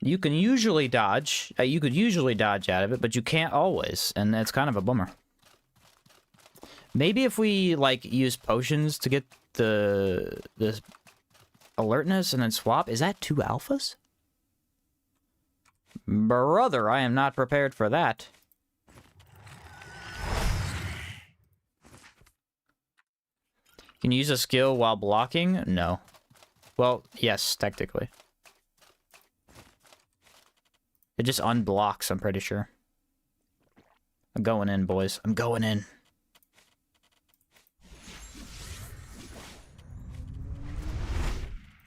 [SPEAKER 1] You can usually dodge. You could usually dodge out of it, but you can't always. And that's kind of a bummer. Maybe if we, like, use potions to get the alertness and then swap. Is that 2 alphas? Brother, I am not prepared for that. Can you use a skill while blocking? No. Well, yes, technically. It just unblocks, I'm pretty sure. I'm going in, boys. I'm going in.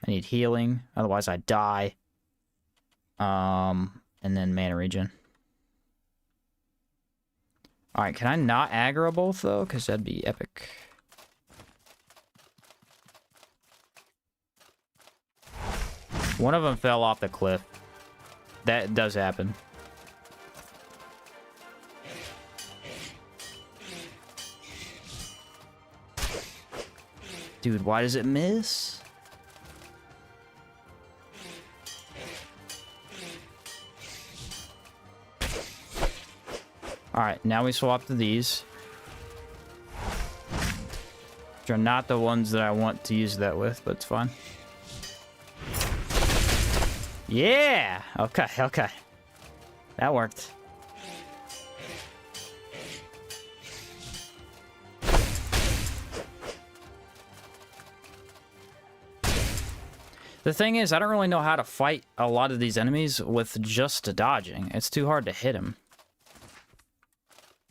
[SPEAKER 1] I need healing, otherwise I die. And then mana regen. Alright, can I not aggro both, though? Because that'd be epic. One of them fell off the cliff. That does happen. Dude, why does it miss? Alright, now we swap to these. Which are not the ones that I want to use that with, but it's fine. Yeah! Okay, okay. That worked. The thing is, I don't really know how to fight a lot of these enemies with just dodging. It's too hard to hit them.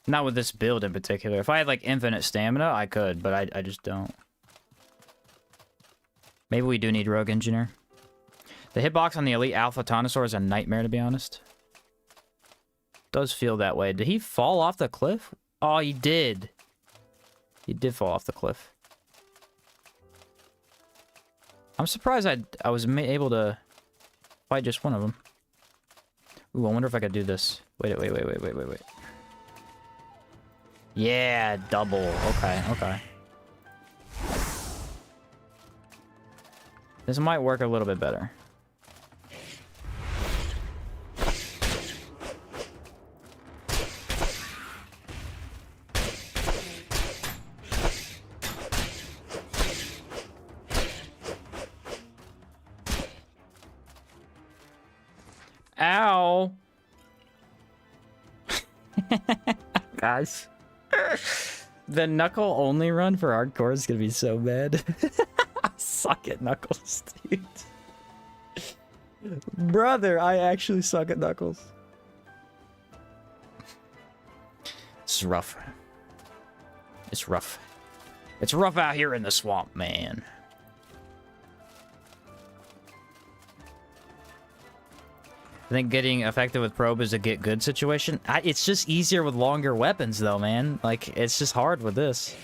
[SPEAKER 1] Not with this build in particular. If I had, like, infinite stamina, I could, but I just don't. Maybe we do need Rogue Engineer. The hitbox on the Elite Alpha Tonosaur is a nightmare, to be honest. Does feel that way. Did he fall off the cliff? Oh, he did. He did fall off the cliff. I'm surprised I was able to fight just one of them. Ooh, I wonder if I could do this. Wait. Yeah, double. Okay, okay. This might work a little bit better. Ow! Guys. The knuckle only run for hardcore is gonna be so bad. I suck at knuckles, dude. Brother, I actually suck at knuckles. This is rough. It's rough. It's rough out here in the swamp, man. I think getting effective with probe is a get good situation. It's just easier with longer weapons, though, man. Like, it's just hard with this.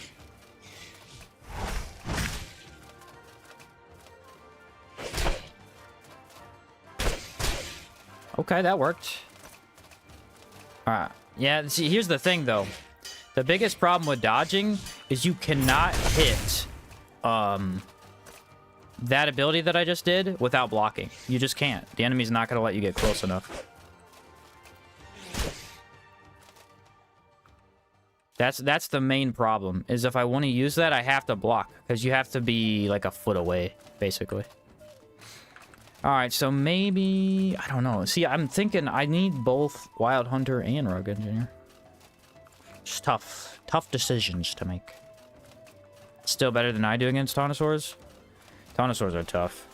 [SPEAKER 1] Okay, that worked. Alright. Yeah, see, here's the thing, though. The biggest problem with dodging is you cannot hit, that ability that I just did without blocking. You just can't. The enemy's not going to let you get close enough. That's the main problem, is if I want to use that, I have to block, because you have to be like a foot away, basically. Alright, so maybe... I don't know. See, I'm thinking I need both Wild Hunter and Rogue Engineer. It's tough. Tough decisions to make. Still better than I do against Tonosaurs. Tonosaurs are tough.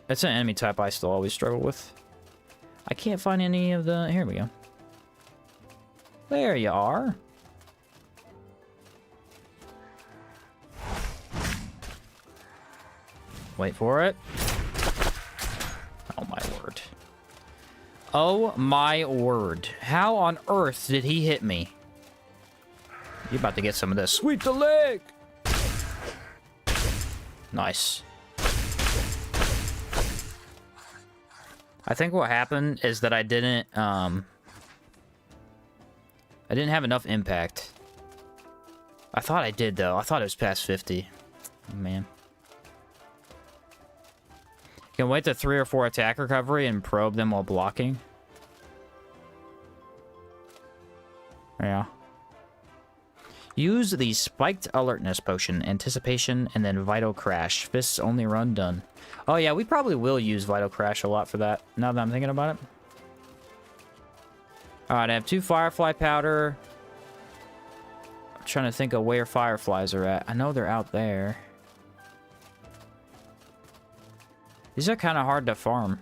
[SPEAKER 1] That's an enemy type I still always struggle with. I can't find any of the... Here we go. There you are. Wait for it. Oh my word. Oh my word. How on earth did he hit me? You're about to get some of this. Sweep the leg! Nice. I think what happened is that I didn't have enough impact. I thought I did, though. I thought it was past 50. Oh, man. You can wait to 3 or 4 attack recovery and probe them while blocking. Yeah. Use the spiked alertness potion, anticipation, and then vital crash. Fists only run done. Oh yeah, we probably will use vital crash a lot for that, now that I'm thinking about it. Alright, I have 2 Firefly powder. I'm trying to think of where Fireflies are at. I know they're out there. These are kind of hard to farm.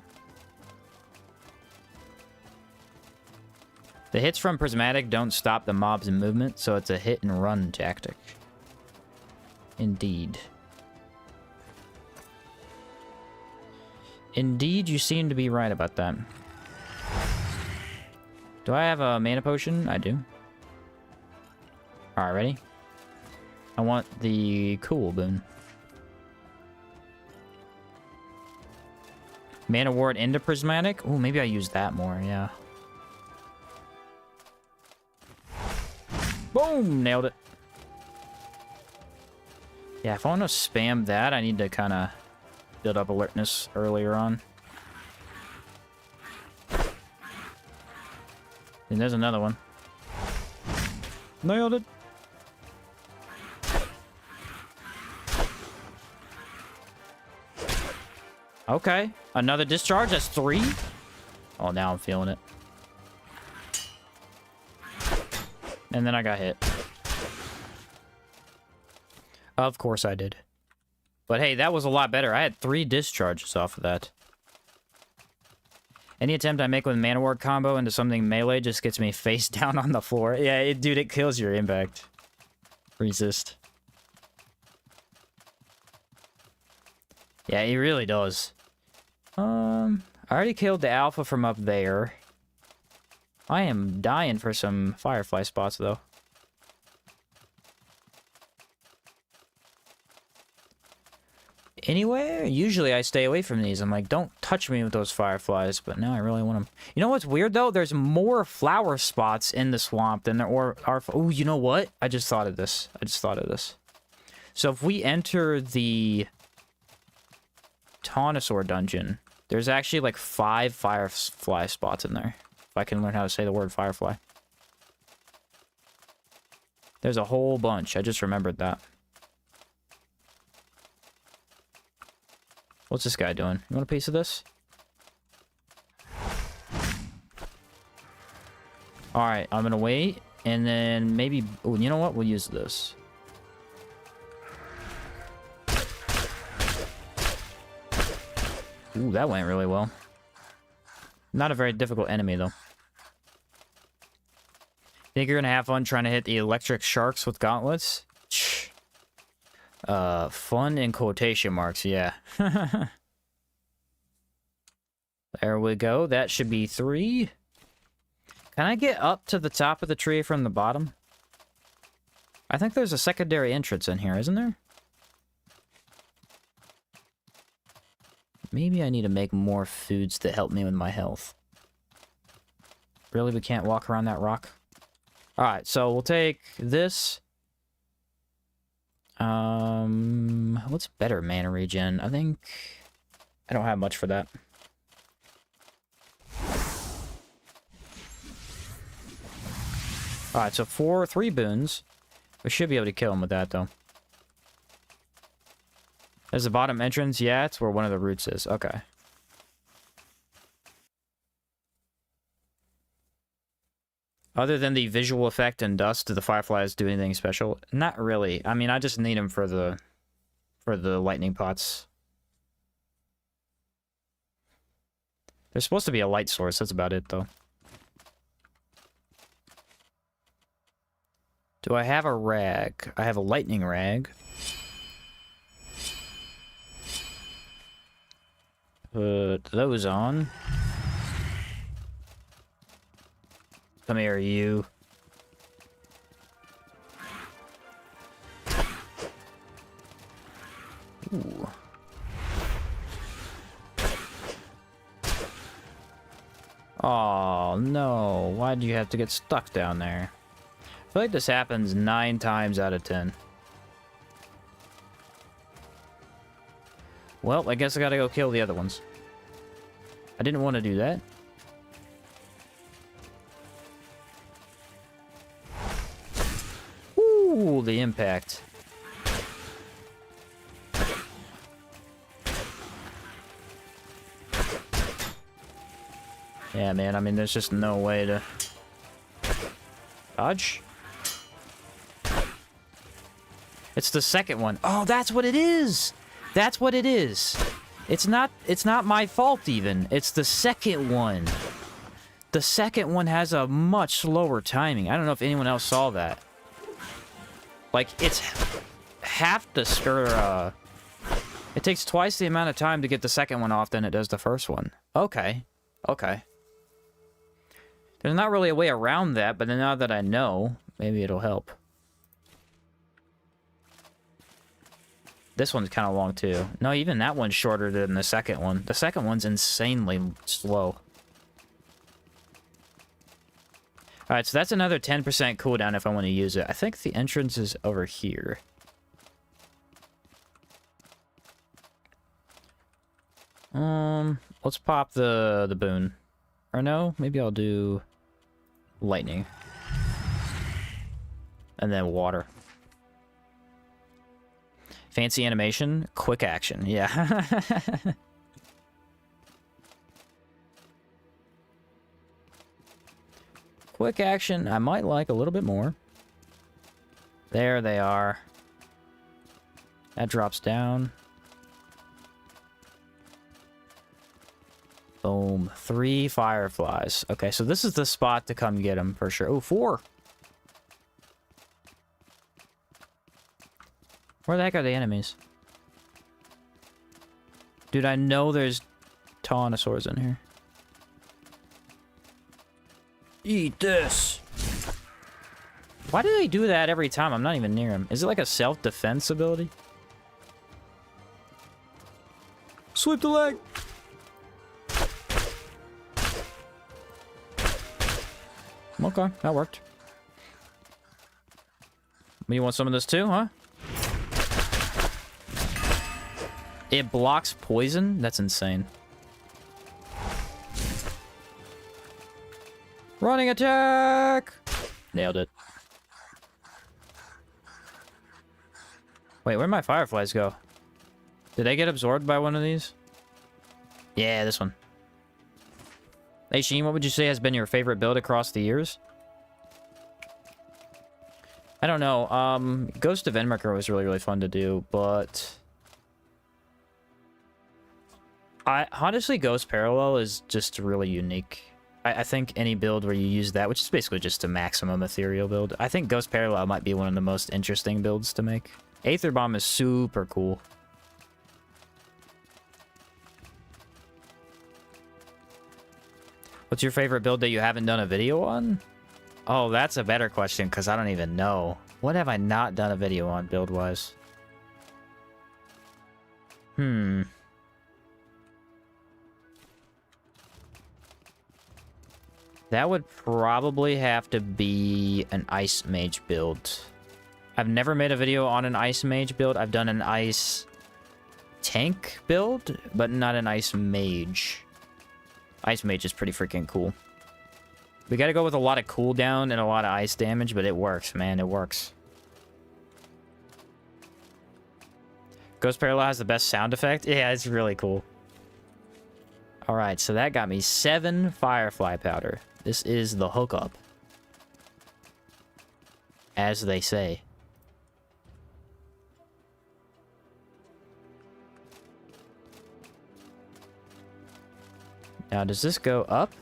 [SPEAKER 1] The hits from Prismatic don't stop the mobs in movement, so it's a hit and run tactic. Indeed. Indeed, you seem to be right about that. Do I have a mana potion? I do. Alright, ready? I want the cool boon. Mana ward into Prismatic? Ooh, maybe I use that more, yeah. Boom! Nailed it. Yeah, if I want to spam that, I need to kind of build up alertness earlier on. And there's another one. Nailed it. Okay, another discharge. That's 3. Oh, now I'm feeling it. And then I got hit. Of course I did. But hey, that was a lot better. I had 3 discharges off of that. Any attempt I make with Mana Ward combo into something melee just gets me face down on the floor. Yeah, dude, it kills your impact. Resist. Yeah, it really does. I already killed the alpha from up there. I am dying for some Firefly spots, though. Anywhere? Usually I stay away from these. I'm like, don't touch me with those Fireflies, but now I really want them. You know what's weird, though? There's more flower spots in the swamp than there are... Oh, you know what? I just thought of this. So if we enter the Taunosaur dungeon, there's actually like 5 Firefly spots in there. If I can learn how to say the word Firefly. There's a whole bunch. I just remembered that. What's this guy doing? You want a piece of this? Alright, I'm gonna wait. And then maybe... Oh, you know what? We'll use this. Ooh, that went really well. Not a very difficult enemy, though. Think you're gonna have fun trying to hit the electric sharks with gauntlets? Fun in quotation marks, yeah. There we go. That should be 3. Can I get up to the top of the tree from the bottom? I think there's a secondary entrance in here, isn't there? Maybe I need to make more foods that help me with my health. Really, we can't walk around that rock? Alright, so we'll take this. What's better mana regen? I think I don't have much for that. Alright, so 3 boons. We should be able to kill him with that, though. There's the bottom entrance. Yeah, it's where one of the roots is. Okay. Other than the visual effect and dust, do the Fireflies do anything special? Not really. I mean, I just need them for the lightning pots. There's supposed to be a light source. That's about it, though. Do I have a rag? I have a lightning rag. Put those on. Come here, you. Ooh. Oh, no. Why'd you have to get stuck down there? I feel like this happens 9 times out of 10. Well, I guess I gotta go kill the other ones. I didn't want to do that. Ooh, the impact. Yeah, man, I mean, there's just no way to... Dodge? It's the second one. Oh, that's what it is! That's what it is. It's not my fault, even. It's the second one. The second one has a much slower timing. I don't know if anyone else saw that. Like, it's half the... it takes twice the amount of time to get the second one off than it does the first one. Okay. Okay. There's not really a way around that, but now that I know, maybe it'll help. This one's kind of long, too. No, even that one's shorter than the second one. The second one's insanely slow. Alright, so that's another 10% cooldown if I want to use it. I think the entrance is over here. Let's pop the boon. Or no, maybe I'll do lightning. And then water. Fancy animation, quick action. Yeah. Quick action, I might like a little bit more. There they are. That drops down. Boom. 3 fireflies. Okay, so this is the spot to come get them for sure. Oh, 4. Where the heck are the enemies? Dude, I know there's Tyrannosaurs in here. Eat this! Why do they do that every time? I'm not even near him. Is it like a self-defense ability? Sweep the leg! Okay, that worked. You want some of this too, huh? It blocks poison? That's insane. Running attack! Nailed it. Wait, where'd my fireflies go? Did they get absorbed by one of these? Yeah, this one. Hey, Sheen, what would you say has been your favorite build across the years? I don't know. Ghost of Enmerker was really, really fun to do, but... honestly, Ghost Parallel is just really unique. I think any build where you use that, which is basically just a maximum ethereal build, I think Ghost Parallel might be one of the most interesting builds to make. Aether Bomb is super cool. What's your favorite build that you haven't done a video on? Oh, that's a better question, because I don't even know. What have I not done a video on, build-wise? That would probably have to be an Ice Mage build. I've never made a video on an Ice Mage build. I've done an Ice Tank build, but not an Ice Mage. Ice Mage is pretty freaking cool. We gotta go with a lot of cooldown and a lot of ice damage, but it works, man. It works. Ghost Parallel has the best sound effect? Yeah, it's really cool. Alright, so that got me 7 Firefly powder. This is the hookup. As they say. Now, does this go up?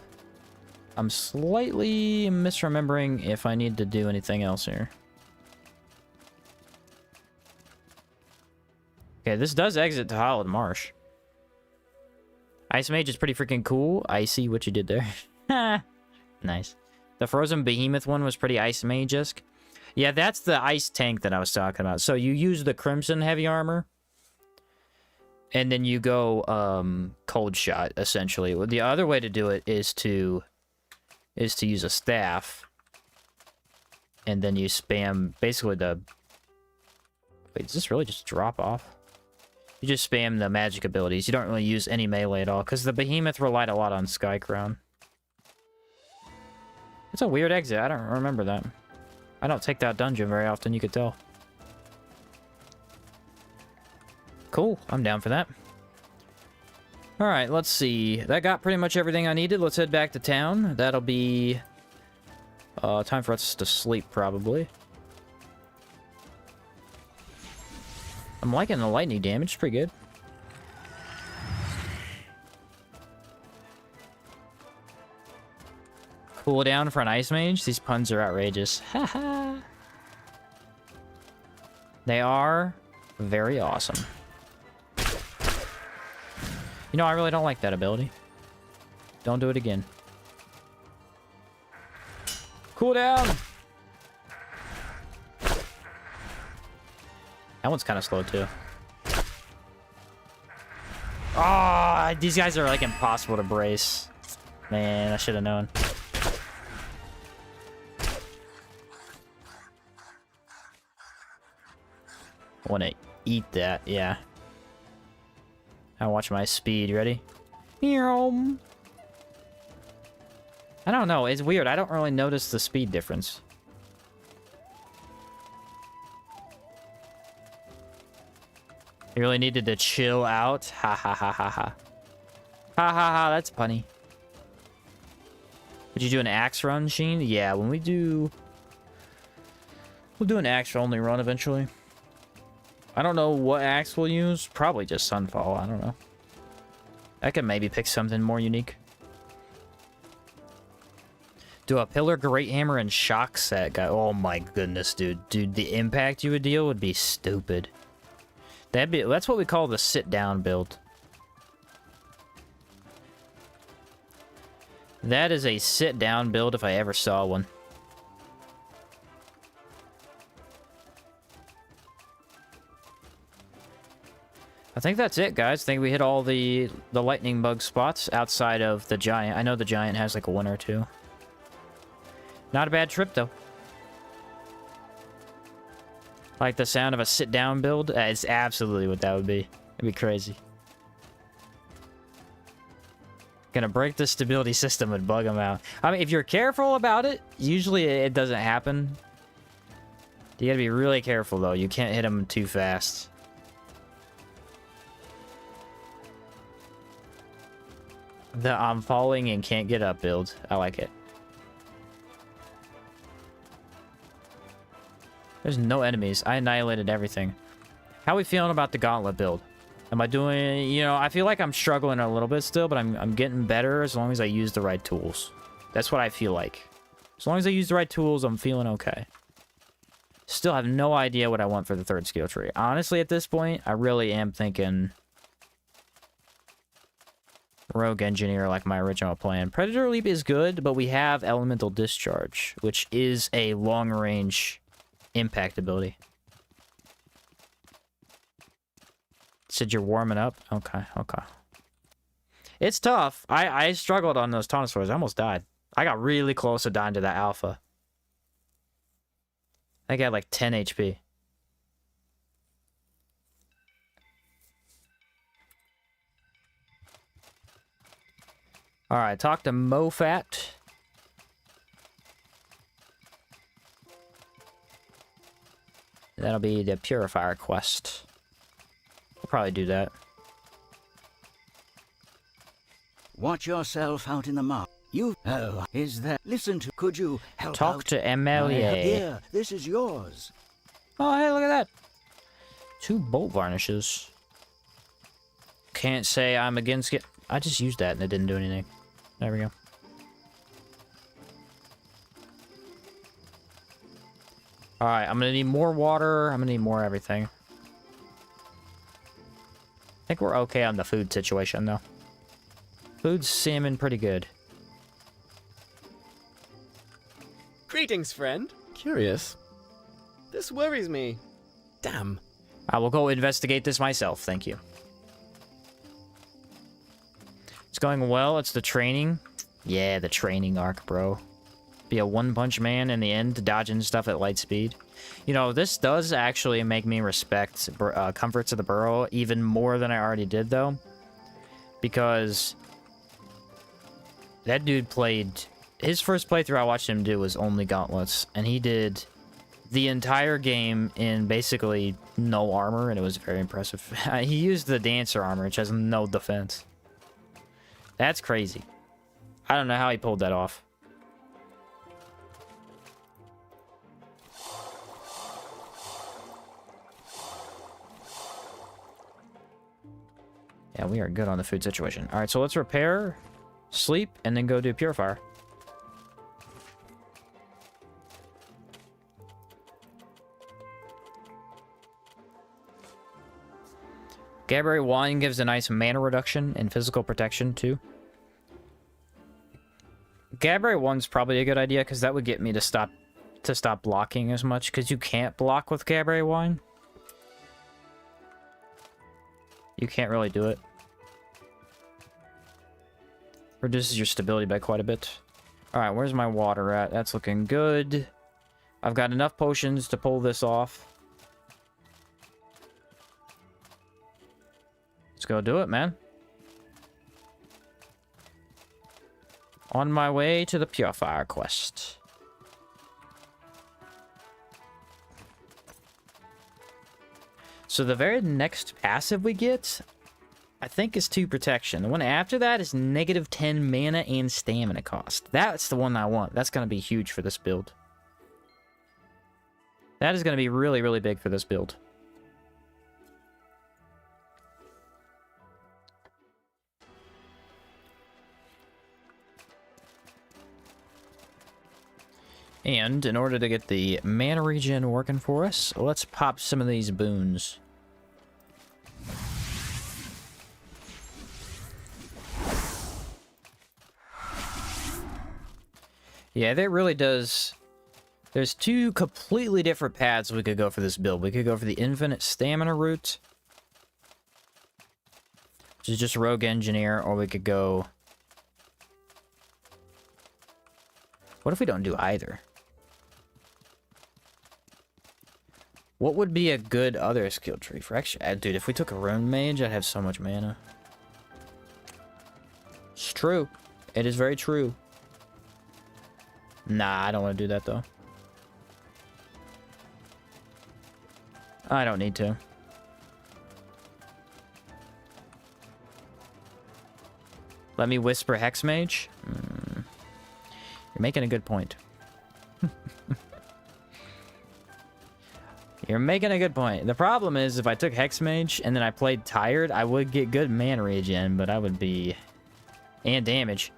[SPEAKER 1] I'm slightly misremembering if I need to do anything else here. Okay, this does exit to Hollowed Marsh. Ice Mage is pretty freaking cool. I see what you did there. Nice. The Frozen Behemoth one was pretty Ice Mage-esque. Yeah, that's the ice tank that I was talking about. So you use the Crimson Heavy Armor. And then you go Cold Shot, essentially. Well, the other way to do it is to use a staff. And then you spam basically the... Wait, does this really just drop off? You just spam the magic abilities. You don't really use any melee at all, because the Behemoth relied a lot on Sky Crown. It's a weird exit. I don't remember that. I don't take that dungeon very often, you could tell. Cool. I'm down for that. Alright, let's see. That got pretty much everything I needed. Let's head back to town. That'll be... time for us to sleep, probably. I'm liking the lightning damage. It's pretty good. Cooldown for an Ice Mage? These puns are outrageous. Haha. They are very awesome. You know, I really don't like that ability. Don't do it again. Cooldown! That one's kind of slow, too. Ah, oh, these guys are, like, impossible to brace. Man, I should have known. I want to eat that, yeah. Now watch my speed. Ready? Meow. I don't know. It's weird. I don't really notice the speed difference. You really needed to chill out. Ha ha ha ha ha. Ha ha ha. That's funny. Would you do an axe run, Sheen? Yeah, when we do... We'll do an axe-only run eventually. I don't know what axe we'll use. Probably just Sunfall. I don't know. I could maybe pick something more unique. Do a Pillar, Great Hammer, and Shock set, guy. Oh my goodness, dude. Dude, the impact you would deal would be stupid. That's what we call the sit-down build. That is a sit-down build if I ever saw one. I think that's it, guys. I think we hit all the lightning bug spots outside of the giant. I know the giant has like a one or two. Not a bad trip, though. Like the sound of a sit-down build? It's absolutely what that would be. It'd be crazy. Gonna break the stability system and bug them out. I mean, if you're careful about it, usually it doesn't happen. You gotta be really careful, though. You can't hit them too fast. The I'm falling and can't get up build. I like it. There's no enemies. I annihilated everything. How are we feeling about the gauntlet build? Am I doing... You know, I feel like I'm struggling a little bit still, but I'm getting better as long as I use the right tools. That's what I feel like. As long as I use the right tools, I'm feeling okay. Still have no idea what I want for the third skill tree. Honestly, at this point, I really am thinking... Rogue Engineer like my original plan. Predator Leap is good, but we have Elemental Discharge, which is a long-range... impact ability. Said you're warming up? Okay, okay. It's tough. I struggled on those Taunosaurs. I almost died. I got really close to dying to that alpha. I got like 10 HP. Alright, talk to Mofat. That'll be the Purifier quest. We'll probably do that.
[SPEAKER 6] Watch yourself out in the mud. You... Oh, is that... Listen to... Could you help
[SPEAKER 1] Talk
[SPEAKER 6] out?
[SPEAKER 1] to MLA.
[SPEAKER 6] Here, this is yours.
[SPEAKER 1] Oh, hey, look at that. 2 bolt varnishes. Can't say I'm against it. I just used that and it didn't do anything. There we go. Alright, I'm gonna need more water. I'm gonna need more everything. I think we're okay on the food situation, though. Food's seeming pretty good.
[SPEAKER 2] Greetings, friend. Curious. This worries me. Damn.
[SPEAKER 1] I will go investigate this myself, thank you. It's going well. It's the training. Yeah, the training arc, bro. Be a one-punch man in the end, dodging stuff at light speed. You know, this does actually make me respect Comforts of the Burrow even more than I already did, though. Because that dude played... His first playthrough I watched him do was only Gauntlets, and he did the entire game in basically no armor, and it was very impressive. He used the Dancer armor, which has no defense. That's crazy. I don't know how he pulled that off. Yeah, we are good on the food situation. Alright, so let's repair, sleep, and then go do Purifier. Gaberry Wine gives a nice mana reduction and physical protection, too. Gaberry Wine's probably a good idea, because that would get me to stop blocking as much, because you can't block with Gaberry Wine. You can't really do it. Reduces your stability by quite a bit. Alright, where's my water at? That's looking good. I've got enough potions to pull this off. Let's go do it, man. On my way to the Purifier quest. So the very next passive we get, I think, is 2 protection. The one after that is negative 10 mana and stamina cost. That's the one I want. That's going to be huge for this build. That is going to be really, really big for this build. And in order to get the mana regen working for us, let's pop some of these boons. Yeah, that really does. There's 2 completely different paths we could go for this build. We could go for the infinite stamina route, which is just rogue engineer, or we could go... What if we don't do either? What would be a good other skill tree for extra? Dude, if we took a rune mage, I'd have so much mana. It's true. It is very true. Nah, I don't want to do that, though. I don't need to. Let me whisper Hex Mage? You're making a good point. You're making a good point. The problem is, if I took Hex Mage and then I played Tired, I would get good mana regen, but I would be... And damage.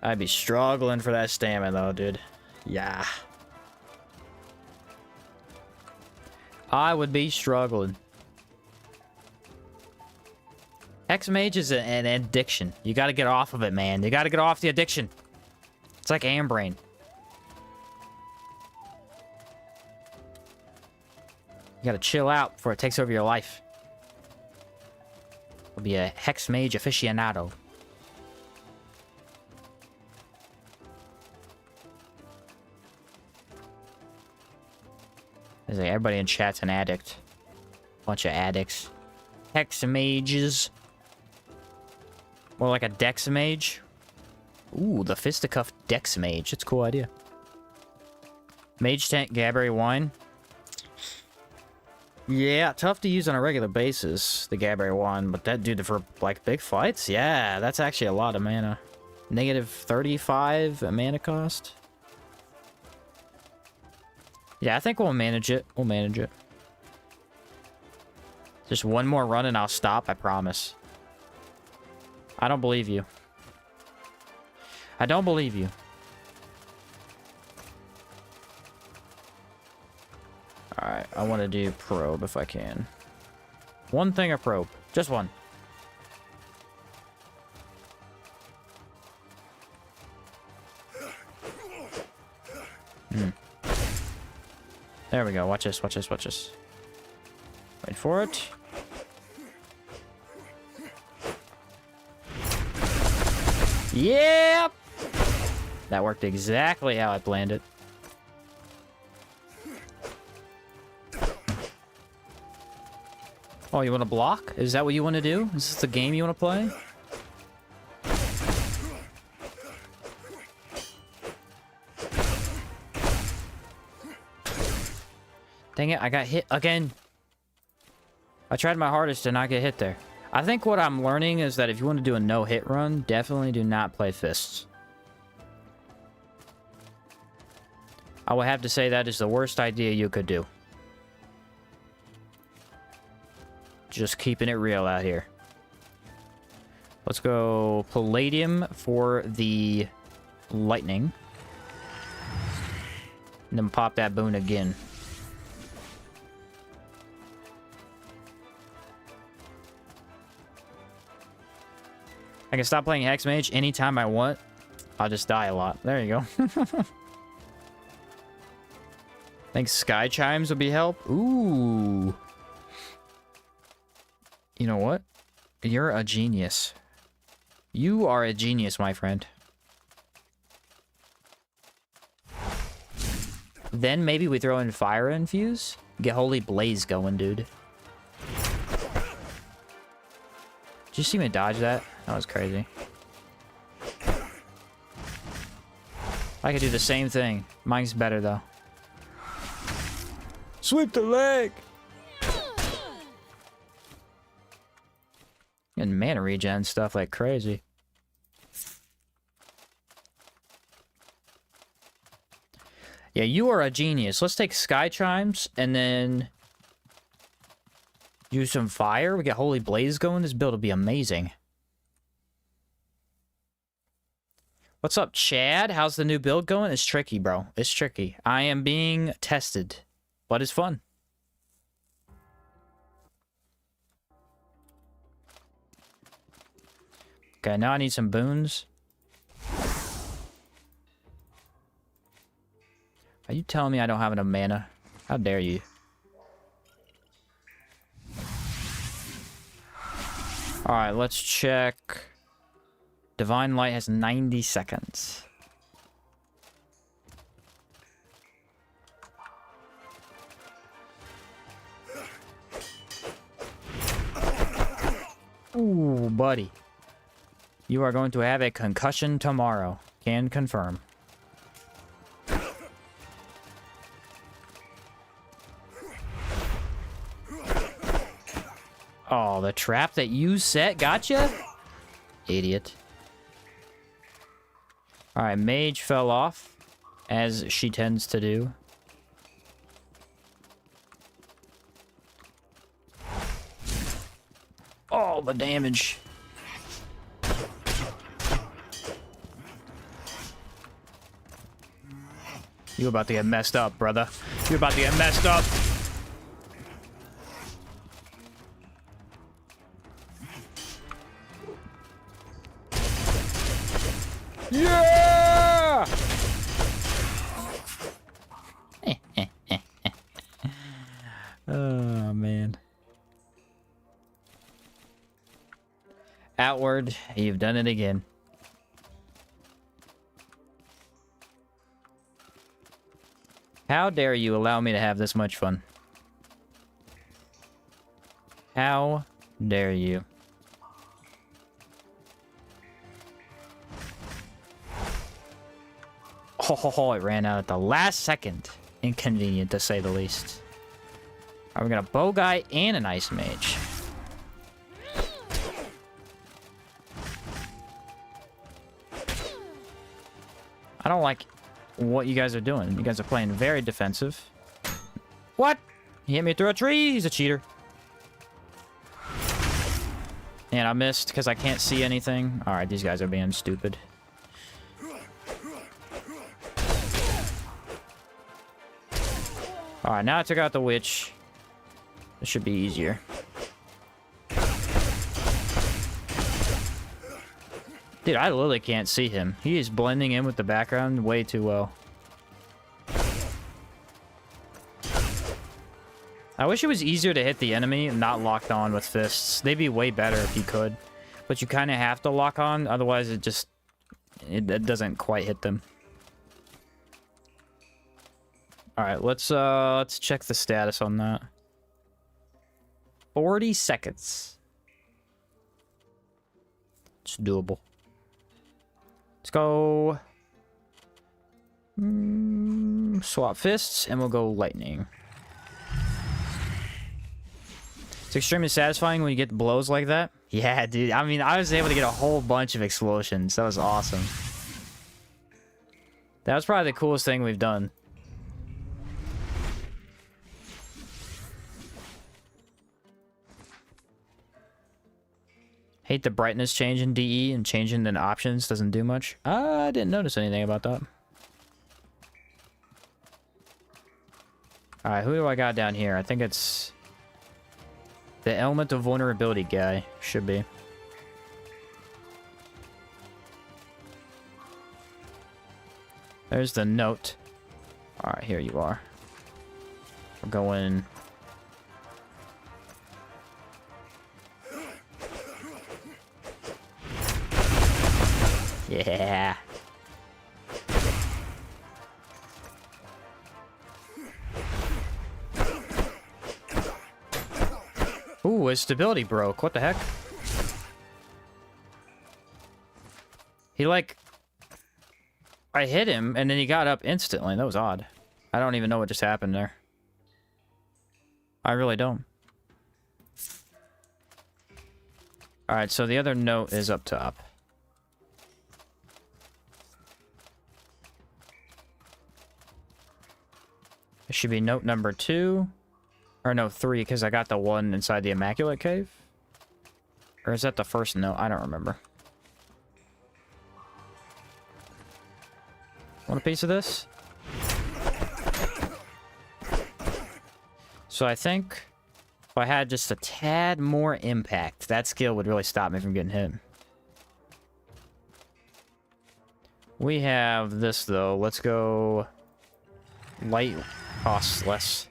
[SPEAKER 1] I'd be struggling for that stamina, though, dude. Yeah. I would be struggling. Hex Mage is an addiction. You gotta get off of it, man. You gotta get off the addiction. It's like Ambrain. You gotta chill out before it takes over your life. I'll be a Hex Mage aficionado. It's like everybody in chat's an addict. Bunch of addicts. Hex Mages. More like a Dex Mage. Ooh, the Fisticuff Dex Mage. That's a cool idea. Mage Tank Gabberry Wine. Yeah, tough to use on a regular basis, the Gabberry Wine, but that dude for like big fights, yeah, that's actually a lot of mana. Negative 35 mana cost. Yeah, I think we'll manage it. We'll manage it. Just one more run and I'll stop, I promise. I don't believe you. I don't believe you. Alright, I want to do probe if I can. One thing of probe. Just one. There we go. Watch this, watch this, watch this. Wait for it. Yep! That worked exactly how I planned it. Oh, you want to block? Is that what you want to do? Is this the game you want to play? Dang it, I got hit again. I tried my hardest to not get hit there. I think what I'm learning is that if you want to do a no-hit run, definitely do not play fists. I would have to say that is the worst idea you could do. Just keeping it real out here. Let's go Palladium for the lightning. And then pop that boon again. I can stop playing Hex Mage anytime I want. I'll just die a lot. There you go. Think Sky Chimes would be help? Ooh. You know what? You're a genius. You are a genius, my friend. Then maybe we throw in Fire Infuse. Get Holy Blaze going, dude. Did you see me dodge that? That was crazy. I could do the same thing. Mine's better, though. Sweep the leg! And mana regen stuff like crazy. Yeah, you are a genius. Let's take Sky Chimes and then use some fire. We get Holy Blaze going. This build will be amazing. What's up, Chad? How's the new build going? It's tricky, bro. It's tricky. I am being tested, but it's fun. Okay, now I need some boons. Are you telling me I don't have enough mana? How dare you? Alright, let's check. Divine Light has 90 seconds. Ooh, buddy. You are going to have a concussion tomorrow. Can confirm. Oh, the trap that you set gotcha? Idiot. Alright, Mage fell off, as she tends to do. Oh, the damage. You about to get messed up, brother. You're about to get messed up. Yeah! Oh, man. Outward, you've done it again. How dare you allow me to have this much fun? How dare you? Oh, it ran out at the last second. Inconvenient, to say the least. Alright, we got a bow guy and an ice mage. I don't like what you guys are doing. You guys are playing very defensive. What? He hit me through a tree. He's a cheater. And I missed because I can't see anything. Alright, these guys are being stupid. Alright, now I took out the witch. This should be easier. Dude, I literally can't see him. He is blending in with the background way too well. I wish it was easier to hit the enemy and not locked on with fists. They'd be way better if you could. But you kind of have to lock on, otherwise it just... It doesn't quite hit them. Alright, let's check the status on that. 40 seconds. It's doable. Let's go... swap fists, and we'll go lightning. It's extremely satisfying when you get blows like that. Yeah, dude. I mean, I was able to get a whole bunch of explosions. That was awesome. That was probably the coolest thing we've done. Hate the brightness change in DE and changing in options doesn't do much. I didn't notice anything about that. Alright, who do I got down here? I think it's... the element of vulnerability guy. Should be. There's the note. Alright, here you are. We're going... Yeah. Ooh, his stability broke. What the heck? He, like... I hit him, and then he got up instantly. That was odd. I don't even know what just happened there. I really don't. Alright, so the other note is up top. It should be note number 2. Or no, 3, because I got the one inside the Immaculate Cave. Or is that the first note? I don't remember. Want a piece of this? So I think if I had just a tad more impact, that skill would really stop me from getting hit. We have this, though. Let's go... Light costs less.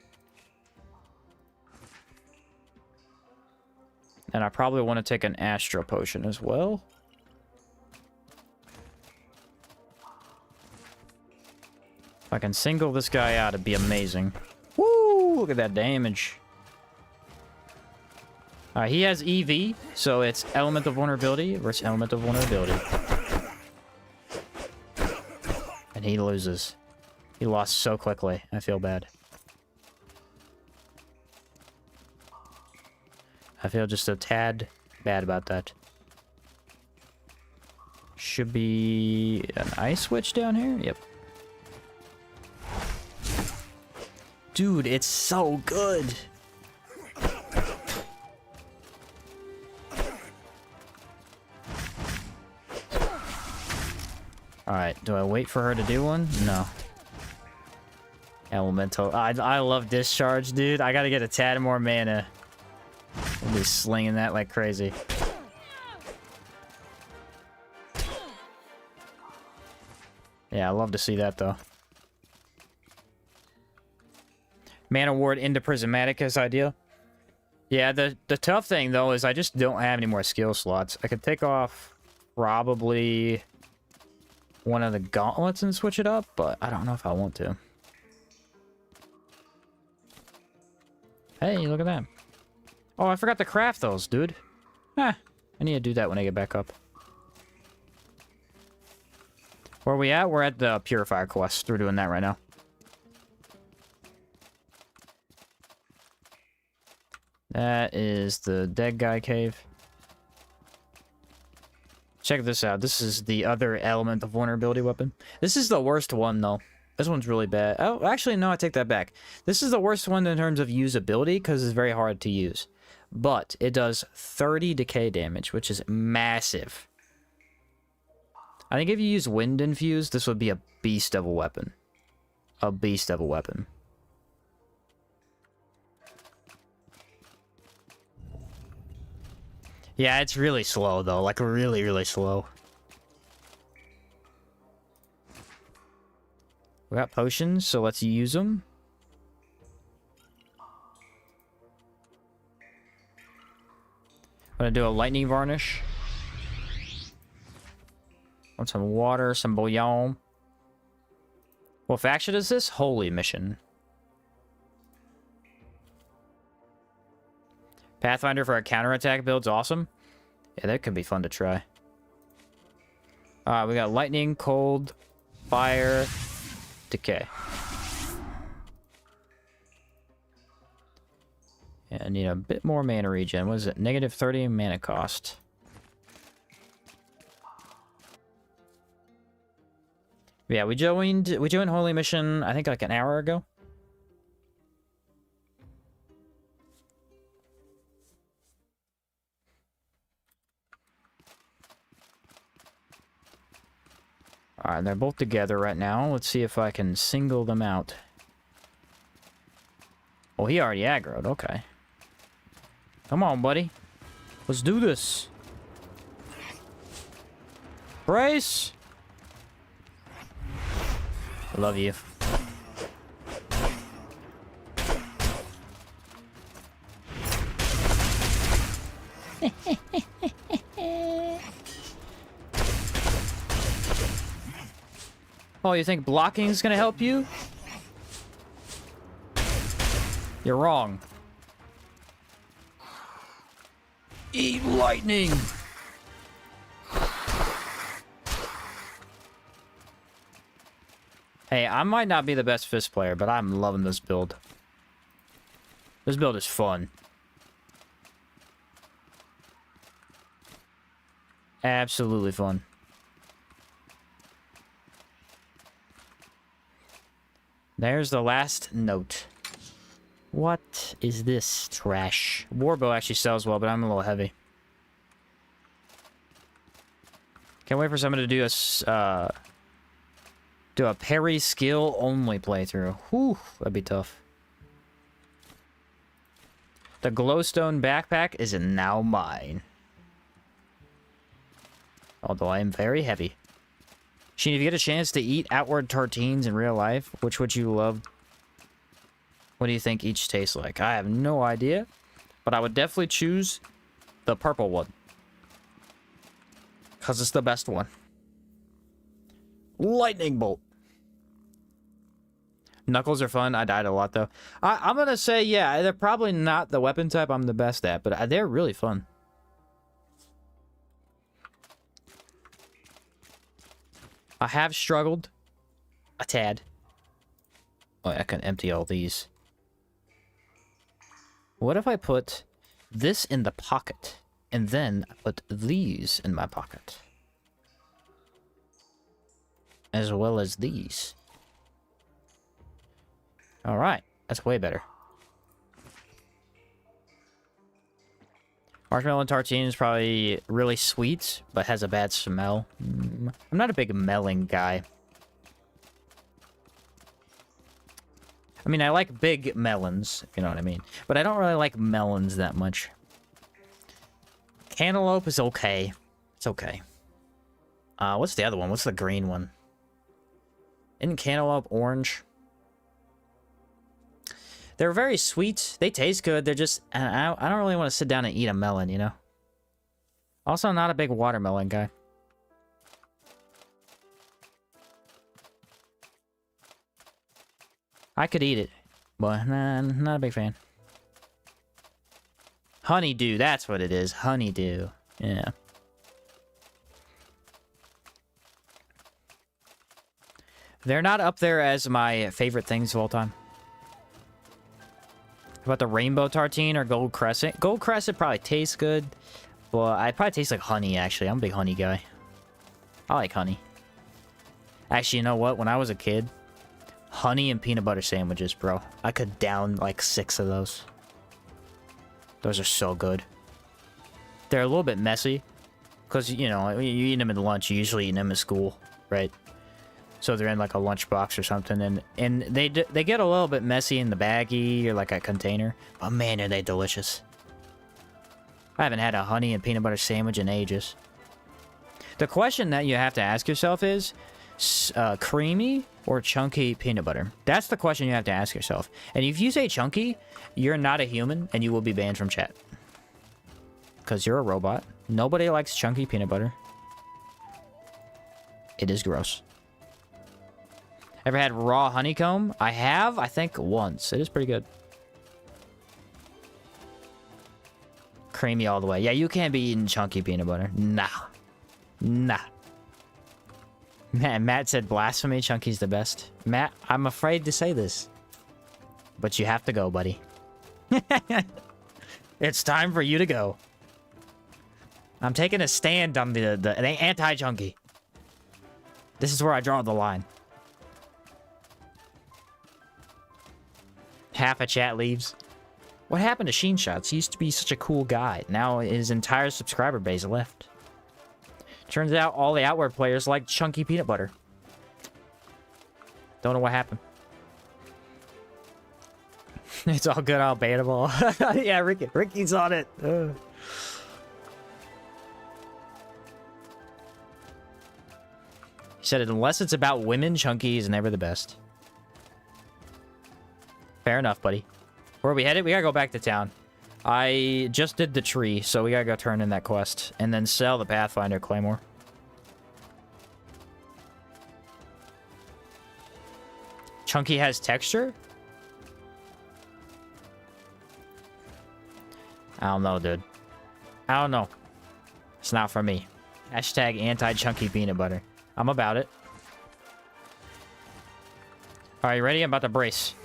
[SPEAKER 1] And I probably want to take an Astro Potion as well. If I can single this guy out, it'd be amazing. Woo! Look at that damage. He has EV, so it's Element of Vulnerability versus Element of Vulnerability. And he loses. He lost so quickly. I feel bad. I feel just a tad bad about that. Should be an ice switch down here? Yep. Dude, it's so good. Alright, do I wait for her to do one? No. Elemental. I love Discharge, dude. I gotta get a tad more mana. I'll be slinging that like crazy. Yeah, I love to see that, though. Mana Ward into Prismatic is ideal. Yeah, the tough thing, though, is I just don't have any more skill slots. I could take off probably one of the gauntlets and switch it up, but I don't know if I want to. Hey, look at that. Oh, I forgot to craft those, dude. I need to do that when I get back up. Where are we at? We're at the Purifier quest. We're doing that right now. That is the dead guy cave. Check this out. This is the other element of vulnerability weapon. This is the worst one, though. This one's really bad. Oh, actually, no, I take that back. This is the worst one in terms of usability, because it's very hard to use. But it does 30 decay damage, which is massive. I think if you use Wind Infused, this would be a beast of a weapon. A beast of a weapon. Yeah, it's really slow, though. Like, really, really slow. We got potions, so let's use them. I'm gonna do a lightning varnish. Want some water, some bouillon. What faction is this? Holy Mission. Pathfinder for a counterattack build's awesome. Yeah, that could be fun to try. We got lightning, cold, fire, decay. Yeah, I need a bit more mana regen. What is it? Negative 30 mana cost. Yeah, we joined Holy Mission, I think like an hour ago. Alright, they're both together right now. Let's see if I can single them out. Oh, he already aggroed. Okay. Come on, buddy. Let's do this. Brace! I love you. Oh, you think blocking is gonna help you? You're wrong. Eat lightning! Hey, I might not be the best fist player, but I'm loving this build. This build is fun. Absolutely fun. There's the last note. What is this trash? Warbow actually sells well, but I'm a little heavy. Can't wait for someone to do a parry skill only playthrough. Whew, that'd be tough. The glowstone backpack is now mine. Although I am very heavy. Sheen, if you get a chance to eat outward tartines in real life, which would you love? What do you think each tastes like? I have no idea, but I would definitely choose the purple one. Because it's the best one. Lightning bolt. Knuckles are fun. I died a lot, though. I'm going to say, yeah, they're probably not the weapon type I'm the best at, but they're really fun. I have struggled a tad. Oh, I can empty all these. What if I put this in the pocket, and then I put these in my pocket? As well as these. Alright, that's way better. Marshmallow tartine is probably really sweet, but has a bad smell. I'm not a big melon guy. I mean, I like big melons, if you know what I mean. But I don't really like melons that much. Cantaloupe is okay. It's okay. What's the other one? What's the green one? Isn't cantaloupe orange? They're very sweet. They taste good. They're just... I don't really want to sit down and eat a melon, you know? Also, not a big watermelon guy. I could eat it, but nah, not a big fan. Honeydew, that's what it is. Honeydew. Yeah. They're not up there as my favorite things of all time. How about the rainbow tartine or gold crescent? Gold crescent probably tastes good. Well, it probably tastes like honey, actually. I'm a big honey guy. I like honey. Actually, you know what? When I was a kid, honey and peanut butter sandwiches, bro. I could down like 6 of those. Those are so good. They're a little bit messy. Because, you know, you eat them at lunch. You usually eat them at school, right? So they're in like a lunchbox or something, and they get a little bit messy in the baggie or like a container. But man, are they delicious! I haven't had a honey and peanut butter sandwich in ages. The question that you have to ask yourself is, creamy or chunky peanut butter? That's the question you have to ask yourself. And if you say chunky, you're not a human, and you will be banned from chat. Because you're a robot. Nobody likes chunky peanut butter. It is gross. Ever had raw honeycomb? I have, I think, once. It is pretty good. Creamy all the way. Yeah, you can't be eating chunky peanut butter. Nah. Nah. Man, Matt said blasphemy. Chunky's the best. Matt, I'm afraid to say this. But you have to go, buddy. It's time for you to go. I'm taking a stand on the anti-chunky. This is where I draw the line. Half a chat leaves. What happened to Sheen Shots? He used to be such a cool guy. Now his entire subscriber base left. Turns out all the Outward players like chunky peanut butter. Don't know what happened. It's all good, all baitable. Yeah, Ricky's on it. He said, unless it's about women, chunky is never the best. Fair enough, buddy. Where are we headed? We gotta go back to town. I just did the tree, so we gotta go turn in that quest. And then sell the Pathfinder Claymore. Chunky has texture? I don't know, dude. I don't know. It's not for me. Hashtag anti-chunky peanut butter. I'm about it. Alright, you ready? I'm about to brace.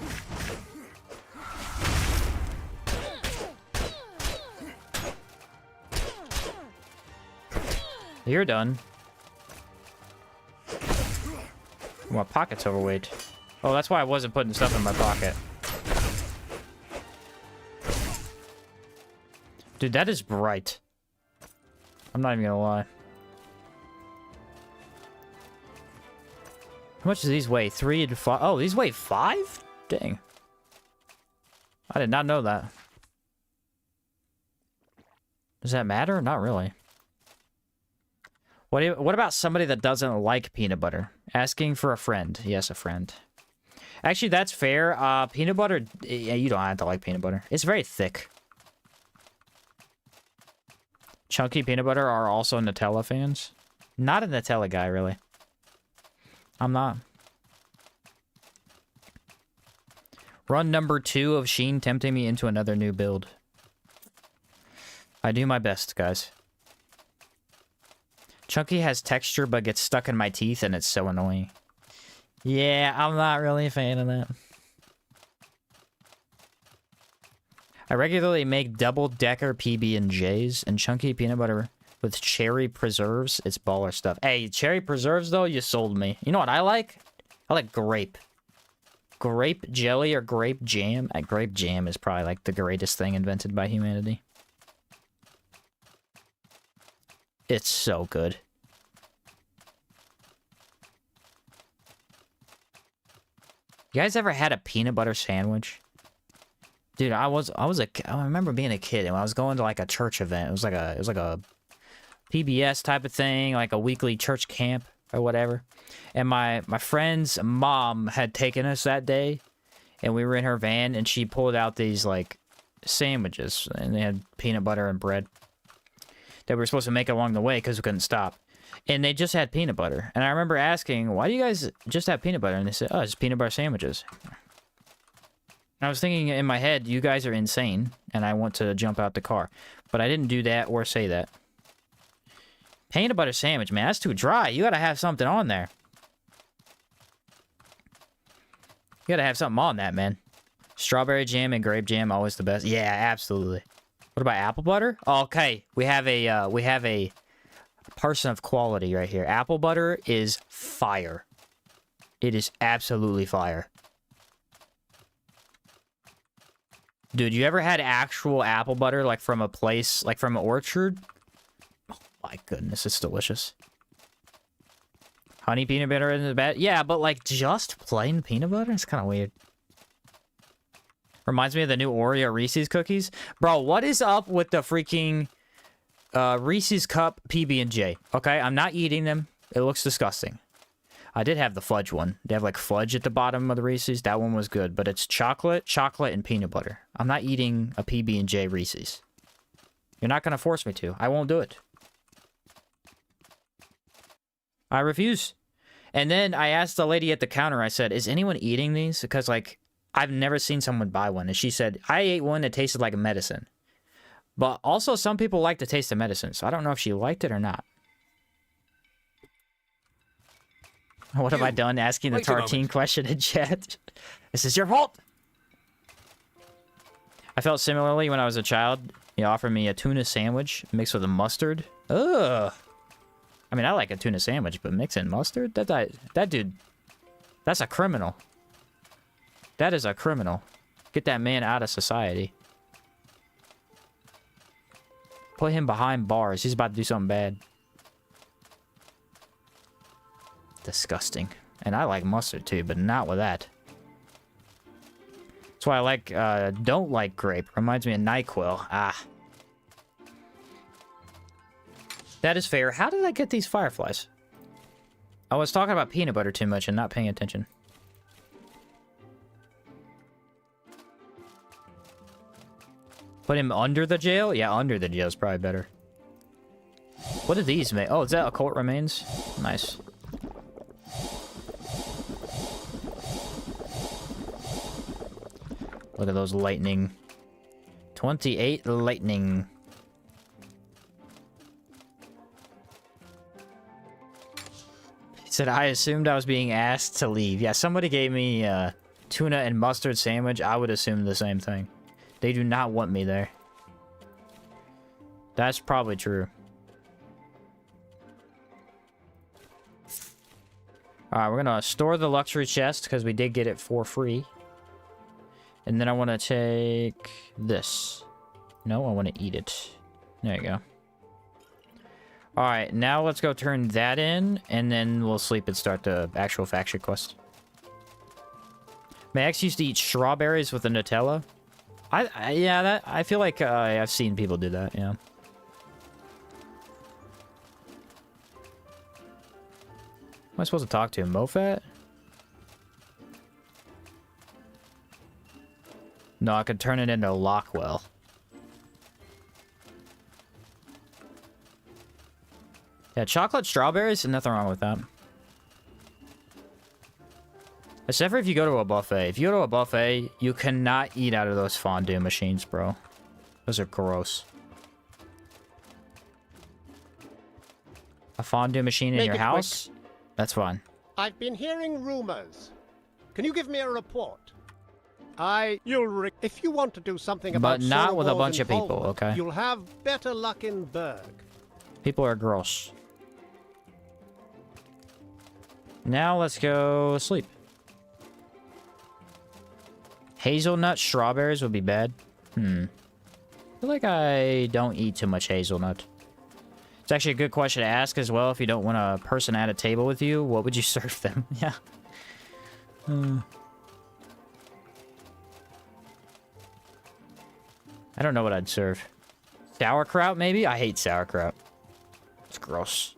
[SPEAKER 1] You're done. My pocket's overweight. Oh, that's why I wasn't putting stuff in my pocket. Dude, that is bright. I'm not even gonna lie. How much do these weigh? 3 and 5? Oh, these weigh 5? Dang. I did not know that. Does that matter? Not really. What about somebody that doesn't like peanut butter? Asking for a friend. Yes, a friend. Actually, that's fair. Peanut butter... Yeah, you don't have to like peanut butter. It's very thick. Chunky peanut butter are also Nutella fans. Not a Nutella guy, really. I'm not. Run number 2 of Sheen tempting me into another new build. I do my best, guys. Chunky has texture but gets stuck in my teeth and it's so annoying. Yeah, I'm not really a fan of that. I regularly make double-decker PB&Js and chunky peanut butter with cherry preserves. It's baller stuff. Hey, cherry preserves, though, you sold me. You know what I like? I like grape. Grape jelly or grape jam. Grape jam is probably, like, the greatest thing invented by humanity. It's so good. You guys ever had a peanut butter sandwich? Dude, I remember being a kid and I was going to like a church event. It was like a PBS type of thing, like a weekly church camp or whatever. And my friend's mom had taken us that day, and we were in her van, and she pulled out these like sandwiches, and they had peanut butter and bread that we were supposed to make along the way because we couldn't stop. And they just had peanut butter. And I remember asking, why do you guys just have peanut butter? And they said, oh, it's peanut butter sandwiches. I was thinking in my head, you guys are insane, and I want to jump out the car. But I didn't do that or say that. Peanut butter sandwich, man, that's too dry. You gotta have something on there. You gotta have something on that, man. Strawberry jam and grape jam, always the best. Yeah, absolutely. What about apple butter? Okay, we have a person of quality right here. Apple butter is fire. It is absolutely fire. Dude, you ever had actual apple butter, like from a place, like from an orchard? Oh my goodness, it's delicious. Honey peanut butter isn't bad. Yeah, but like just plain peanut butter? It's kind of weird. Reminds me of the new Oreo Reese's cookies. Bro, what is up with the freaking Reese's Cup PB&J? Okay, I'm not eating them. It looks disgusting. I did have the fudge one. They have like fudge at the bottom of the Reese's. That one was good, but it's chocolate, and peanut butter. I'm not eating a PB&J Reese's. You're not going to force me to. I won't do it. I refuse. And then I asked the lady at the counter, I said, is anyone eating these? Because like, I've never seen someone buy one. And she said, I ate one that tasted like a medicine. But also some people like the taste of medicine. So I don't know if she liked it or not. What have I done asking the Tartine question in chat? This is your fault! I felt similarly when I was a child. He offered me a tuna sandwich mixed with a mustard. Ugh! I mean, I like a tuna sandwich, but mix in mustard? That dude... That's a criminal. That is a criminal. Get that man out of society. Put him behind bars. He's about to do something bad. Disgusting. And I like mustard too, but not with that. That's why I like, don't like grape. Reminds me of NyQuil. Ah. That is fair. How did I get these fireflies? I was talking about peanut butter too much and not paying attention. Put him under the jail? Yeah, under the jail is probably better. What do these make? Oh, is that occult remains? Nice. Look at those lightning. 28 lightning. said, I assumed I was being asked to leave. Yeah, somebody gave me a tuna and mustard sandwich. I would assume the same thing. They do not want me there. That's probably true. Alright, we're gonna store the luxury chest because we did get it for free. And then I want to take this. No, I want to eat it. There you go. Alright, now let's go turn that in, and then we'll sleep and start the actual faction quest. Max used to eat strawberries with the Nutella. I feel like I've seen people do that, yeah. Am I supposed to talk to him? Mofat? No, I could turn it into Lockwell. Yeah, chocolate strawberries, and nothing wrong with that. Except for if you go to a buffet. If you go to a buffet, you cannot eat out of those fondue machines, bro. Those are gross. A fondue machine in your house? That's fine.
[SPEAKER 8] I've been hearing rumors. Can you give me a report? If you want to do something about
[SPEAKER 1] But not with a
[SPEAKER 8] Sorobor's
[SPEAKER 1] bunch of people,
[SPEAKER 8] involvement,
[SPEAKER 1] okay?
[SPEAKER 8] You'll have better luck in Berg.
[SPEAKER 1] People are gross. Now let's go sleep. Hazelnut strawberries would be bad. I feel like I don't eat too much hazelnut. It's actually a good question to ask as well. If you don't want a person at a table with you, what would you serve them? Yeah. I don't know what I'd serve. Sauerkraut, maybe? I hate sauerkraut. It's gross.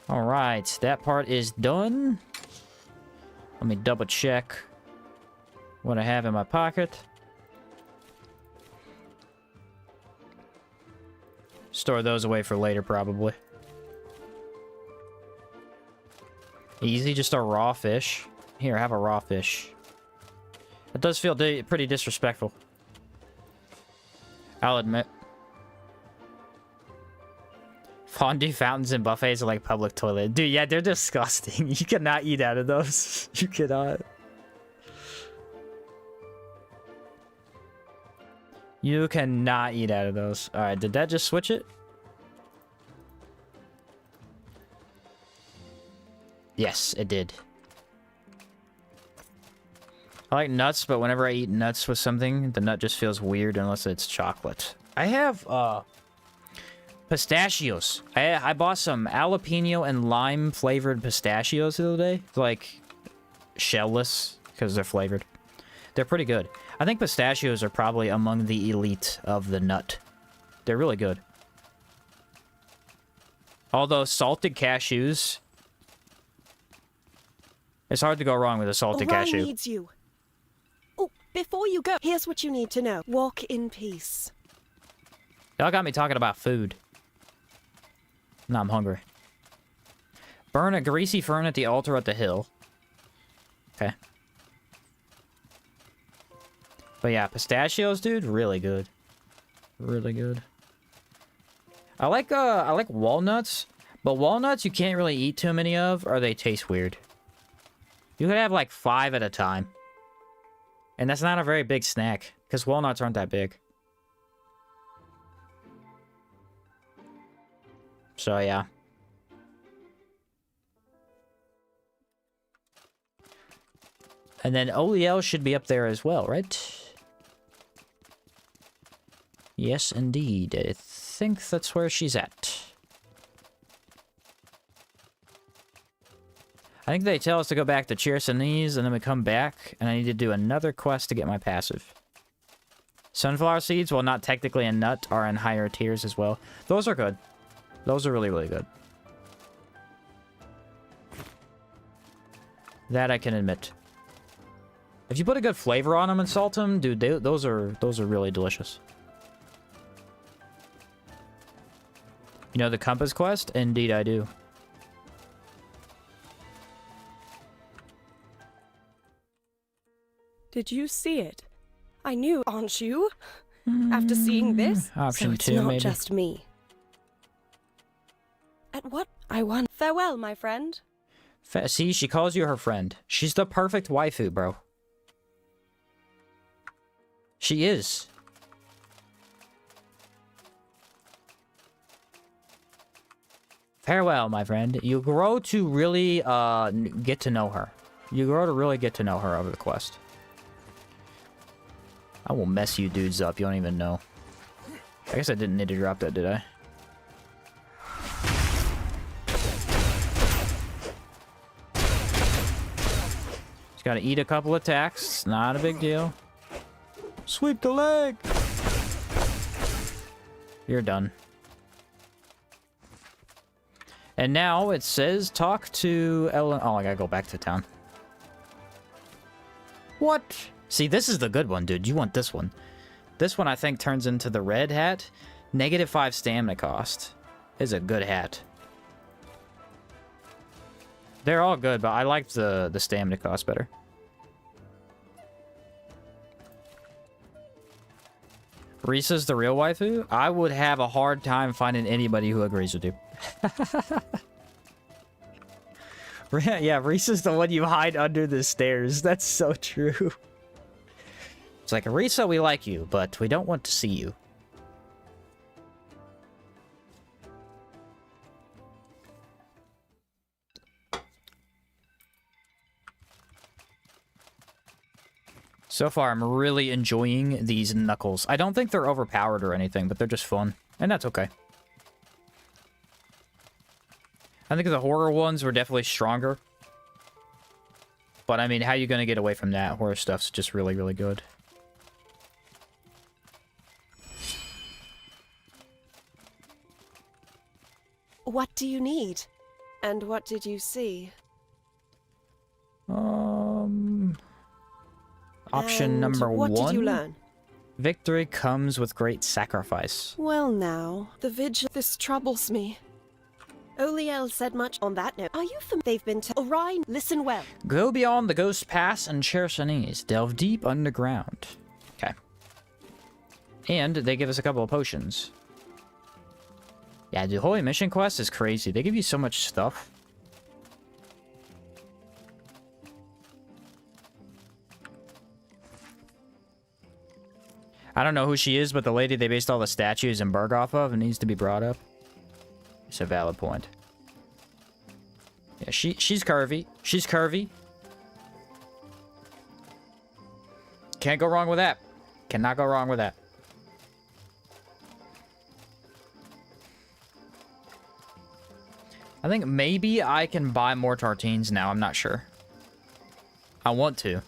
[SPEAKER 1] Alright, that part is done. Let me double check what I have in my pocket. Store those away for later, probably. Easy, just a raw fish. Here, have a raw fish. It does feel pretty disrespectful. I'll admit. Fondue fountains and buffets are like public toilet. Dude, yeah, they're disgusting. You cannot eat out of those. You cannot. You cannot eat out of those. Alright, did that just switch it? Yes, it did. I like nuts, but whenever I eat nuts with something, the nut just feels weird unless it's chocolate. I have, pistachios. I bought some jalapeno and lime flavored pistachios the other day. Like, shellless, because they're flavored. They're pretty good. I think pistachios are probably among the elite of the nut. They're really good. Although salted cashews... It's hard to go wrong with a salted
[SPEAKER 4] Orion
[SPEAKER 1] cashew.
[SPEAKER 4] needs you. Oh, before you go, here's what you need to know. Walk in peace.
[SPEAKER 1] Y'all got me talking about food. Now I'm hungry. Burn a greasy fern at the altar at the hill. Okay. But yeah, pistachios, dude, really good. Really good. I like walnuts, but walnuts you can't really eat too many of, or they taste weird. You could have like 5 at a time. And that's not a very big snack, because walnuts aren't that big. So yeah. And then Oliel should be up there as well, right? Yes, indeed. I think that's where she's at. I think they tell us to go back to Cheersanese, and then we come back, and I need to do another quest to get my passive. Sunflower seeds, while not technically a nut, are in higher tiers as well. Those are good. Those are really, really good. That I can admit. If you put a good flavor on them and salt them, dude, those are really delicious. You know the compass quest? Indeed I do.
[SPEAKER 4] Did you see it? I knew, aren't you? After seeing this,
[SPEAKER 1] Option
[SPEAKER 4] so it's
[SPEAKER 1] 2,
[SPEAKER 4] not
[SPEAKER 1] maybe.
[SPEAKER 4] just me. At what? I want. Farewell, my friend.
[SPEAKER 1] See, she calls you her friend. She's the perfect waifu, bro. She is. Farewell, my friend. You grow to really get to know her. You grow to really get to know her over the quest. I will mess you dudes up. You don't even know. I guess I didn't need to drop that, did I? Just gotta eat a couple attacks. It's not a big deal. Sweep the leg! You're done. And now it says talk to Ellen. Oh, I gotta go back to town. What? See, this is the good one, dude. You want this one. This one, I think, turns into the red hat. -5 stamina cost. Is a good hat. They're all good, but I like the stamina cost better. Risa's the real waifu? I would have a hard time finding anybody who agrees with you. Yeah, Risa's the one you hide under the stairs. That's so true. It's like, Risa, we like you, but we don't want to see you. So far, I'm really enjoying these knuckles. I don't think they're overpowered or anything, but they're just fun. And that's okay. I think the horror ones were definitely stronger. But, I mean, how are you going to get away from that? Horror stuff's just really, really good.
[SPEAKER 4] What do you need? And what did you see?
[SPEAKER 1] Option
[SPEAKER 4] And
[SPEAKER 1] number
[SPEAKER 4] what
[SPEAKER 1] 1.
[SPEAKER 4] did you learn?
[SPEAKER 1] Victory comes with great sacrifice.
[SPEAKER 4] Well now, the vigil. This troubles me. Oliel said much on that note. Are you they've been to Orion? Listen well.
[SPEAKER 1] Go beyond the Ghost Pass and Chersonese. Delve deep underground. Okay. And they give us a couple of potions. Yeah, the Holy Mission Quest is crazy. They give you so much stuff. I don't know who she is, but the lady they based all the statues in Berg off of needs to be brought up. It's a valid point. Yeah, she's curvy. She's curvy. Can't go wrong with that. Cannot go wrong with that. I think maybe I can buy more tartines now. I'm not sure. I want to.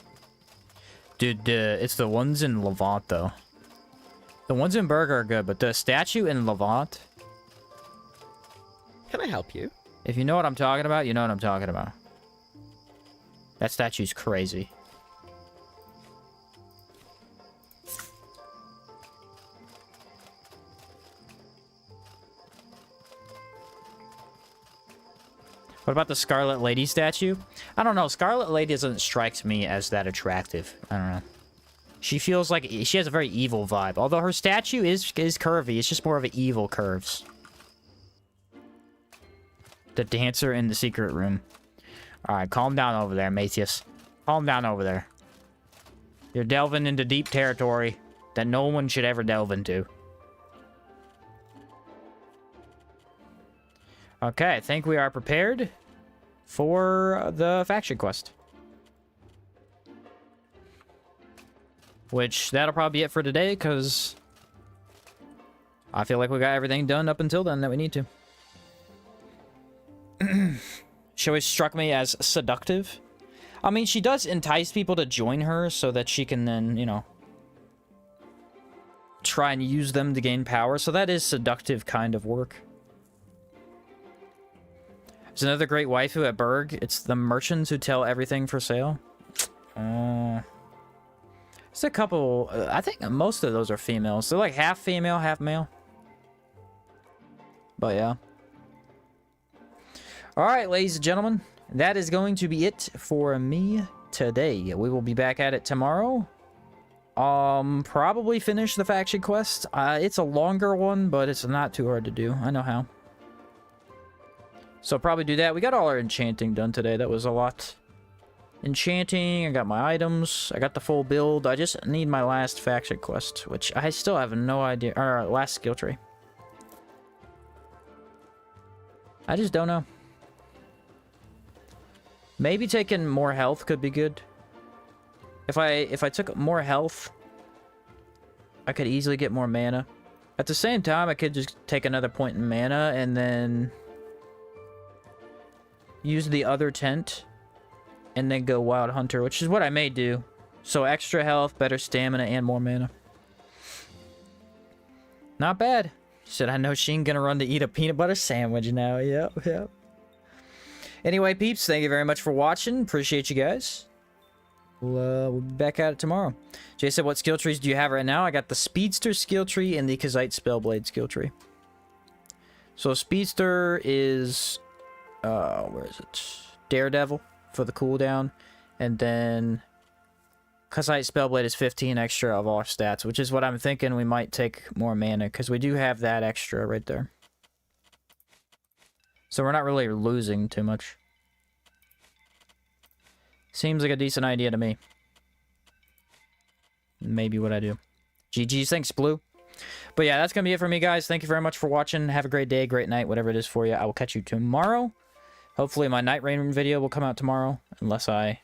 [SPEAKER 1] Dude, it's the ones in Levant, though. The ones in Berg are good, but the statue in Levant...
[SPEAKER 2] Can I help you?
[SPEAKER 1] If you know what I'm talking about, you know what I'm talking about. That statue's crazy. What about the Scarlet Lady statue? I don't know. Scarlet Lady doesn't strike me as that attractive. I don't know. She feels like she has a very evil vibe. Although her statue is curvy. It's just more of an evil curves. The dancer in the secret room. Alright, calm down over there, Matthias. Calm down over there. You're delving into deep territory that no one should ever delve into. Okay, I think we are prepared for the faction quest. Which, that'll probably be it for today, because I feel like we got everything done up until then that we need to. She always struck me as seductive. I mean, she does entice people to join her so that she can then, you know, try and use them to gain power. So that is seductive kind of work. There's another great waifu at Berg. It's the merchants who tell everything for sale. There's a couple... I think most of those are females. They're like half female, half male. But yeah. Alright, ladies and gentlemen. That is going to be it for me today. We will be back at it tomorrow. Probably finish the faction quest. It's a longer one, but it's not too hard to do. I know how. So I'll probably do that. We got all our enchanting done today. That was a lot. Enchanting, I got my items, I got the full build. I just need my last faction quest, which I still have no idea. Or last skill tree. I just don't know. Maybe taking more health could be good. If I took more health, I could easily get more mana. At the same time, I could just take another point in mana and then use the other tent and then go Wild Hunter, which is what I may do. So extra health, better stamina, and more mana. Not bad. Said I know she ain't gonna run to eat a peanut butter sandwich now. Yep, yep. Anyway, peeps, thank you very much for watching. Appreciate you guys. We'll be back at it tomorrow. Jay said, what skill trees do you have right now? I got the Speedster skill tree and the Kazite Spellblade skill tree. So Speedster is... where is it? Daredevil for the cooldown. And then Kazite Spellblade is 15 extra of all stats, which is what I'm thinking we might take more mana, because we do have that extra right there. So we're not really losing too much. Seems like a decent idea to me. Maybe what I do. GG's, thanks, Blue. But yeah, that's going to be it for me, guys. Thank you very much for watching. Have a great day, great night, whatever it is for you. I will catch you tomorrow. Hopefully my Night Rain video will come out tomorrow, unless I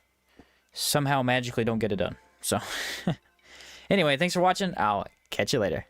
[SPEAKER 1] somehow magically don't get it done. So, anyway, thanks for watching. I'll catch you later.